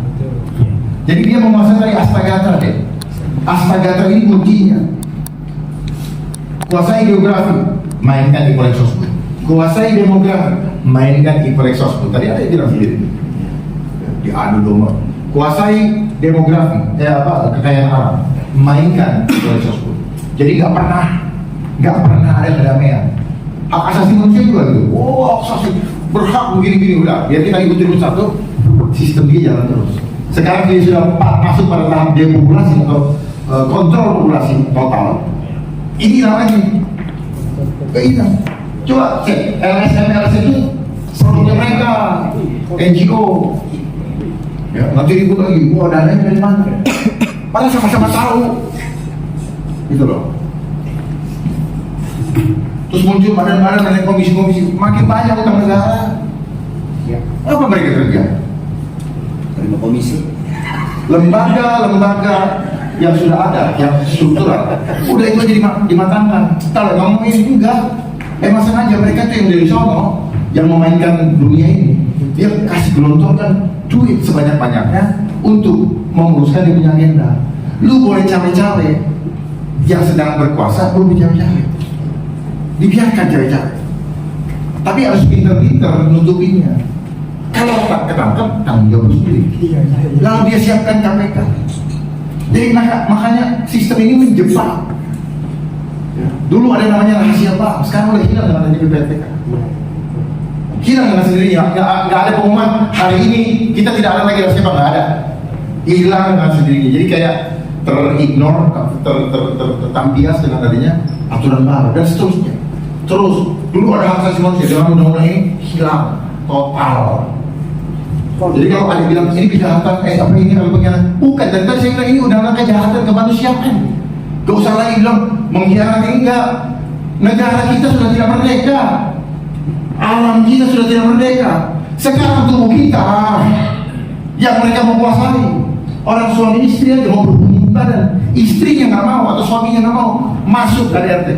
Speaker 1: Jadi dia memasang dari Astagatra deh. Astagatra ini kuncinya. Kuasai geografi, mainkan di sosbud. Kuasai demografi, mainkan di sosbud. Tadi ada yang bilang sendiri. Diadu domba. Kuasai demografi, kekayaan alam, mainkan di sosbud. Jadi nggak pernah ada kedamaian. Hak asasi manusia juga gitu. Hak asasi berhak begini-begini udah. Biar kita ikutin satu, sistem dia jalan terus. Sekarang dia sudah masuk pada tahap depopulasi atau kontrol populasi total. Ini lagi keinginan. Coba cek LSM itu produknya mereka, NGO. Ya, nanti ribut lagi. Wah, dananya dari mana? Padahal sama-sama tahu. Gitu loh. Terus muncul badan-badan dan komisi-komisi, makin banyak utang negara. Apa mereka kerja?
Speaker 4: terima komisi.
Speaker 1: Lembaga yang sudah ada, yang struktural, udah itu aja dimatangkan. Kalau ngomong ini enggak, emang sengaja mereka tuh yang dari sono yang memainkan dunia ini. Dia kasih gelontorkan duit sebanyak-banyaknya untuk menguruskan dia punya agenda. Lu boleh cawe-cawe, yang sedang berkuasa belum cawe-cawe. Dibiarkan cawe-cawe. Tapi harus pinter-pinter nutupinnya. Kalau tak ketangkep, tanggung jawab sendiri. Lalu dia siapkan KPK. Jadi makanya sistem ini menjebak. Dulu ada namanya rahasia bank, sekarang udah hilang dengan adanya PPTK. Hilang dengan sendirinya, nggak ada pengumuman hari ini kita tidak ada lagi rahasia bank, nggak ada. Hilang dengan sendirinya. Jadi kayak terignore, tertampias dengan adanya aturan baru dan seterusnya. Terus dulu ada hak asasi manusia, dengan undang-undang ini hilang total. Jadi kalau ada bilang ini kejahatan, apa ini kalau pengkhianatan? Bukan, dan tadi saya bilang ini undang-undang kejahatan kemanusiaan. Gak usah lagi bilang mengkhianati, enggak. Negara kita sudah tidak merdeka, alam kita sudah tidak merdeka. Sekarang tubuh kita yang mereka mau kuasai. Orang suami istri aja mau berhubungan badan, istrinya nggak mau atau suaminya nggak mau masuk KDRT.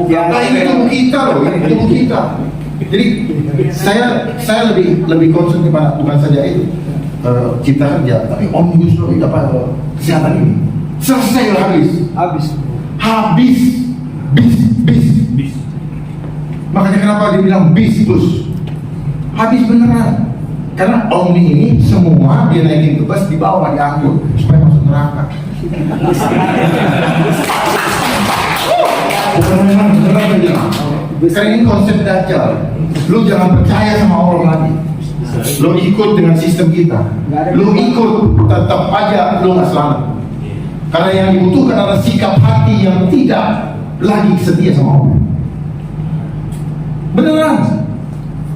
Speaker 1: Nah ini tubuh kita loh, ini tubuh kita. Jadi saya lebih concern kepada bukan saja itu cipta kerja, tapi omnibus law itu apa kesehatan ini selesai habis bis. Makanya kenapa dibilang bis plus habis beneran. Karena Omni ini semua dia naikin ke bus, di bawah diangkut supaya masuk neraka. Bukan memang beneran bilang. Karena ini konsep Dajjal. Lu jangan percaya sama orang lagi. Lu ikut dengan sistem kita. Lu ikut, tetap aja lu nggak selamat. Karena yang dibutuhkan adalah sikap hati yang tidak lagi setia sama Allah. Beneran.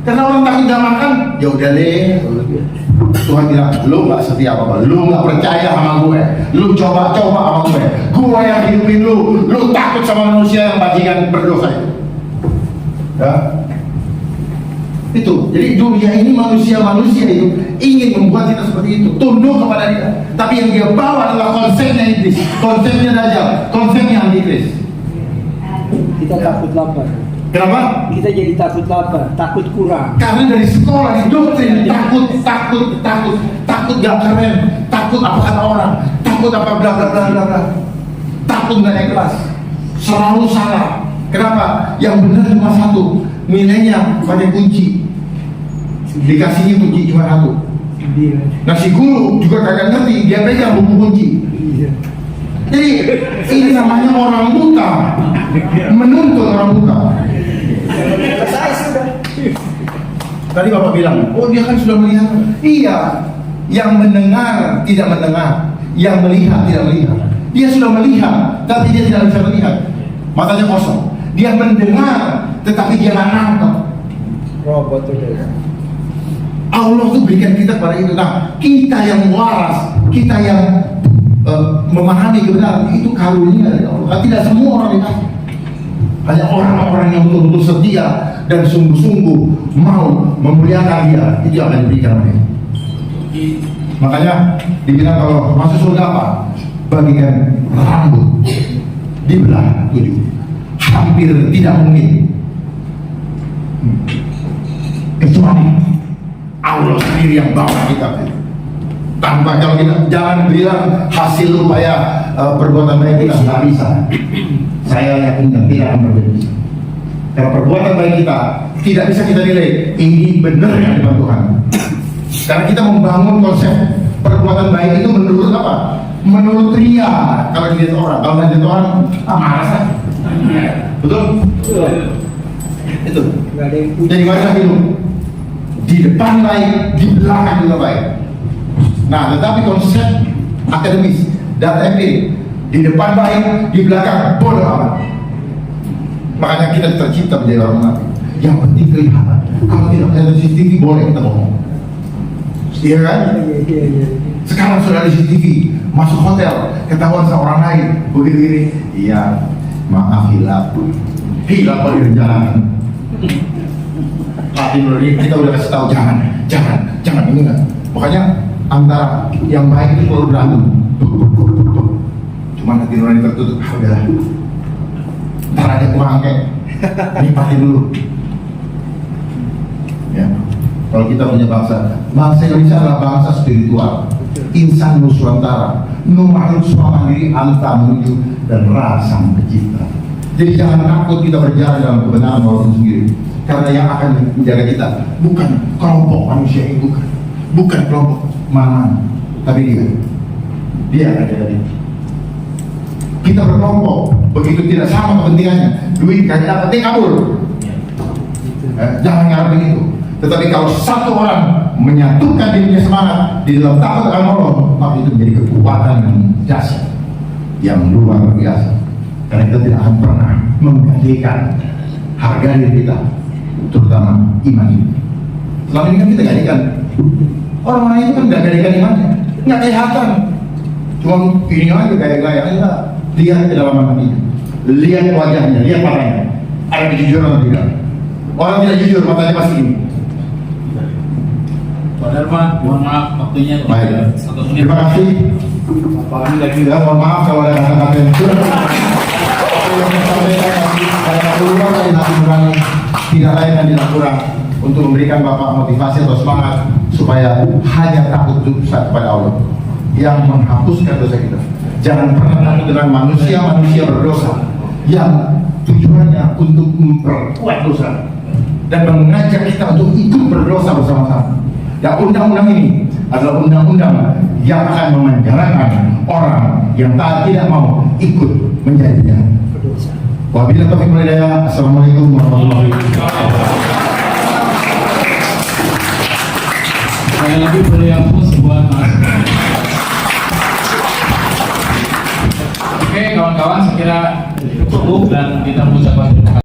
Speaker 1: Karena orang takut gak makan, ya udah deh. Tuhan bilang, lu gak setia apa-apa, lu gak percaya sama gue, lu coba-coba sama gue yang hidupin lu takut sama manusia yang bajingan berdosa itu. Ya? Itu, jadi dunia ini manusia-manusia itu ingin membuat kita seperti itu, tunduk kepada dia. Tapi yang dia bawa adalah konsepnya iblis, konsepnya Dajjal, konsepnya antikris.
Speaker 4: Kita takut lapar.
Speaker 1: Kenapa?
Speaker 4: Kita jadi takut lapar, takut kurang.
Speaker 1: Karena dari sekolah didoktrin takut gak keren, takut apa kata orang, takut apa bla bla bla bla bla, takut gak naik kelas, selalu salah. Kenapa? Yang benar cuma satu, nilainya pakai kunci, dikasihnya kunci cuma satu. Nah si guru juga kagak ngerti, dia pegang buku kunci. Jadi ini namanya orang buta menuntut orang buta. Tadi Bapak bilang, oh dia kan sudah melihat. Iya, yang mendengar tidak mendengar, yang melihat tidak melihat. Dia sudah melihat, tapi dia tidak bisa melihat. Matanya kosong. Dia mendengar, tetapi dia nggak nangkep.
Speaker 4: Robot itu.
Speaker 1: Allah tuh berikan kita pada itu. Nah, kita yang waras, kita yang memahami kebenaran itu karunia dari Allah. Tidak semua orang dikasih. Hanya orang-orang yang betul-betul setia dan sungguh-sungguh mau memuliakan dia, itu yang akan diberikan oleh. Makanya dibilang kalau masuk surga apa? Bagikan rambut dibelah 7. Hampir tidak mungkin. Kecuali Allah sendiri yang bawa kita. Tanpa kalau kita jangan bilang hasil upaya perbuatan baik kita nggak bisa. Saya yakin tidak akan berbeda. Karena perbuatan baik kita tidak bisa kita nilai ini benar yang dari Tuhan. Karena kita membangun konsep perbuatan baik itu menurut apa? Menurut ria. Kalau dilihat orang, kalau dilihat orang, malas lah. Betul? Itu. Jadi mana hidup? Di depan baik, di belakang juga baik. Nah, tetapi konsep akademis data empirik di depan baik, di belakang bodoh amat. Makanya kita tercipta menjadi orang munafik. Yang penting kelihatan. Kalau tidak ada CCTV boleh kita ngomong. Iya kan? Sekarang sudah ada CCTV, masuk hotel, ketahuan seorang lain, begitu gini. Iya, maaf hilap pada rencana. Tapi kita udah kasih tahu jangan ini kan. Makanya antara yang baik itu perlu berantem. Cuma hati nurani tertutup, udah. Ntar ada pemangke, nikmati dulu. Ya, kalau kita punya bangsa Indonesia adalah bangsa spiritual, insan nusantara, makhluk mandiri, anta menuju dan rasa pencipta. Jadi jangan takut kita berjalan dalam kebenaran Allah sendiri, karena yang akan menjaga kita bukan kelompok manusia ini, bukan kelompok mana, tapi dia akan jaga kita. Kita berkelompok, begitu tidak sama kepentingannya, duit kagak dapat kabur. Jangan ngarepin itu. Tetapi kalau satu orang menyatukan dirinya semangat di dalam takut akan Allah, maka itu menjadi kekuatan yang dahsyat, yang luar biasa. Karena kita tidak akan pernah menggadaikan harga diri kita, terutama iman ini. Selama ini kan kita gadaikan. Orang-orang itu kan nggak gadaikan imannya, nggak kelihatan. Cuma ini aja gaya-gaya aja. Lihat kedalaman hatinya, lihat wajahnya, lihat matanya. Ada kejujuran atau tidak? Orang tidak jujur, matanya pasti ini.
Speaker 2: Pak Dharma, mohon maaf waktunya
Speaker 1: Baik.
Speaker 2: 1 menit.
Speaker 1: Terima kasih. Pak Andi dan juga mohon maaf kalau ada kata-kata yang kurang. Yang saya sampaikan tadi, saya keluar dari hati nurani, tidak lain dan tidak kurang untuk memberikan Bapak motivasi atau semangat supaya hanya takut kepada Allah yang menghapuskan dosa kita. Jangan pernah takut dengan manusia berdosa yang tujuannya untuk memperkuat dosa dan mengajak kita untuk ikut berdosa bersama-sama. Ya, undang-undang ini adalah undang-undang yang akan memenjarakan orang yang tidak mau ikut menjadinya. Wabillahi taufiq wal hidayah. Assalamualaikum warahmatullahi wabarakatuh.
Speaker 2: Sekali lagi boleh hapus buat Mas. Oke kawan-kawan, saya kira cukup dan kita mengucapkan terima kasih.